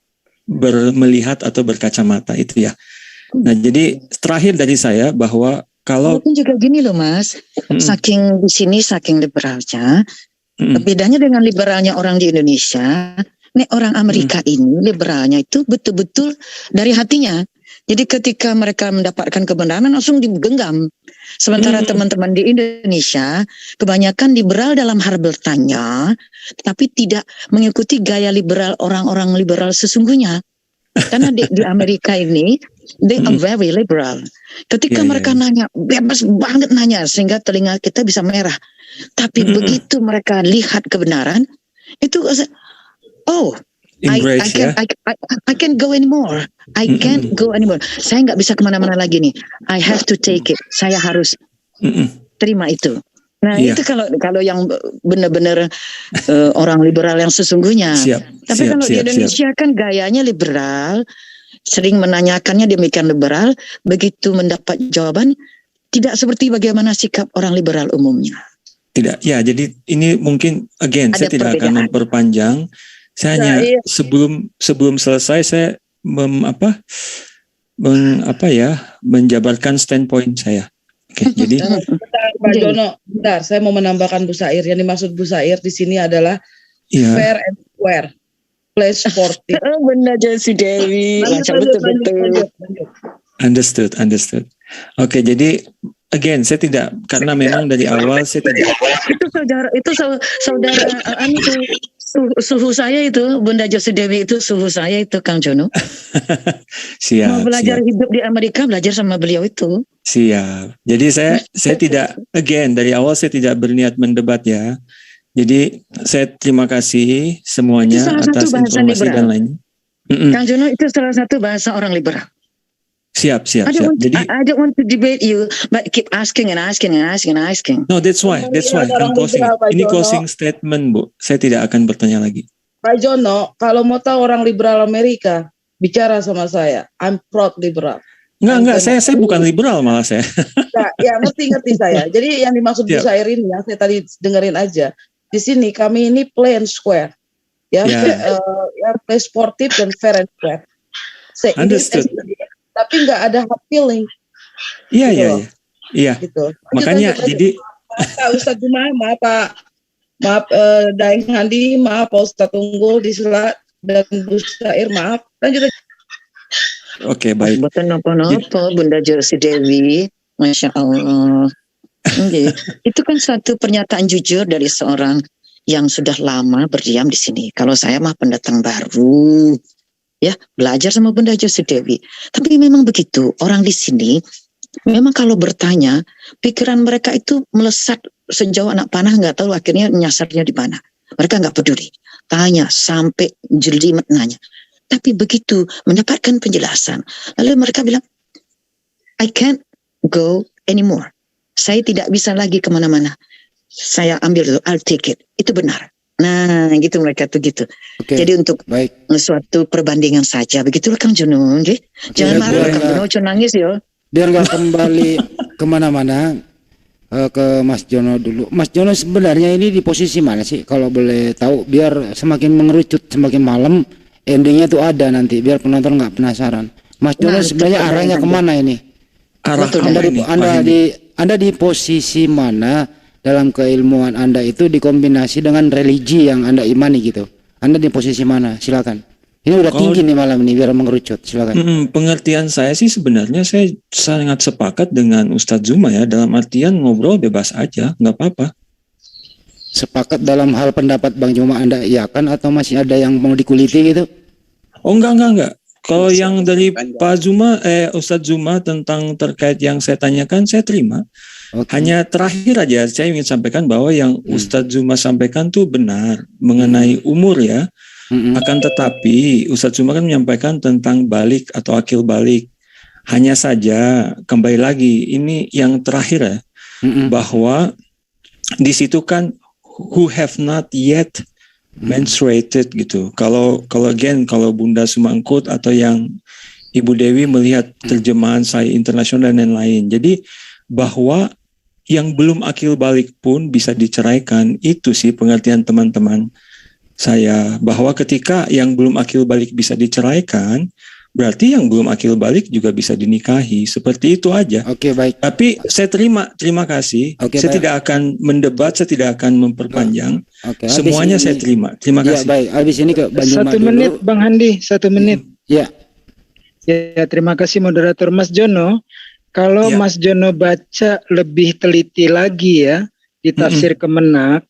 melihat atau berkacamata itu ya. Nah, jadi terakhir dari saya bahwa kalau Walaupun juga gini loh Mas, saking di sini saking liberalnya, bedanya dengan liberalnya orang di Indonesia, nih orang Amerika ini liberalnya itu betul-betul dari hatinya. Jadi ketika mereka mendapatkan kebenaran langsung digenggam. Sementara teman-teman di Indonesia kebanyakan liberal dalam hal bertanya, tapi tidak mengikuti gaya liberal orang-orang liberal sesungguhnya. Karena di Amerika ini They are very liberal. Ketika Iya, mereka iya. nanya, bebas banget nanya sehingga telinga kita bisa merah. Tapi begitu mereka lihat kebenaran, itu oh, Embrace ya. I can't go anymore. I can't go anymore. Saya nggak bisa kemana-mana lagi nih. I have to take it. Saya harus terima itu. Nah Iya. itu kalau yang benar-benar orang liberal yang sesungguhnya. Tapi kalau di Indonesia kan gayanya liberal, sering menanyakannya demikian liberal, begitu mendapat jawaban tidak seperti bagaimana sikap orang liberal umumnya. Tidak, ya. Jadi ini mungkin again Ada saya tidak akan perbedaan. memperpanjang. Saya hanya sebelum selesai saya menjabarkan standpoint saya. Oke, jadi Pak Jono, bentar, saya mau menambahkan Bu Sair. Yang dimaksud Bu Sair di sini adalah ya. fair and square, play sportif. Benar Jesse Dewi. Macam betul-betul. Understood. Oke, jadi again saya tidak, karena memang dari awal saya tidak. Saudara suhu saya itu, Bunda Jesse Dewi itu suhu saya itu, Kang Jono. Mau belajar hidup di Amerika, belajar sama beliau itu. Siap. Jadi saya tidak, again dari awal saya tidak berniat mendebat ya. Jadi saya terima kasih semuanya atas informasi dan lainnya. Kang Jono, itu salah satu bahasa orang liberal. Siap. Jadi I don't want to debate you, but keep asking and asking. No, that's why I'm closing. Ini closing statement, Bu. Saya tidak akan bertanya lagi. Pak Jono, kalau mau tahu orang liberal Amerika, bicara sama saya. I'm proud liberal. Enggak, saya bukan liberal malah saya. Ya, ngerti saya. Jadi yang dimaksud Bu Sair ini yang saya tadi dengerin aja. Di sini kami ini play and square. Ya, play sportif dan fair and square. Understood. Tapi nggak ada hard feeling. Iya. Gitu. Makanya jadi Ustadz Juma, maaf Daeng Handi, maaf Pak Ustadz Tunggul di Sela dan Bu Sair, maaf. Lanjut. Oke, baik. Bukan apa-apa, Bunda Jesse Dewi, Masya Allah. Itu kan satu pernyataan jujur dari seorang yang sudah lama berdiam di sini. Kalau saya mah pendatang baru, ya belajar sama Bunda Jesse Dewi. Tapi memang begitu, orang di sini memang kalau bertanya, pikiran mereka itu melesat sejauh anak panah, nggak tahu akhirnya nyasarnya di mana. Mereka nggak peduli, tanya sampai jelimet nanya. Tapi begitu mendapatkan penjelasan, lalu mereka bilang, I can't go anymore. Saya tidak bisa lagi kemana-mana. Saya ambil itu, I'll take it. Itu benar. Nah, gitu mereka tuh gitu. Jadi untuk suatu perbandingan saja, begitulah Kang Jono. Jangan marah Kang Jono, jangan nangis ya. Biar nggak kembali kemana-mana, ke Mas Jono dulu. Mas Jono sebenarnya ini di posisi mana sih? Kalau boleh tahu, biar semakin mengerucut, semakin malam. Endingnya tuh ada nanti biar penonton nggak penasaran. Mas Jono sebenarnya arahnya kemana ini? Anda di posisi mana dalam keilmuan Anda itu dikombinasi dengan religi yang Anda imani gitu? Anda di posisi mana? Silakan. Ini udah tinggi nih malam ini biar mengerucut. Silakan. Pengertian saya sih sebenarnya saya sangat sepakat dengan Ustadz Zuma ya, dalam artian ngobrol bebas aja, nggak apa-apa. Sepakat dalam hal pendapat Bang Juma Anda iakan atau masih ada yang mau dikuliti gitu? Oh enggak. Kalau yang dari Pak Zuma, Ustadz Zuma tentang terkait yang saya tanyakan saya terima. Hanya terakhir aja saya ingin sampaikan bahwa yang Ustadz Zuma sampaikan tuh benar mengenai umur ya. Akan tetapi Ustadz Zuma kan menyampaikan tentang balik atau akil balik. Hanya saja kembali lagi ini yang terakhir ya, bahwa di situ kan who have not yet menstruated gitu. Kalau Bunda Sumangkut atau yang Ibu Dewi melihat terjemahan saya internasional dan lain-lain. Jadi bahwa yang belum akil balik pun bisa diceraikan, itu sih pengertian teman-teman saya, bahwa ketika yang belum akil balik bisa diceraikan, berarti yang belum akil balik juga bisa dinikahi. Seperti itu aja. Oke, baik. Tapi saya terima kasih. Saya tidak akan mendebat, saya tidak akan memperpanjang. Semuanya saya terima. Terima kasih. Baik, habis ini ke Bang Juma 1 menit dulu. Bang Handi, 1 menit. Ya, terima kasih moderator. Mas Jono, kalau Mas Jono baca lebih teliti lagi ya di tafsir Kemenak,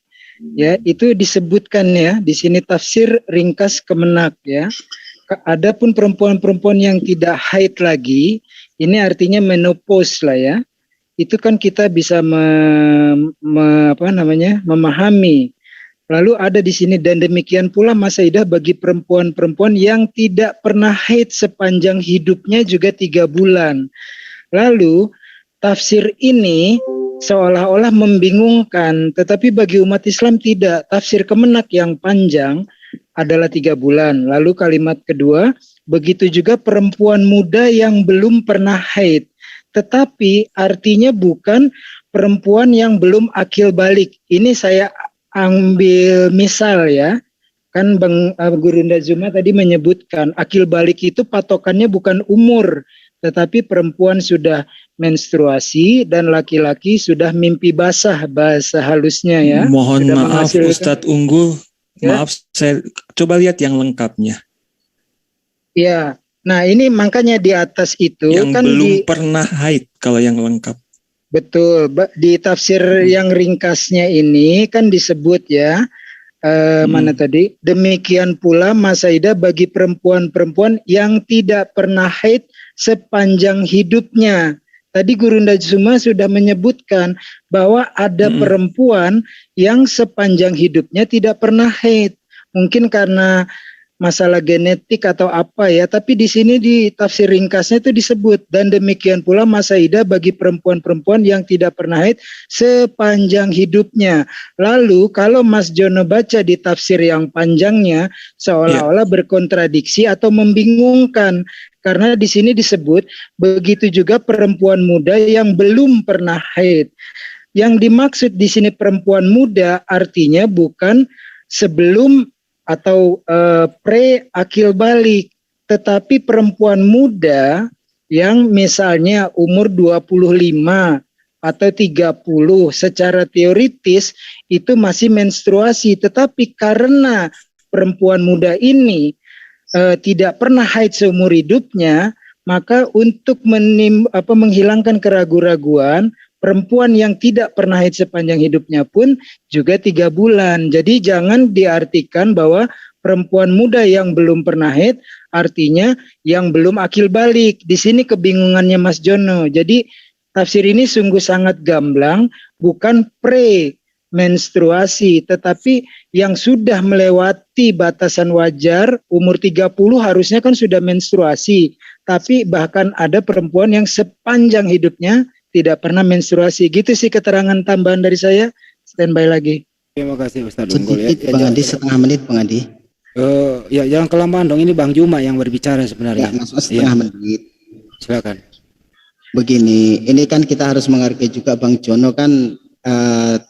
ya itu disebutkan ya di sini tafsir ringkas Kemenak ya. adapun perempuan-perempuan yang tidak haid lagi, ini artinya menopause lah ya. Itu kan kita bisa memahami. Lalu ada di sini dan demikian pula masa idah bagi perempuan-perempuan yang tidak pernah haid sepanjang hidupnya juga 3 bulan. Lalu tafsir ini seolah-olah membingungkan, tetapi bagi umat Islam tidak. Tafsir Kemenak yang panjang adalah 3 bulan. Lalu kalimat kedua, begitu juga perempuan muda yang belum pernah haid. Tetapi artinya bukan perempuan yang belum akil balik. Ini saya ambil misal ya. Kan Bang Gurunda Zuma tadi menyebutkan akil balik itu patokannya bukan umur, tetapi perempuan sudah menstruasi dan laki-laki sudah mimpi basah, bahasa halusnya ya. Mohon Sudah maaf Ustadz Unggul, Ya. maaf saya coba lihat yang lengkapnya. Ya, nah ini makanya di atas itu Yang kan belum pernah haid kalau yang lengkap. betul di tafsir yang ringkasnya ini kan disebut ya mana tadi, demikian pula masa idah bagi perempuan-perempuan yang tidak pernah haid sepanjang hidupnya. Tadi Gurunda Zuma sudah menyebutkan bahwa ada perempuan yang sepanjang hidupnya tidak pernah haid. Mungkin karena masalah genetik atau apa ya, tapi di sini di tafsir ringkasnya itu disebut dan demikian pula masa idah bagi perempuan-perempuan yang tidak pernah haid sepanjang hidupnya. Lalu kalau Mas Jono baca di tafsir yang panjangnya seolah-olah berkontradiksi atau membingungkan karena di sini disebut begitu juga perempuan muda yang belum pernah haid. Yang dimaksud di sini perempuan muda artinya bukan sebelum atau pre akil balik, tetapi perempuan muda yang misalnya umur 25 atau 30 secara teoritis itu masih menstruasi, tetapi karena perempuan muda ini tidak pernah haid seumur hidupnya, maka untuk menghilangkan keraguan-raguan, perempuan yang tidak pernah haid sepanjang hidupnya pun juga 3 bulan. Jadi jangan diartikan bahwa perempuan muda yang belum pernah haid artinya yang belum akil balik. Di sini kebingungannya Mas Jono. Jadi tafsir ini sungguh sangat gamblang, bukan pre-menstruasi, tetapi yang sudah melewati batasan wajar, umur 30 harusnya kan sudah menstruasi. Tapi bahkan ada perempuan yang sepanjang hidupnya tidak pernah menstruasi. Gitu sih keterangan tambahan dari saya. Standby lagi. Terima kasih Ustadz Unggul ya. Sedikit Bang Adi, setengah menit Bang Adi. Ya jangan kelamaan dong, ini Bang Juma yang berbicara sebenarnya. Ya, maksudnya setengah menit. Silakan. Begini, ini kan kita harus menghargai juga Bang Jono kan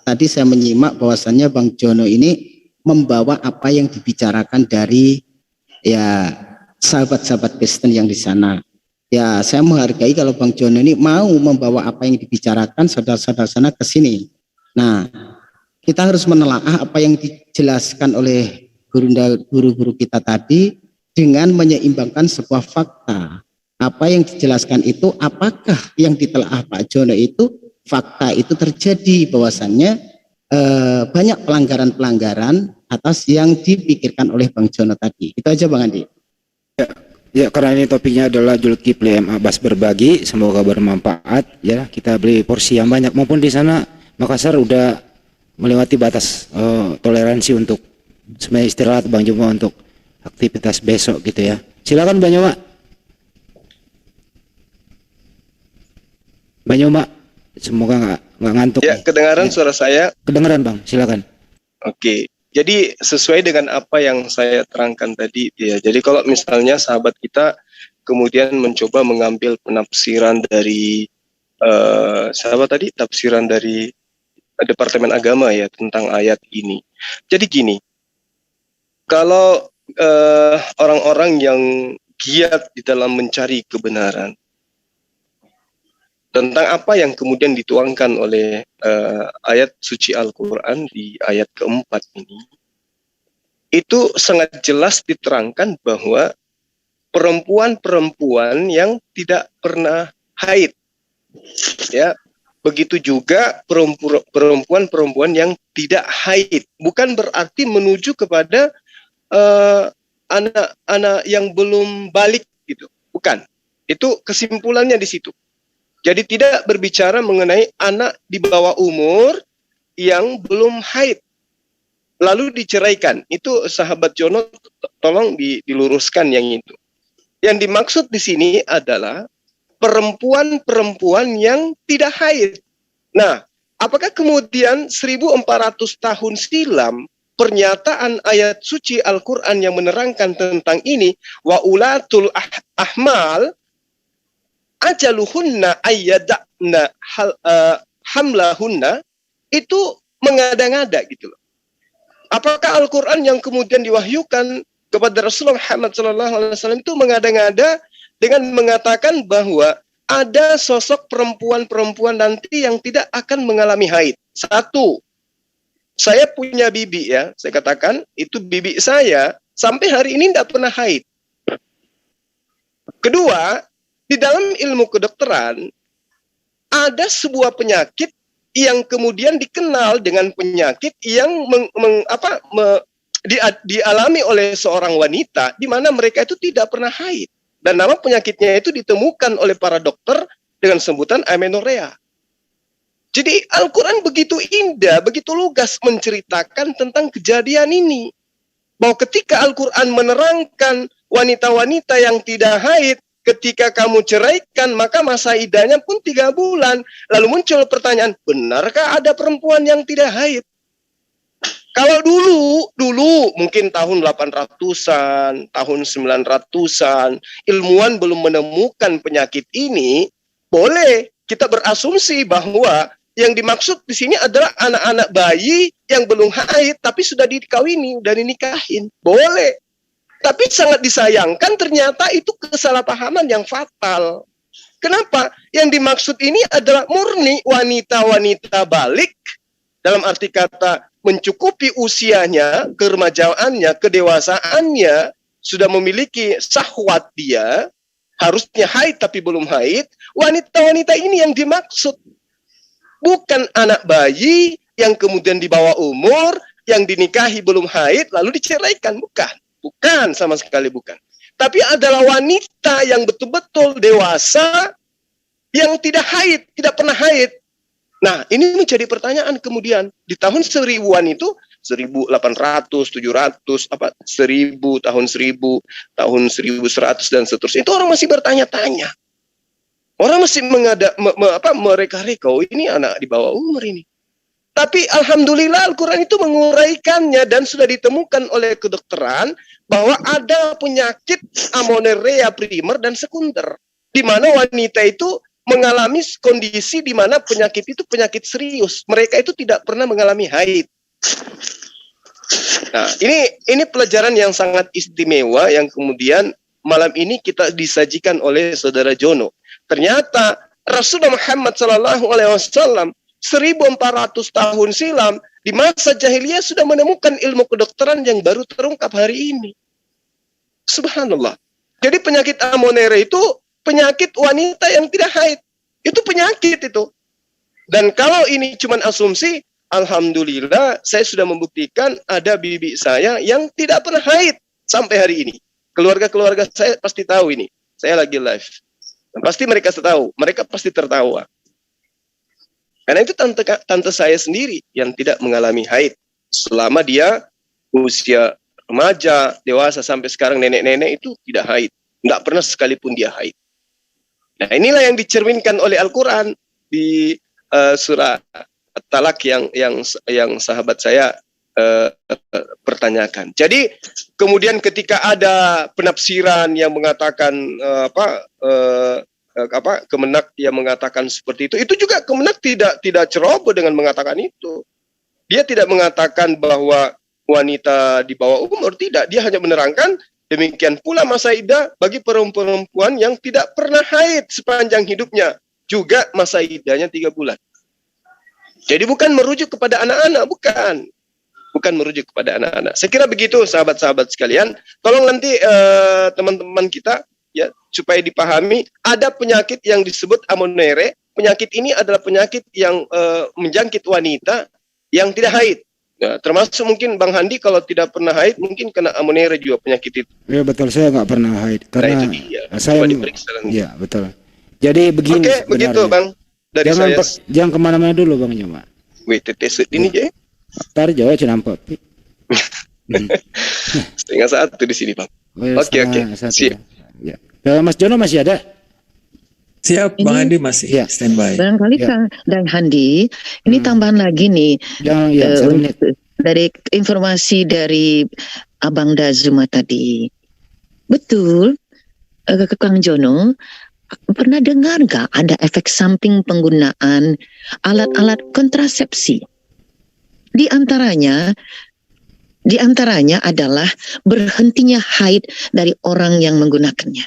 tadi saya menyimak bahwasannya Bang Jono ini membawa apa yang dibicarakan dari ya sahabat-sahabat Kristen yang di sana. Ya, saya menghargai kalau Bang Jono ini mau membawa apa yang dibicarakan saudara-saudara sana ke sini. Nah, kita harus menelaah apa yang dijelaskan oleh guru-guru kita tadi dengan menyeimbangkan sebuah fakta. Apa yang dijelaskan itu, apakah yang ditelaah Pak Jono itu fakta itu terjadi bahwasannya banyak pelanggaran-pelanggaran atas yang dipikirkan oleh Bang Jono tadi. Itu aja Bang Andi. Ya, karena ini topiknya adalah Zulkifli M. Abbas berbagi, semoga bermanfaat ya. Kita beli porsi yang banyak, maupun di sana Makassar udah melewati batas toleransi untuk sebenarnya istirahat Bang Juma untuk aktivitas besok gitu ya. Silakan Bang Juma. Bang Juma, semoga nggak ngantuk. Ya, kedengaran suara saya? Kedengaran Bang, silakan. Oke. Jadi sesuai dengan apa yang saya terangkan tadi ya. Jadi kalau misalnya sahabat kita kemudian mencoba mengambil penafsiran dari sahabat tadi, tafsiran dari Departemen Agama ya tentang ayat ini. Jadi gini, kalau orang-orang yang giat di dalam mencari kebenaran tentang apa yang kemudian dituangkan oleh ayat suci Al-Quran di ayat keempat ini, itu sangat jelas diterangkan bahwa perempuan-perempuan yang tidak pernah haid, ya, begitu juga perempuan-perempuan yang tidak haid, bukan berarti menuju kepada anak yang belum balik gitu. Bukan. Itu kesimpulannya di situ. Jadi tidak berbicara mengenai anak di bawah umur yang belum haid lalu diceraikan. Itu sahabat Jono tolong diluruskan yang itu. Yang dimaksud di sini adalah perempuan-perempuan yang tidak haid. Nah, apakah kemudian 1400 tahun silam pernyataan ayat suci Al-Quran yang menerangkan tentang ini, wa ulatul ahmal ajaluhunna ayyadna hamlahunna, itu mengada-ngada gitu loh. Apakah Al-Quran yang kemudian diwahyukan kepada Rasulullah Muhammad SAW itu mengada-ngada dengan mengatakan bahwa ada sosok perempuan-perempuan nanti yang tidak akan mengalami haid? Satu, saya punya bibi ya, saya katakan itu bibi saya sampai hari ini tidak pernah haid. Kedua, di dalam ilmu kedokteran ada sebuah penyakit yang kemudian dikenal dengan penyakit yang dialami oleh seorang wanita di mana mereka itu tidak pernah haid. Dan nama penyakitnya itu ditemukan oleh para dokter dengan sebutan amenorrea. Jadi Al-Quran begitu indah, begitu lugas menceritakan tentang kejadian ini. Bahwa ketika Al-Quran menerangkan wanita-wanita yang tidak haid, ketika kamu ceraikan, maka masa iddahnya pun 3 bulan. Lalu muncul pertanyaan, benarkah ada perempuan yang tidak haid? Kalau dulu mungkin tahun 800-an, tahun 900-an, ilmuwan belum menemukan penyakit ini, boleh kita berasumsi bahwa yang dimaksud di sini adalah anak-anak bayi yang belum haid tapi sudah dikawini, sudah dinikahin. Boleh. Tapi sangat disayangkan ternyata itu kesalahpahaman yang fatal. Kenapa? Yang dimaksud ini adalah murni wanita-wanita balik, dalam arti kata mencukupi usianya, keremajaannya, kedewasaannya, sudah memiliki syahwat dia, harusnya haid tapi belum haid. Wanita-wanita ini yang dimaksud. Bukan anak bayi yang kemudian di bawah umur, yang dinikahi belum haid, lalu diceraikan. Bukan, sama sekali bukan. Tapi adalah wanita yang betul-betul dewasa, yang tidak haid, tidak pernah haid. Nah, ini menjadi pertanyaan kemudian. Di tahun 1000-an itu, 1800, 700, 1000, tahun 1000, tahun 1100, dan seterusnya. Itu orang masih bertanya-tanya. Orang masih mereka-reka, oh ini anak di bawah umur ini. Tapi Alhamdulillah Al-Quran itu menguraikannya dan sudah ditemukan oleh kedokteran bahwa ada penyakit amenorrea primer dan sekunder. Di mana wanita itu mengalami kondisi di mana penyakit itu penyakit serius. Mereka itu tidak pernah mengalami haid. Nah, ini pelajaran yang sangat istimewa yang kemudian malam ini kita disajikan oleh Saudara Jono. Ternyata Rasulullah Muhammad SAW 1400 tahun silam di masa jahiliyah sudah menemukan ilmu kedokteran yang baru terungkap hari ini. Subhanallah. Jadi penyakit amenorrea itu penyakit wanita yang tidak haid. Itu penyakit itu. Dan kalau ini cuma asumsi, alhamdulillah saya sudah membuktikan ada bibi saya yang tidak pernah haid sampai hari ini. Keluarga-keluarga saya pasti tahu ini. Saya lagi live. Dan pasti mereka tahu, mereka pasti tertawa. Karena itu tante saya sendiri yang tidak mengalami haid. Selama dia usia remaja, dewasa sampai sekarang nenek-nenek itu tidak haid. Tidak pernah sekalipun dia haid. Nah, inilah yang dicerminkan oleh Al-Quran di surah At-Talaq yang sahabat saya pertanyakan. Jadi kemudian ketika ada penafsiran yang mengatakan Kemenak yang mengatakan seperti itu juga Kemenak tidak ceroboh dengan mengatakan itu. Dia tidak mengatakan bahwa wanita di bawah umur, tidak. Dia hanya menerangkan demikian pula masa iddah bagi perempuan yang tidak pernah haid sepanjang hidupnya. Juga masa iddahnya 3 bulan. Jadi bukan merujuk kepada anak-anak, bukan. Bukan merujuk kepada anak-anak. Saya kira begitu sahabat-sahabat sekalian. Tolong nanti teman-teman kita ya supaya dipahami ada penyakit yang disebut amenorrea. Penyakit ini adalah penyakit yang menjangkit wanita yang tidak haid. Ya, termasuk mungkin Bang Handi kalau tidak pernah haid mungkin kena amonere juga penyakit itu. Ya betul, saya nggak pernah haid karena Nah, itu dia. saya Coba diperiksa. ya betul. Jadi begini Oke, begitu sebenarnya. Bang. Dari saya. Jangan kemana-mana dulu Bang Joma. WTT ini aja. Tar Jawa Cinampo. Setengah satu di sini Bang. Oke. Siap. Ya. Mas Jono masih ada? Siap, Ini- Bang Handi masih Iya. standby. Barangkali Ya. Kang dan Handi, ini tambahan lagi nih Yang ya, eh, 1 menit. dari informasi dari Abang Dazuma tadi. Betul, ke Kang Jono, pernah dengar nggak ada efek samping penggunaan alat-alat kontrasepsi? Di antaranya adalah berhentinya haid dari orang yang menggunakannya.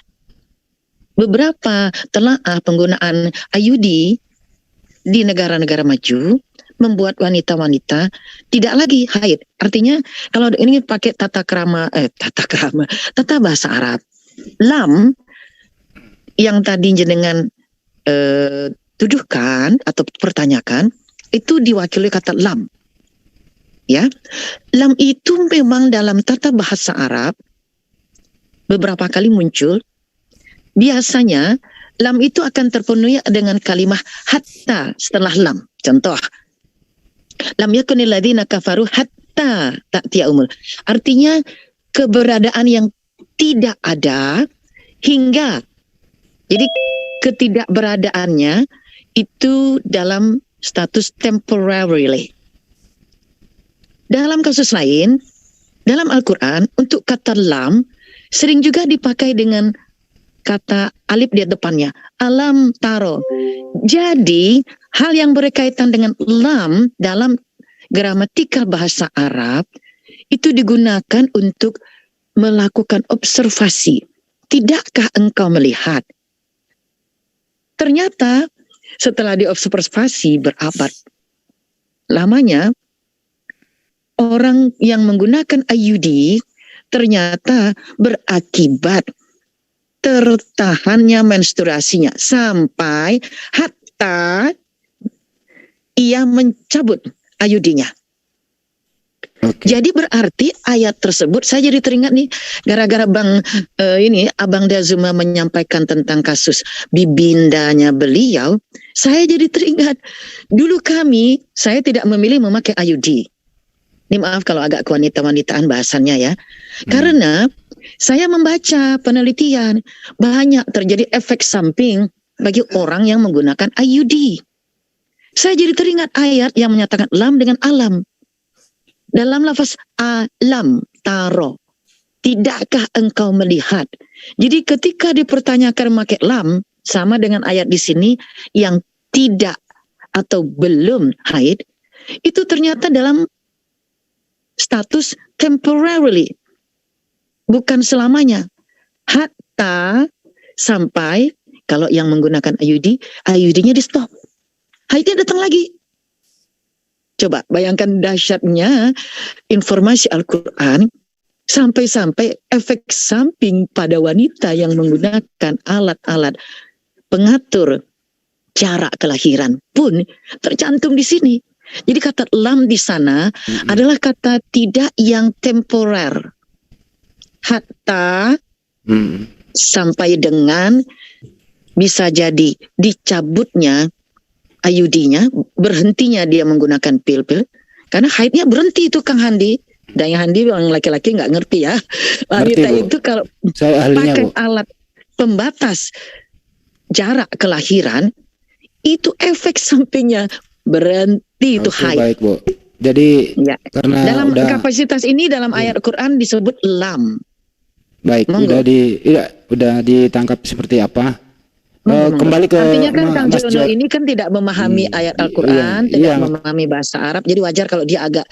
Beberapa telaah penggunaan IUD di negara-negara maju membuat wanita-wanita tidak lagi haid. Artinya kalau ini pakai tata bahasa Arab, lam yang tadi jenengan tuduhkan atau pertanyakan itu diwakili kata lam. Ya, lam itu memang dalam tata bahasa Arab beberapa kali muncul. Biasanya lam itu akan terpenuhi dengan kalimat hatta setelah lam. Contoh, lam yakunil ladzina kafaru hatta ta'tiyahumul. Artinya keberadaan yang tidak ada hingga. Jadi ketidakberadaannya itu dalam status temporarily. Dalam kasus lain, dalam Al-Quran untuk kata lam sering juga dipakai dengan kata alif di depannya, alam taro. Jadi hal yang berkaitan dengan lam dalam gramatikal bahasa Arab itu digunakan untuk melakukan observasi. Tidakkah engkau melihat? Ternyata setelah diobservasi berabad lamanya, orang yang menggunakan IUD ternyata berakibat tertahannya menstruasinya sampai hatta ia mencabut IUD-nya. Jadi berarti ayat tersebut saya jadi teringat nih gara-gara Abang Dazuma menyampaikan tentang kasus bibindanya beliau, saya jadi teringat dulu saya tidak memilih memakai IUD. Ini maaf kalau agak kewanita-wanitaan bahasannya ya. Karena saya membaca penelitian banyak terjadi efek samping bagi orang yang menggunakan IUD. Saya jadi teringat ayat yang menyatakan lam dengan alam. Dalam lafaz alam taro, tidakkah engkau melihat? Jadi ketika dipertanyakan memakai lam sama dengan ayat di sini yang tidak atau belum haid, itu ternyata dalam status temporarily, bukan selamanya. Hatta sampai kalau yang menggunakan IUD-nya di stop, haidnya datang lagi. Coba bayangkan dahsyatnya informasi Al-Quran sampai-sampai efek samping pada wanita yang menggunakan alat-alat pengatur jarak kelahiran pun tercantum di sini. Jadi kata lam di sana adalah kata tidak yang temporer. Hatta sampai dengan bisa jadi dicabutnya IUD-nya, berhentinya dia menggunakan pil-pil, karena haidnya berhenti itu Kang Handi. Dan yang Handi yang laki-laki nggak ngerti ya. Wanita Ngerti, Bu. itu kalau Saya ahlinya, pakai Bu. alat pembatas jarak kelahiran, itu efek sampingnya berhenti itu Oke, haid. baik, Bu. Jadi Ya. karena Dalam udah kapasitas ini dalam ayat Quran disebut lam. baik, Monggo. udah ditangkap seperti apa? Monggo. Kembali ke Artinya kan Kang Mas Jono Jo. ini kan tidak memahami ayat Al-Quran, iya. tidak memahami bahasa Arab, jadi wajar kalau dia agak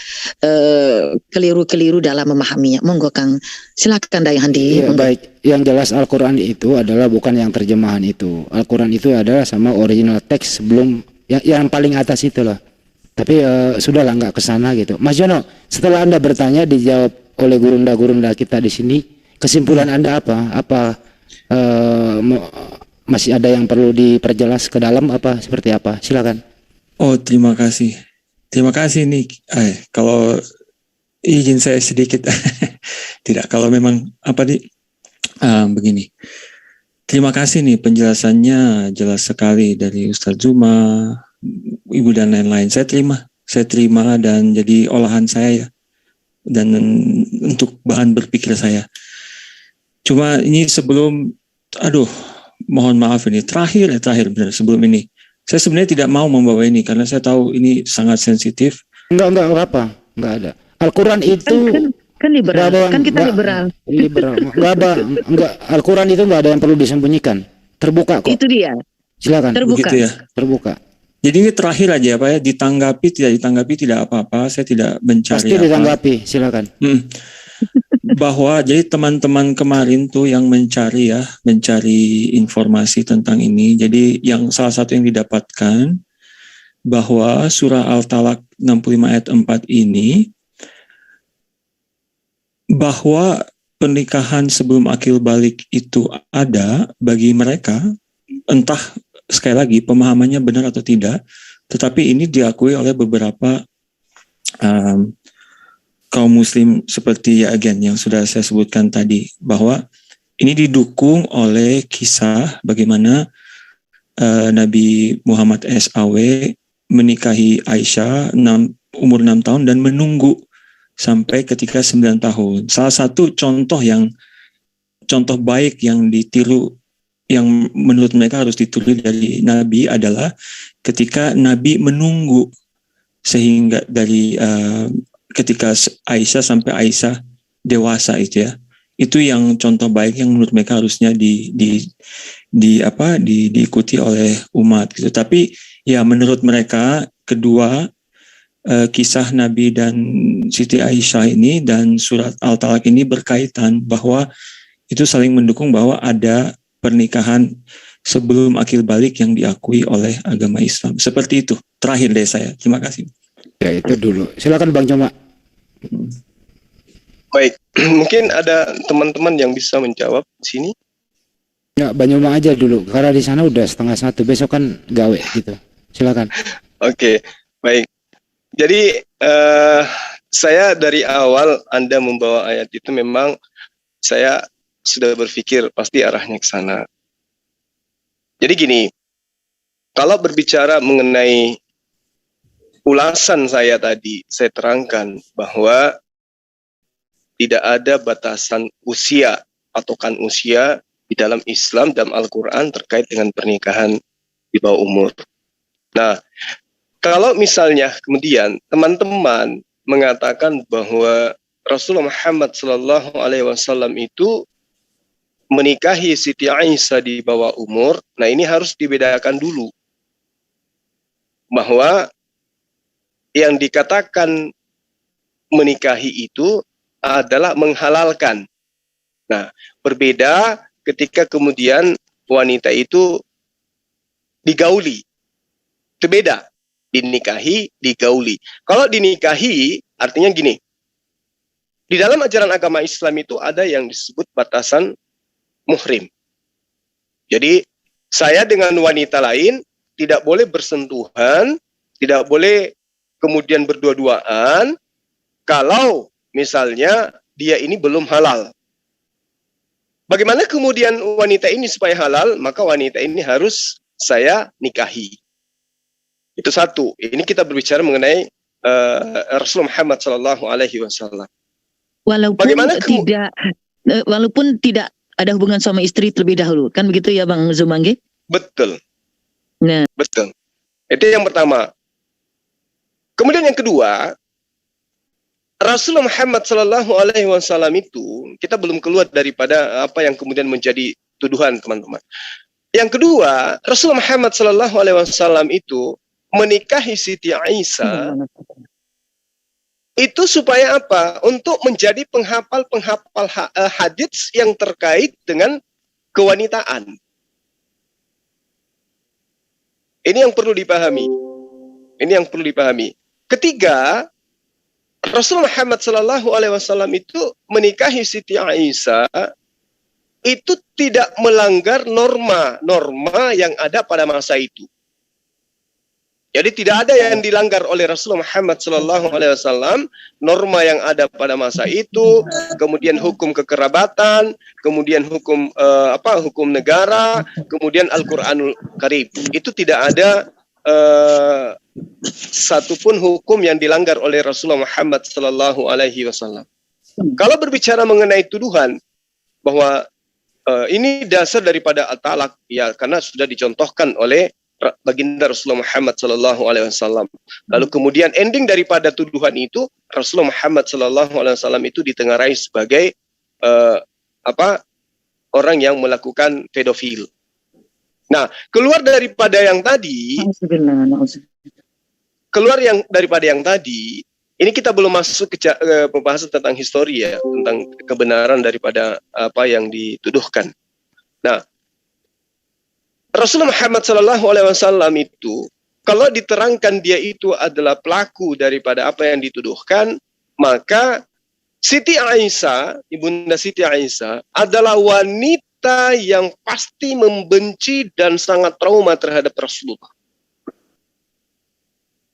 keliru-keliru dalam memahaminya. Monggo Kang, silakan Dai Handi. Iya, Monggo. baik. Yang jelas Al-Quran itu adalah bukan yang terjemahan itu. Al-Quran itu adalah sama original teks sebelum yang paling atas itu loh. Tapi sudahlah nggak kesana gitu. Mas Jono, setelah Anda bertanya dijawab oleh gurunda-gurunda kita di sini, kesimpulan Anda apa? Apa masih ada yang perlu diperjelas ke dalam apa seperti apa? Silakan. Oh, terima kasih. Terima kasih nih. Kalau izin saya sedikit, tidak. Kalau memang begini. Terima kasih nih penjelasannya jelas sekali dari Ustadz Zuma, Ibu dan lain-lain. Saya terima dan jadi olahan saya ya, dan untuk bahan berpikir saya. Cuma ini sebelum, mohon maaf ini terakhir benar sebelum ini. Saya sebenarnya tidak mau membawa ini karena saya tahu ini sangat sensitif. Enggak ada. Al-Quran itu kan liberal, kan kita liberal. Enggak, Al-Quran itu enggak ada yang perlu disembunyikan. Terbuka kok. Itu dia. Silakan. Terbuka. Begitu ya. Terbuka. Jadi ini terakhir aja Pak ya, ditanggapi tidak apa-apa, saya tidak mencari Pasti ditanggapi, silakan. Bahwa jadi teman-teman kemarin tuh yang mencari informasi tentang ini. Jadi yang salah satu yang didapatkan bahwa surah Al-Talaq 65 ayat 4 ini bahwa pernikahan sebelum akil balik itu ada bagi mereka, entah sekali lagi pemahamannya benar atau tidak, tetapi ini diakui oleh beberapa kaum muslim seperti yang sudah saya sebutkan tadi, bahwa ini didukung oleh kisah bagaimana Nabi Muhammad SAW menikahi Aisyah umur 6 tahun dan menunggu sampai ketika 9 tahun. Salah satu contoh baik yang ditiru, yang menurut mereka harus ditiru dari Nabi adalah ketika Nabi menunggu sehingga dari ketika Aisyah sampai Aisyah dewasa itu ya. Itu yang contoh baik yang menurut mereka harusnya diikuti oleh umat gitu. Tapi ya menurut mereka kedua kisah Nabi dan Siti Aisyah ini dan surat Al-Talaq ini berkaitan, bahwa itu saling mendukung bahwa ada pernikahan sebelum akil balik yang diakui oleh agama Islam. Seperti itu. Terakhir dari saya. Terima kasih. Ya itu dulu. Silakan Bang Coma. Baik, mungkin ada teman-teman yang bisa menjawab di sini. Ya, Banyuma aja dulu. Karena di sana udah 12:30. Besok kan gawe gitu. Silakan. Oke, baik. Jadi saya dari awal Anda membawa ayat itu memang saya sudah berpikir pasti arahnya ke sana. Jadi gini, kalau berbicara mengenai ulasan saya tadi, saya terangkan bahwa tidak ada batasan usia, patokan usia di dalam Islam, dalam Al-Quran terkait dengan pernikahan di bawah umur. Nah, kalau misalnya kemudian teman-teman mengatakan bahwa Rasulullah Muhammad SAW itu menikahi Siti Aisyah di bawah umur, nah ini harus dibedakan dulu. Bahwa yang dikatakan menikahi itu adalah menghalalkan. Nah, berbeda ketika kemudian wanita itu digauli. Itu beda. Dinikahi, digauli. Kalau dinikahi, artinya gini. Di dalam ajaran agama Islam itu ada yang disebut batasan muhrim. Jadi, saya dengan wanita lain tidak boleh bersentuhan, tidak boleh kemudian berdua-duaan, kalau misalnya dia ini belum halal. Bagaimana kemudian wanita ini supaya halal? Maka wanita ini harus saya nikahi. Itu satu. Ini kita berbicara mengenai Rasulullah Muhammad SAW. Walaupun tidak ada hubungan sama istri terlebih dahulu, kan begitu ya Bang Zumangge? Betul. Nah. Betul. Itu yang pertama. Kemudian yang kedua, Rasulullah Muhammad SAW itu, kita belum keluar daripada apa yang kemudian menjadi tuduhan teman-teman. Yang kedua, Rasulullah Muhammad SAW itu menikahi Siti Aisyah itu supaya apa? Untuk menjadi penghafal hadits yang terkait dengan kewanitaan. Ini yang perlu dipahami. Ketiga, Rasulullah Muhammad SAW itu menikahi Siti Aisyah itu tidak melanggar norma yang ada pada masa itu. Jadi tidak ada yang dilanggar oleh Rasulullah Muhammad SAW, norma yang ada pada masa itu, kemudian hukum kekerabatan, kemudian hukum hukum negara, kemudian Al-Qur'anul Karim. Itu tidak ada satupun hukum yang dilanggar oleh Rasulullah Muhammad SAW. Kalau berbicara mengenai tuduhan bahwa ini dasar daripada at-talaq, ya, karena sudah dicontohkan oleh baginda Rasulullah Muhammad SAW. Lalu kemudian ending daripada tuduhan itu, Rasulullah Muhammad SAW itu ditengarai sebagai orang yang melakukan pedofil. Nah, keluar daripada yang tadi, ini kita belum masuk ke pembahasan tentang histori, ya, tentang kebenaran daripada apa yang dituduhkan. Nah, Rasulullah Muhammad SAW itu, kalau diterangkan dia itu adalah pelaku daripada apa yang dituduhkan, maka Siti Aisyah, Ibunda Siti Aisyah, adalah wanita yang pasti membenci dan sangat trauma terhadap Rasulullah.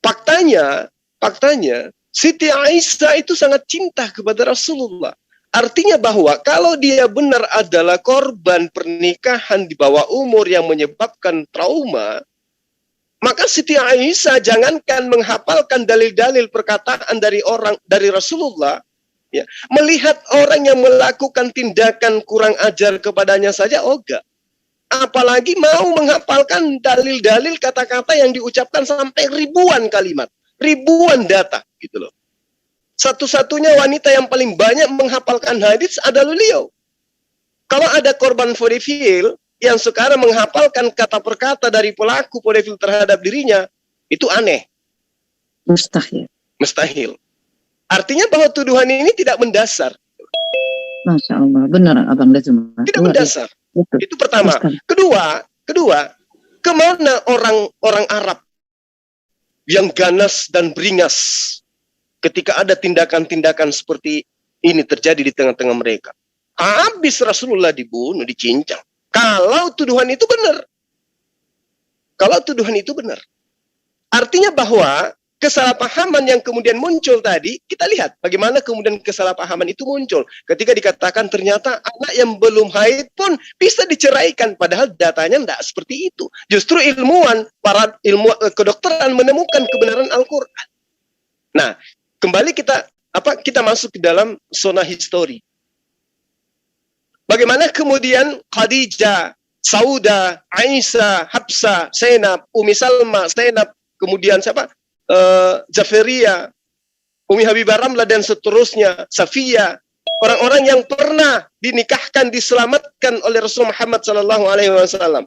Faktanya, Siti Aisyah itu sangat cinta kepada Rasulullah. Artinya bahwa kalau dia benar adalah korban pernikahan di bawah umur yang menyebabkan trauma, maka Siti Aisyah jangankan menghafalkan dalil-dalil perkataan dari Rasulullah, ya, melihat orang yang melakukan tindakan kurang ajar kepadanya saja ogah. Apalagi mau menghafalkan dalil-dalil kata-kata yang diucapkan sampai ribuan kalimat, ribuan data, gitu loh. Satu-satunya wanita yang paling banyak menghafalkan hadis adalah beliau. Kalau ada korban pedofil yang sekarang menghafalkan kata per kata dari pelaku pedofil terhadap dirinya, itu aneh. Mustahil. Artinya bahwa tuduhan ini tidak mendasar. Masya Allah, benar Abang Dazuma. Tidak mendasar. Itu pertama. Kedua, kemana orang Arab yang ganas dan beringas ketika ada tindakan-tindakan seperti ini terjadi di tengah-tengah mereka? Habis Rasulullah dibunuh, dicincang. Kalau tuduhan itu benar. Artinya bahwa kesalahpahaman yang kemudian muncul tadi, kita lihat bagaimana kemudian kesalahpahaman itu muncul. Ketika dikatakan ternyata anak yang belum haid pun bisa diceraikan, padahal datanya tidak seperti itu. Justru para ilmuwan kedokteran menemukan kebenaran Al-Quran. Nah, kembali kita masuk ke dalam zona histori. Bagaimana kemudian Khadijah, Saudah, Aisyah, Hafsah, Zainab, Umi Salma, Zainab, kemudian Jaferiyah, Umi Habibah Ramlah dan seterusnya, Safiyah, orang-orang yang pernah dinikahkan, diselamatkan oleh Rasulullah Muhammad SAW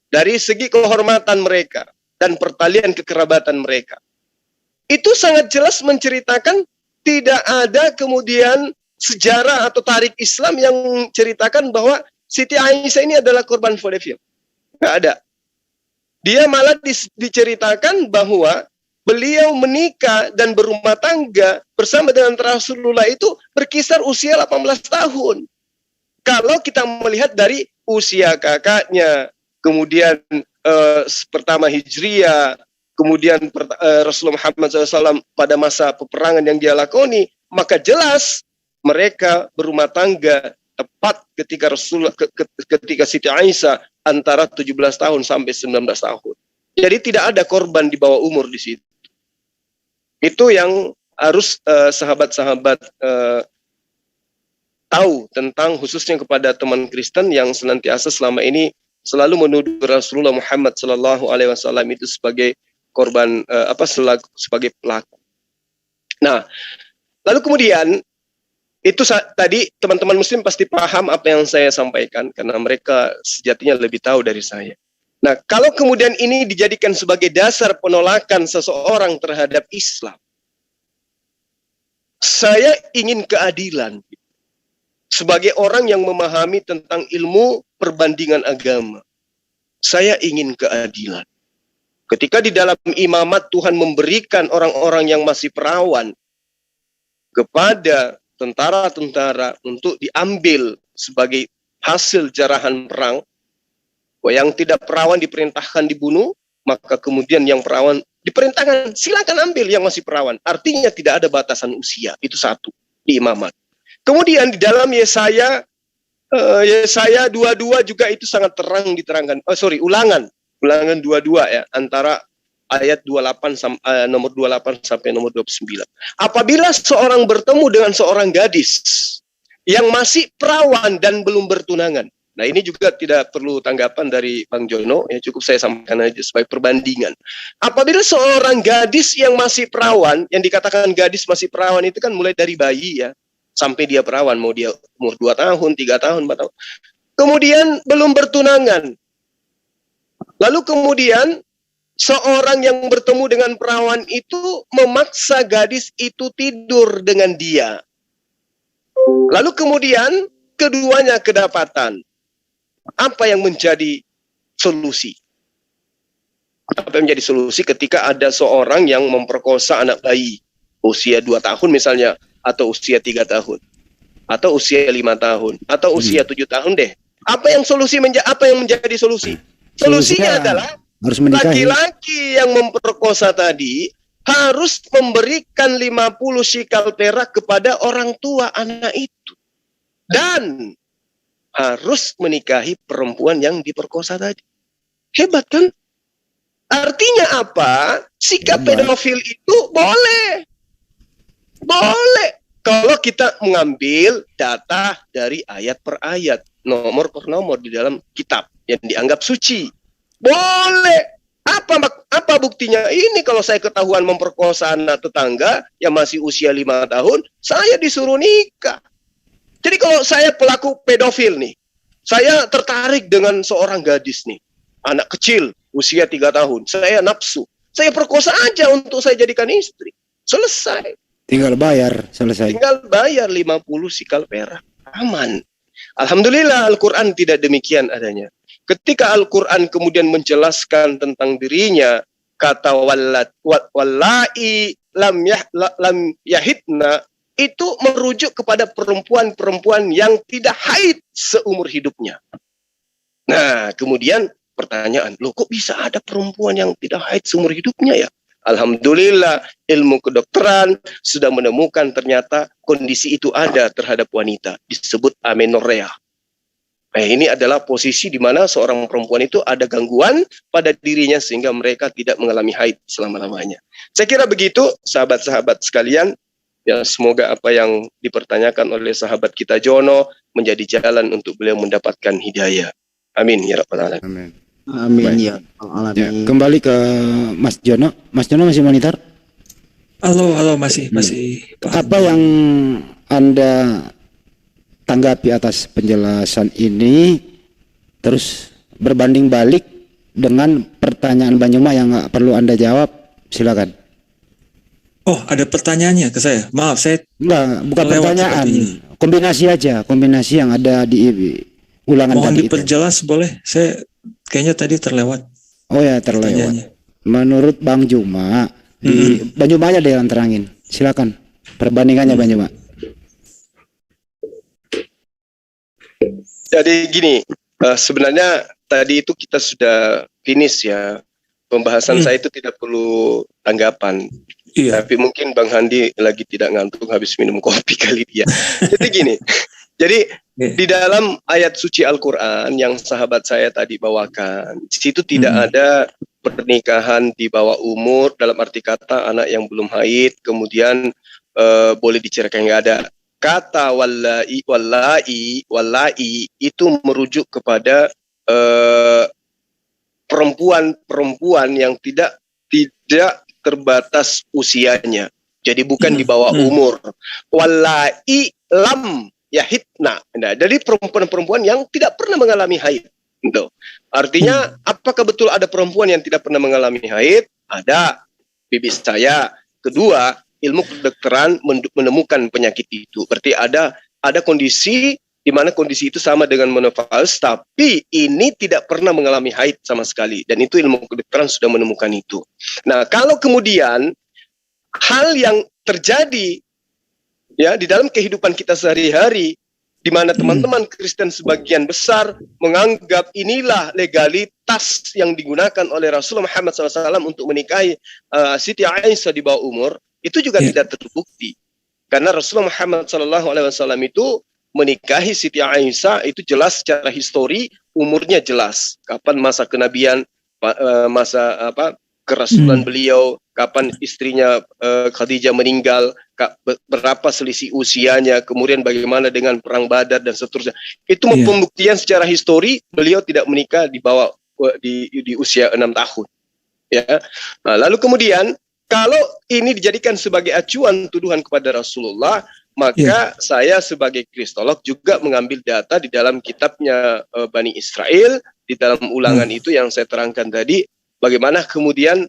dari segi kehormatan mereka dan pertalian kekerabatan mereka. Itu sangat jelas menceritakan tidak ada kemudian sejarah atau tarik Islam yang menceritakan bahwa Siti Aisyah ini adalah korban pedofil. Nggak ada. Dia malah diceritakan bahwa beliau menikah dan berumah tangga bersama dengan Rasulullah itu berkisar usia 18 tahun. Kalau kita melihat dari usia kakaknya, kemudian pertama Hijriyah, kemudian Rasulullah Muhammad SAW pada masa peperangan yang dia lakoni, maka jelas mereka berumah tangga tepat ketika ketika Siti Aisyah antara 17 tahun sampai 19 tahun. Jadi tidak ada korban di bawah umur di situ. Itu yang harus sahabat-sahabat tahu tentang, khususnya kepada teman Kristen yang senantiasa selama ini selalu menuduh Rasulullah Muhammad SAW itu sebagai korban sebagai pelaku. Nah, lalu kemudian itu tadi teman-teman Muslim pasti paham apa yang saya sampaikan karena mereka sejatinya lebih tahu dari saya. Nah, kalau kemudian ini dijadikan sebagai dasar penolakan seseorang terhadap Islam, saya ingin keadilan sebagai orang yang memahami tentang ilmu perbandingan agama. Saya ingin keadilan. Ketika di dalam imamat Tuhan memberikan orang-orang yang masih perawan kepada tentara-tentara untuk diambil sebagai hasil jarahan perang, yang tidak perawan diperintahkan dibunuh, maka kemudian yang perawan diperintahkan silakan ambil yang masih perawan. Artinya tidak ada batasan usia. Itu satu di imamat. Kemudian di dalam Yesaya 22 juga itu sangat terang diterangkan. Ulangan 22 ya, antara ayat 28 nomor 28 sampai nomor 29. Apabila seorang bertemu dengan seorang gadis yang masih perawan dan belum bertunangan. Nah, ini juga tidak perlu tanggapan dari Bang Jono, ya cukup saya sampaikan aja sebagai perbandingan. Apabila seorang gadis yang masih perawan, yang dikatakan gadis masih perawan itu kan mulai dari bayi ya, sampai dia perawan, mau dia umur 2 tahun, 3 tahun, 4 tahun. Kemudian belum bertunangan. Lalu kemudian seorang yang bertemu dengan perawan itu memaksa gadis itu tidur dengan dia. Lalu kemudian keduanya kedapatan. Apa yang menjadi solusi? Apa yang menjadi solusi ketika ada seorang yang memperkosa anak bayi usia 2 tahun misalnya, atau usia 3 tahun, atau usia 5 tahun, atau usia 7 tahun deh. Apa yang menjadi solusi? Solusinya adalah laki-laki yang memperkosa tadi harus memberikan 50 shikal perak kepada orang tua anak itu. Dan harus menikahi perempuan yang diperkosa tadi. Hebat kan? Artinya apa? Sikap pedofil itu boleh. Boleh. Kalau kita mengambil data dari ayat per ayat, nomor per nomor di dalam kitab yang dianggap suci. Boleh. Apa buktinya? Ini kalau saya ketahuan memperkosa anak tetangga yang masih usia 5 tahun, saya disuruh nikah. Jadi kalau saya pelaku pedofil nih, saya tertarik dengan seorang gadis nih, anak kecil, usia 3 tahun, saya nafsu, saya perkosa aja untuk saya jadikan istri. Selesai. Tinggal bayar, selesai. Tinggal bayar 50 shikal perak. Aman. Alhamdulillah Al-Quran tidak demikian adanya. Ketika Al-Quran kemudian menjelaskan tentang dirinya, kata wallahi lam yahidna, itu merujuk kepada perempuan-perempuan yang tidak haid seumur hidupnya. Nah, kemudian pertanyaan, loh kok bisa ada perempuan yang tidak haid seumur hidupnya ya? Alhamdulillah, ilmu kedokteran sudah menemukan ternyata kondisi itu ada terhadap wanita, disebut amenorrea. Nah, ini adalah posisi di mana seorang perempuan itu ada gangguan pada dirinya sehingga mereka tidak mengalami haid selama-lamanya. Saya kira begitu, sahabat-sahabat sekalian. Ya, semoga apa yang dipertanyakan oleh sahabat kita Jono menjadi jalan untuk beliau mendapatkan hidayah. Amin ya rabbal alamin. Amin ya. Ya, kembali ke Mas Jono. Mas Jono masih monitor? Halo, masih. Apa yang Anda tanggapi atas penjelasan ini, terus berbanding balik dengan pertanyaan Banyuma yang nggak perlu Anda jawab? Silakan. Oh, ada pertanyaannya ke saya. Maaf, saya bukan pertanyaan. Kombinasi aja, kombinasi yang ada di ulangan mohon tadi. Diperjelas boleh? Saya kayaknya tadi terlewat. Oh ya, terlewat. Menurut Bang Juma, di Bang Juma aja deh yang terangin. Silakan. Perbandingannya Bang Juma. Jadi gini, sebenarnya tadi itu kita sudah finish ya. Pembahasan saya itu tidak perlu tanggapan. Iya. Tapi mungkin Bang Handi lagi tidak ngantuk habis minum kopi kali dia. Jadi gini, jadi di dalam ayat suci Al-Quran yang sahabat saya tadi bawakan, di situ tidak ada pernikahan di bawah umur, dalam arti kata anak yang belum haid, kemudian boleh diceraikan, nggak ada. Kata wallahi itu merujuk kepada perempuan-perempuan yang tidak terbatas usianya. Jadi bukan di bawah umur. Wallahi lam yahidna. Nah, jadi perempuan-perempuan yang tidak pernah mengalami haid. Gitu. Artinya, apakah betul ada perempuan yang tidak pernah mengalami haid? Ada. Bibis saya. Kedua, ilmu kedokteran menemukan penyakit itu. Berarti ada kondisi di mana kondisi itu sama dengan menopause, tapi ini tidak pernah mengalami haid sama sekali. Dan itu ilmu kedokteran sudah menemukan itu. Nah, kalau kemudian hal yang terjadi ya di dalam kehidupan kita sehari-hari di mana teman-teman Kristen sebagian besar menganggap inilah legalitas yang digunakan oleh Rasulullah Muhammad SAW untuk menikahi Siti Aisyah di bawah umur, itu juga tidak terbukti. Karena Rasulullah Muhammad SAW itu menikahi Siti Aisyah itu jelas secara histori, umurnya jelas. Kapan masa kenabian, masa kerasulan beliau, kapan istrinya Khadijah meninggal, berapa selisih usianya, kemudian bagaimana dengan perang Badar dan seterusnya. Itu pembuktian secara histori beliau tidak menikah di bawah di usia 6 tahun. Ya. Nah, lalu kemudian kalau ini dijadikan sebagai acuan tuduhan kepada Rasulullah, maka saya sebagai kristolog juga mengambil data di dalam kitabnya Bani Israel, di dalam ulangan itu yang saya terangkan tadi, bagaimana kemudian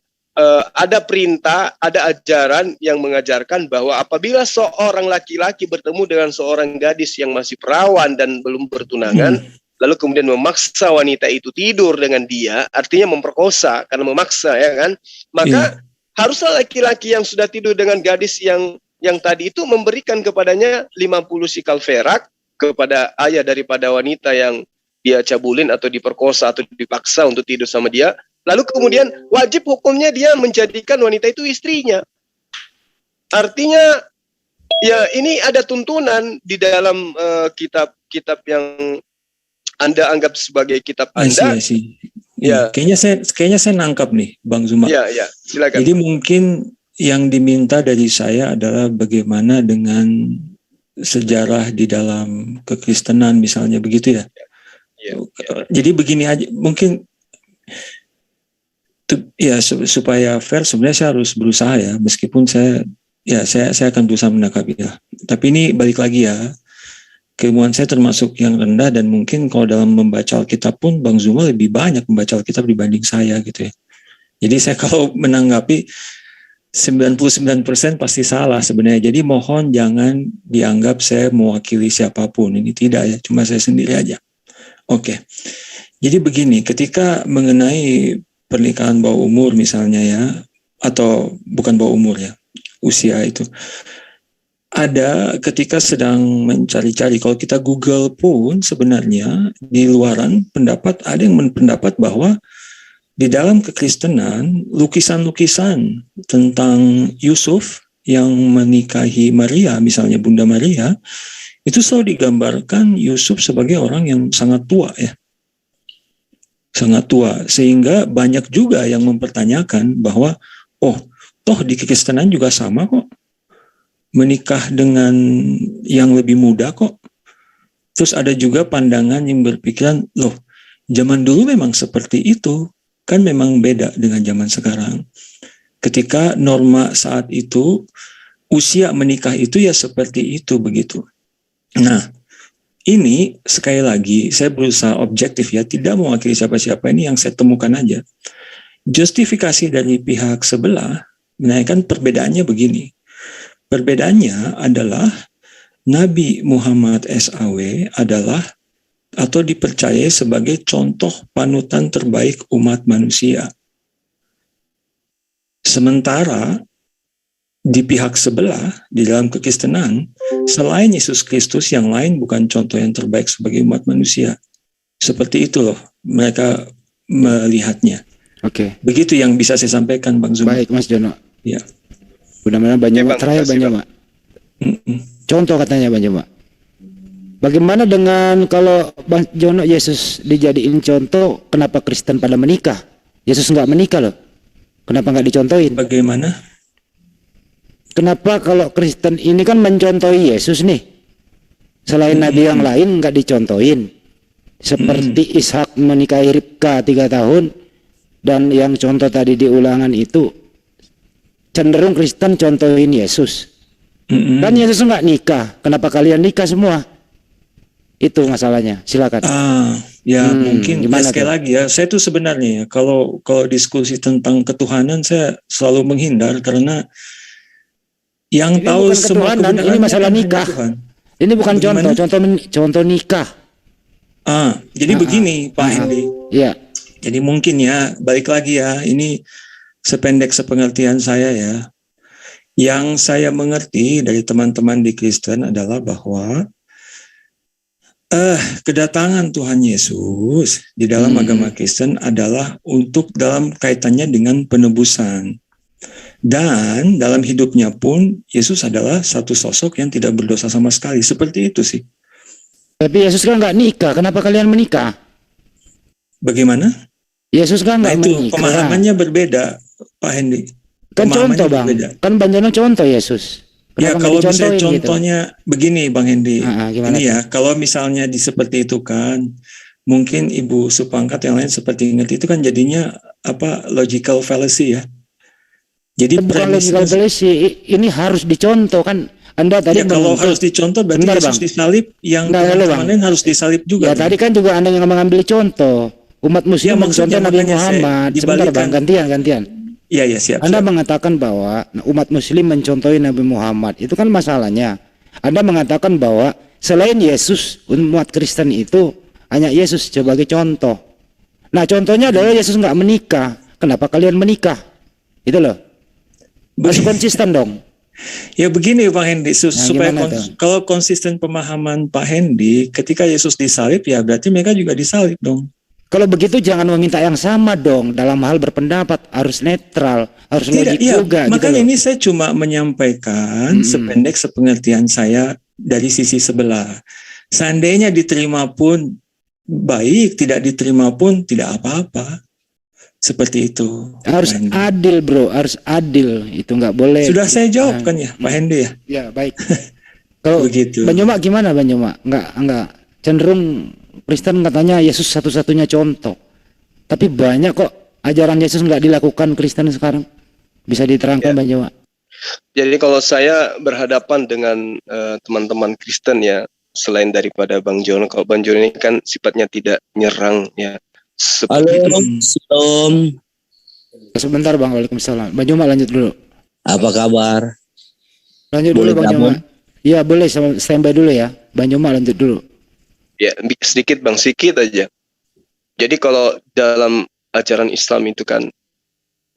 ada perintah, ada ajaran yang mengajarkan bahwa apabila seorang laki-laki bertemu dengan seorang gadis yang masih perawan dan belum bertunangan, lalu kemudian memaksa wanita itu tidur dengan dia, artinya memperkosa karena memaksa, ya kan? Maka haruslah laki-laki yang sudah tidur dengan gadis yang tadi itu memberikan kepadanya 50 sikal perak kepada ayah daripada wanita yang dia cabulin atau diperkosa atau dipaksa untuk tidur sama dia. Lalu kemudian wajib hukumnya dia menjadikan wanita itu istrinya. Artinya ya ini ada tuntunan di dalam kitab-kitab yang Anda anggap sebagai kitab Anda. Ya, kayaknya saya nangkap nih, Bang Zuma. Ya, silakan. Jadi mungkin yang diminta dari saya adalah bagaimana dengan sejarah di dalam kekristenan misalnya begitu ya. Jadi begini aja, mungkin ya supaya fair sebenarnya saya harus berusaha ya, meskipun saya akan berusaha menangkapinya. Tapi ini balik lagi ya, keilmuan saya termasuk yang rendah dan mungkin kalau dalam membaca Alkitab pun Bang Zuma lebih banyak membaca Alkitab dibanding saya gitu ya. Jadi saya kalau menanggapi 99% pasti salah sebenarnya. Jadi mohon jangan dianggap saya mewakili siapapun. Ini tidak ya, cuma saya sendiri aja. Oke. Jadi begini, ketika mengenai pernikahan bawah umur misalnya ya, atau bukan bawah umur ya, usia itu. Ada ketika sedang mencari-cari, kalau kita Google pun sebenarnya di luaran ada yang berpendapat bahwa di dalam kekristenan lukisan-lukisan tentang Yusuf yang menikahi Maria, misalnya Bunda Maria, itu selalu digambarkan Yusuf sebagai orang yang sangat tua ya. Sangat tua, sehingga banyak juga yang mempertanyakan bahwa toh di kekristenan juga sama kok, menikah dengan yang lebih muda kok. Terus ada juga pandangan yang berpikiran, loh zaman dulu memang seperti itu, kan memang beda dengan zaman sekarang. Ketika norma saat itu, usia menikah itu ya seperti itu begitu. Nah, ini sekali lagi saya berusaha objektif ya, tidak mewakili siapa-siapa, ini yang saya temukan aja. Justifikasi dari pihak sebelah menaikkan perbedaannya begini. Perbedaannya adalah Nabi Muhammad SAW adalah atau dipercayai sebagai contoh panutan terbaik umat manusia. Sementara di pihak sebelah, di dalam kekristenan, selain Yesus Kristus, yang lain bukan contoh yang terbaik sebagai umat manusia. Seperti itu loh mereka melihatnya. Oke. Begitu yang bisa saya sampaikan, Bang Zuma. Baik, Mas Jono. Ya. Mudah-mudahan banyak terakhir banyak, Pak. Contoh katanya banyak, Pak. Bagaimana dengan kalau Bang Jono Yesus dijadiin contoh, kenapa Kristen pada menikah? Yesus nggak menikah loh. Kenapa nggak dicontohin? Bagaimana? Kenapa kalau Kristen ini kan mencontohi Yesus nih? Selain nabi yang lain nggak dicontohin. Seperti Ishak menikahi Ribka 3 tahun. Dan yang contoh tadi di ulangan itu cenderung Kristen contohin Yesus. Kan Yesus nggak nikah. Kenapa kalian nikah semua? Itu masalahnya. Silakan. Mungkin sekali lagi ya. Saya tuh sebenarnya ya, kalau diskusi tentang ketuhanan saya selalu menghindar karena yang ini tahu semua ketuhanan, ini masalah nikah. Ini bukan contoh nikah. Jadi begini Pak Hendy. Iya. Jadi mungkin ya balik lagi ya, ini sependek sepengertian saya ya. Yang saya mengerti dari teman-teman di Kristen adalah bahwa Kedatangan Tuhan Yesus di dalam agama Kristen adalah untuk dalam kaitannya dengan penebusan. Dan dalam hidupnya pun Yesus adalah satu sosok yang tidak berdosa sama sekali. Seperti itu sih. Tapi Yesus kan nggak nikah. Kenapa kalian menikah? Bagaimana? Yesus kan nggak menikah. Pemahamannya berbeda, Pak Hendy. Kan contoh Bang. Berbeda. Kan Bang Jono contoh Yesus. Ya kalau misalnya contohnya begini Bang Hendy. Gimana ini ya, kalau misalnya seperti itu kan, mungkin Ibu Supangkat yang lain seperti ngerti itu kan jadinya logical fallacy ya. Jadi bukan logical fallacy, ini harus dicontoh kan. Anda tadi kalau harus dicontoh berarti Yesus disalib, yang teman-teman lain harus disalib juga. Ya tadi kan juga Anda yang mengambil contoh. Umat Muslim mencontoh Nabi Muhammad. Sebentar Bang, gantian. Iya siap. Anda mengatakan bahwa umat Muslim mencontohi Nabi Muhammad. Itu kan masalahnya. Anda mengatakan bahwa selain Yesus, umat Kristen itu hanya Yesus sebagai contoh. Nah contohnya adalah Yesus nggak menikah. Kenapa kalian menikah? Itu loh. Masih konsisten dong. Ya begini Pak Hendy, supaya kalau konsisten pemahaman Pak Hendy, ketika Yesus disalib ya berarti mereka juga disalib dong. Kalau begitu jangan meminta yang sama dong dalam hal berpendapat, harus netral, harus logik juga. Makanya gitu ini saya cuma menyampaikan sependek sepengertian saya dari sisi sebelah. Seandainya diterima pun baik, tidak diterima pun tidak apa-apa. Seperti itu. Harus adil bro, harus adil. Itu nggak boleh. Sudah saya jawab kan ya Pak Hendy ya? Ya baik. Kalau begitu. Banyuma gimana Banyuma? Nggak cenderung Kristen katanya Yesus satu-satunya contoh. Tapi banyak kok ajaran Yesus nggak dilakukan Kristen sekarang. Bisa diterangkan Banyuma? Jadi kalau saya berhadapan dengan teman-teman Kristen ya, selain daripada Bang Jono, kalau Bang Jono ini kan sifatnya tidak nyerang ya. Assalamualaikum. Sebentar Bang, waalaikumsalam. Bang Juma lanjut dulu. Apa kabar? Lanjut boleh dulu Bang Juma. Iya boleh, standby dulu ya. Bang Juma lanjut dulu. Ya sedikit Bang, sedikit aja. Jadi kalau dalam ajaran Islam itu kan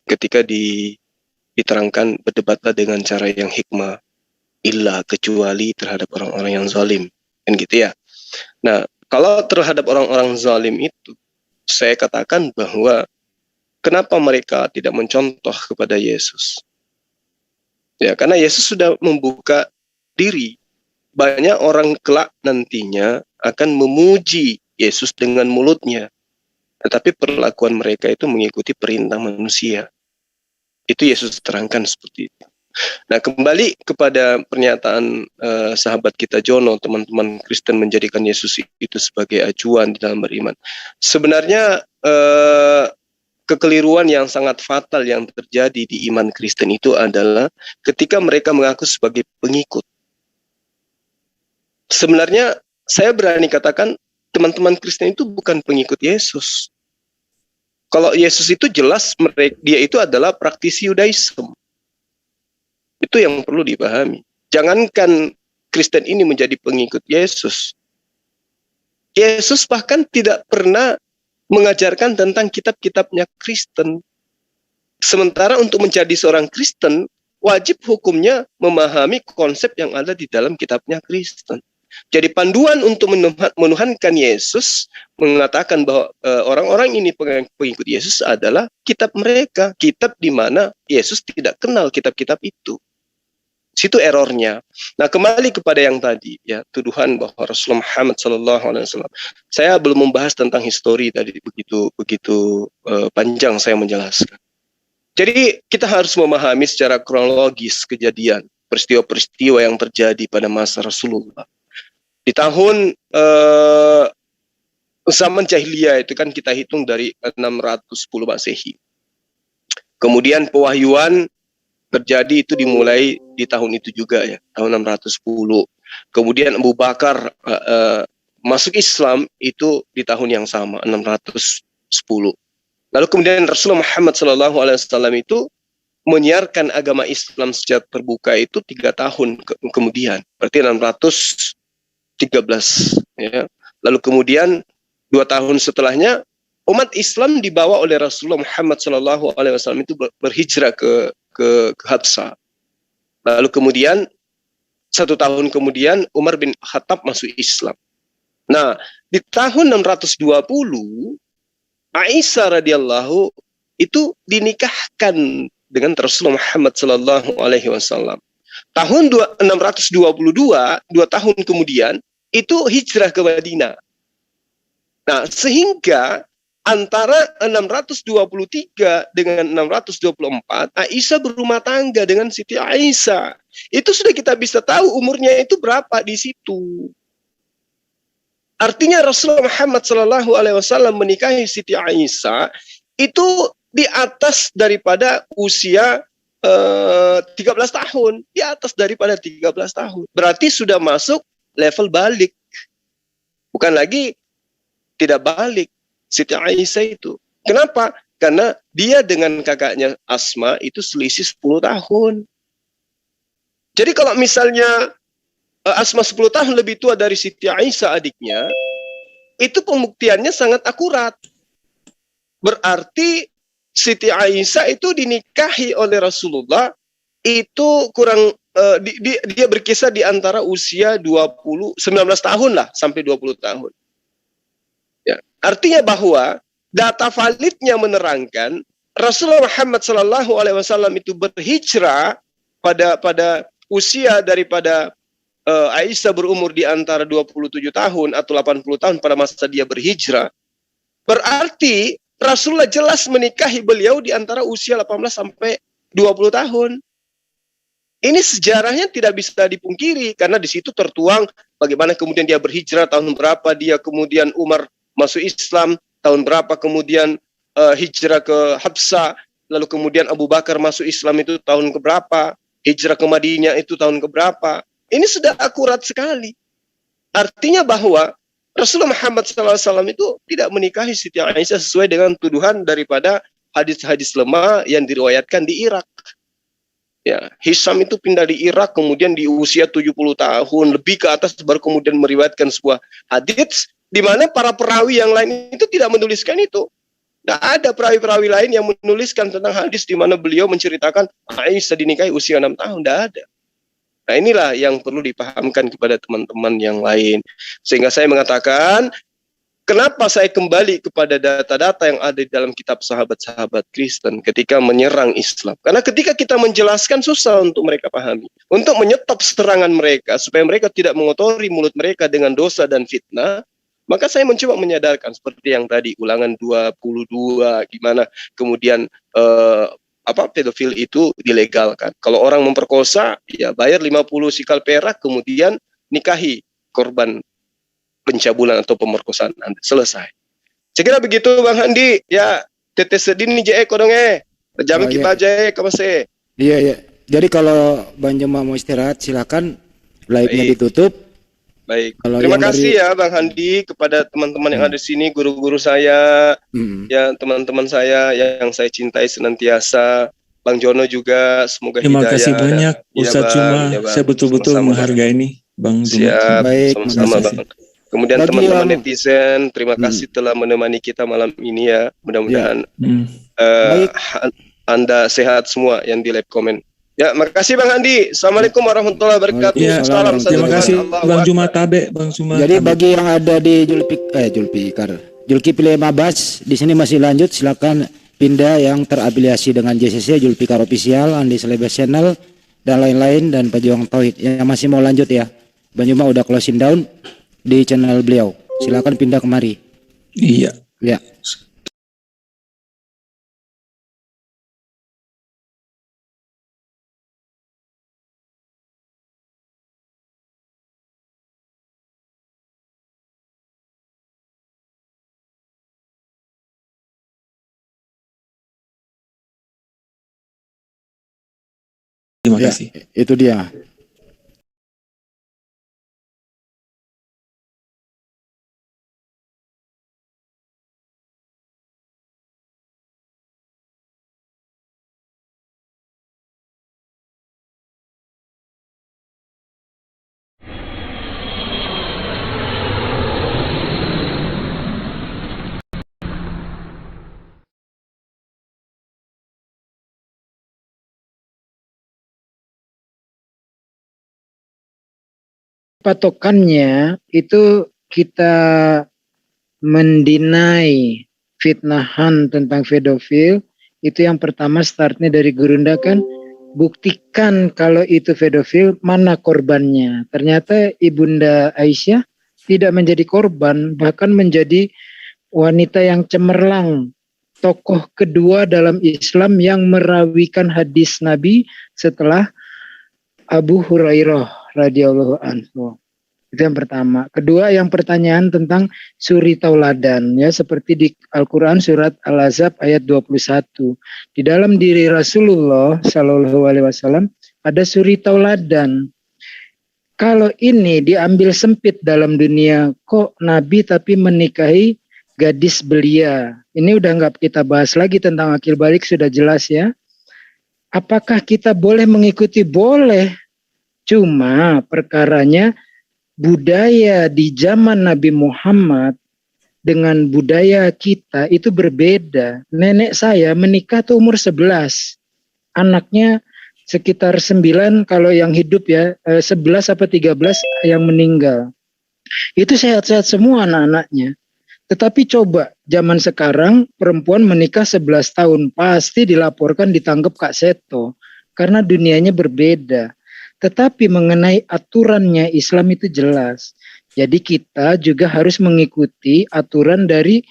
ketika diterangkan berdebatlah dengan cara yang hikmah, illa kecuali terhadap orang-orang yang zalim, kan gitu ya. Nah kalau terhadap orang-orang zalim itu saya katakan bahwa kenapa mereka tidak mencontoh kepada Yesus? Ya, karena Yesus sudah membuka diri. Banyak orang kelak nantinya akan memuji Yesus dengan mulutnya. Tetapi perlakuan mereka itu mengikuti perintah manusia. Itu Yesus terangkan seperti itu. Nah, kembali kepada pernyataan sahabat kita Jono, teman-teman Kristen menjadikan Yesus itu sebagai acuan di dalam beriman. Sebenarnya kekeliruan yang sangat fatal yang terjadi di iman Kristen itu adalah ketika mereka mengaku sebagai pengikut. Sebenarnya saya berani katakan teman-teman Kristen itu bukan pengikut Yesus. Kalau Yesus itu jelas dia itu adalah praktisi Yudaisme. Itu yang perlu dipahami. Jangankan Kristen ini menjadi pengikut Yesus. Yesus bahkan tidak pernah mengajarkan tentang kitab-kitabnya Kristen. Sementara untuk menjadi seorang Kristen, wajib hukumnya memahami konsep yang ada di dalam kitabnya Kristen. Jadi panduan untuk menuhankan Yesus mengatakan bahwa orang-orang ini pengikut Yesus adalah kitab mereka. Kitab di mana Yesus tidak kenal kitab-kitab itu. Situ errornya. Nah, kembali kepada yang tadi ya, tuduhan bahwa Rasulullah Muhammad SAW. Saya belum membahas tentang histori tadi, begitu panjang saya menjelaskan. Jadi kita harus memahami secara kronologis kejadian peristiwa-peristiwa yang terjadi pada masa Rasulullah. Di tahun zaman jahiliyah itu kan kita hitung dari 610 Masehi. Kemudian pewahyuan terjadi itu dimulai di tahun itu juga ya, tahun 610. Kemudian Abu Bakar masuk Islam itu di tahun yang sama, 610. Lalu kemudian Rasulullah Muhammad SAW itu menyiarkan agama Islam secara terbuka itu 3 tahun kemudian, berarti 613 ya. Lalu kemudian 2 tahun setelahnya umat Islam dibawa oleh Rasulullah Muhammad SAW itu berhijrah ke Habsah. Lalu kemudian 1 tahun kemudian Umar bin Khattab masuk Islam. Nah, di tahun 620 Aisyah radhiyallahu itu dinikahkan dengan Rasulullah Muhammad sallallahu alaihi wasallam. Tahun 622, 2 tahun kemudian, itu hijrah ke Madinah. Nah, sehingga antara 623 dengan 624, Aisyah berumah tangga dengan Siti Aisyah. Itu sudah kita bisa tahu umurnya itu berapa di situ. Artinya Rasulullah Muhammad sallallahu alaihi wasallam menikahi Siti Aisyah itu di atas daripada usia 13 tahun, di atas daripada 13 tahun. Berarti sudah masuk level balik. Bukan lagi tidak balik Siti Aisyah itu. Kenapa? Karena dia dengan kakaknya Asma itu selisih 10 tahun. Jadi kalau misalnya Asma 10 tahun lebih tua dari Siti Aisyah adiknya, itu pembuktiannya sangat akurat. Berarti Siti Aisyah itu dinikahi oleh Rasulullah itu kurang dia berkisar di antara usia 19 tahun lah sampai 20 tahun. Ya, artinya bahwa data validnya menerangkan Rasulullah Muhammad sallallahu alaihi wasallam itu berhijrah pada usia daripada Aisyah berumur di antara 27 tahun atau 80 tahun pada masa dia berhijrah. Berarti Rasulullah jelas menikahi beliau di antara usia 18 sampai 20 tahun. Ini sejarahnya tidak bisa dipungkiri karena di situ tertuang bagaimana kemudian dia berhijrah, tahun berapa dia kemudian Umar masuk Islam, tahun berapa kemudian hijrah ke Habsah, lalu kemudian Abu Bakar masuk Islam itu tahun keberapa, hijrah ke Madinah itu tahun keberapa. Ini sudah akurat sekali. Artinya bahwa Rasulullah Muhammad SAW itu tidak menikahi Siti Aisyah sesuai dengan tuduhan daripada hadis-hadis lemah yang diriwayatkan di Irak. Ya, Hisam itu pindah di Irak, kemudian di usia 70 tahun, lebih ke atas baru kemudian meriwayatkan sebuah hadis, di mana para perawi yang lain itu tidak menuliskan itu. Tidak ada perawi-perawi lain yang menuliskan tentang hadis di mana beliau menceritakan Aisyah dinikahi usia 6 tahun. Tidak ada. Nah, inilah yang perlu dipahamkan kepada teman-teman yang lain. Sehingga saya mengatakan, kenapa saya kembali kepada data-data yang ada di dalam kitab sahabat-sahabat Kristen ketika menyerang Islam. Karena ketika kita menjelaskan susah untuk mereka pahami. Untuk menyetop serangan mereka, supaya mereka tidak mengotori mulut mereka dengan dosa dan fitnah, maka saya mencoba menyadarkan seperti yang tadi, Ulangan 22, gimana kemudian pedofil itu dilegalkan. Kalau orang memperkosa, ya bayar 50 sikal perak, kemudian nikahi korban pencabulan atau pemerkosaan Anda. Selesai. Saya kira begitu Bang Handi. Ya, tetes sedini je kodong Jamin kita aja kamase. Iya. Jadi kalau Bang Juma mau istirahat silakan, live-nya ditutup. Baik. Kalau Terima kasih ya Bang Handi kepada teman-teman yang ada di sini, guru-guru saya, ya teman-teman saya yang saya cintai senantiasa. Bang Jono juga semoga Terima hidayah. kasih banyak Ustaz Cuma. Saya betul-betul menghargai ini Bang Juma. Siap. Baik, Sama-sama Bang. Kemudian Bagi teman-teman yang- netizen, terima kasih telah menemani kita malam ini ya. Mudah-mudahan Anda sehat semua yang di live komen. Ya, makasih Bang Andi. Assalamualaikum warahmatullahi wabarakatuh. Ya, Salam satu terima Tuhan. kasih Allahu Bang Akbar. Juma Tabe, Bang Juma. Jadi Tabe. bagi yang ada di Julkipli Mabas, di sini masih lanjut, silakan pindah yang terafiliasi dengan JCC, Julfikar Official, Andi Selebes Channel, dan lain-lain, dan Pejuang Tauhid. Yang masih mau lanjut ya, Bang Juma udah closing down di channel beliau. Silakan pindah kemari. Iya. Ya. Terima Ya, kasih. itu dia. Patokannya itu kita mendinai fitnahan tentang pedofil, itu yang pertama startnya dari Gurunda kan, buktikan kalau itu pedofil, mana korbannya. Ternyata Ibunda Aisyah tidak menjadi korban, bahkan menjadi wanita yang cemerlang, tokoh kedua dalam Islam yang merawikan hadis Nabi setelah Abu Hurairah radhiyallahu anhu. Itu yang pertama. Kedua, yang pertanyaan tentang suri tauladan, ya, seperti di Al-Quran surat Al-Ahzab ayat 21. Di dalam diri Rasulullah Shallallahu Alaihi Wasallam ada suri tauladan. Kalau ini diambil sempit dalam dunia, kok Nabi tapi menikahi gadis belia? Ini udah nggak kita bahas lagi tentang akil balik, sudah jelas ya. Apakah kita boleh mengikuti? Boleh. Cuma perkaranya budaya di zaman Nabi Muhammad dengan budaya kita itu berbeda. Nenek saya menikah tuh umur 11. Anaknya sekitar 9 kalau yang hidup ya, 11 apa 13 yang meninggal. Itu sehat-sehat semua anak-anaknya. Tetapi coba zaman sekarang perempuan menikah 11 tahun pasti dilaporkan ditangkap Kak Seto karena dunianya berbeda. Tetapi mengenai aturannya Islam itu jelas. Jadi kita juga harus mengikuti aturan dari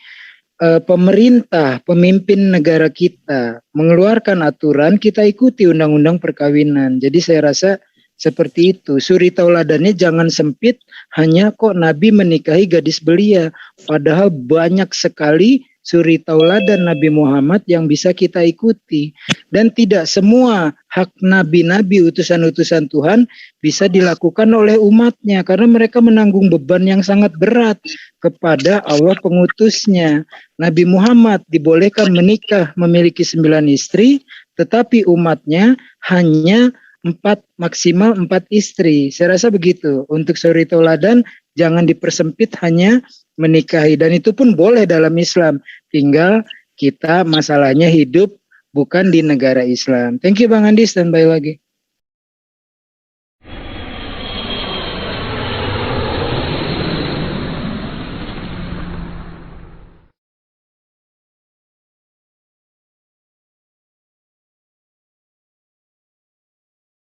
pemerintah, pemimpin negara kita. Mengeluarkan aturan, kita ikuti undang-undang perkawinan. Jadi saya rasa seperti itu. Suri tauladannya jangan sempit, hanya kok Nabi menikahi gadis belia. Padahal banyak sekali suri tauladan Nabi Muhammad yang bisa kita ikuti. Dan tidak semua hak nabi-nabi, utusan-utusan Tuhan bisa dilakukan oleh umatnya. Karena mereka menanggung beban yang sangat berat kepada Allah pengutusnya. Nabi Muhammad dibolehkan menikah memiliki 9 istri, tetapi umatnya hanya 4, maksimal 4 istri. Saya rasa begitu. Untuk suri tauladan jangan dipersempit hanya menikahi. Dan itu pun boleh dalam Islam. Tinggal kita masalahnya hidup bukan di negara Islam. Thank you Bang Andi, standby lagi.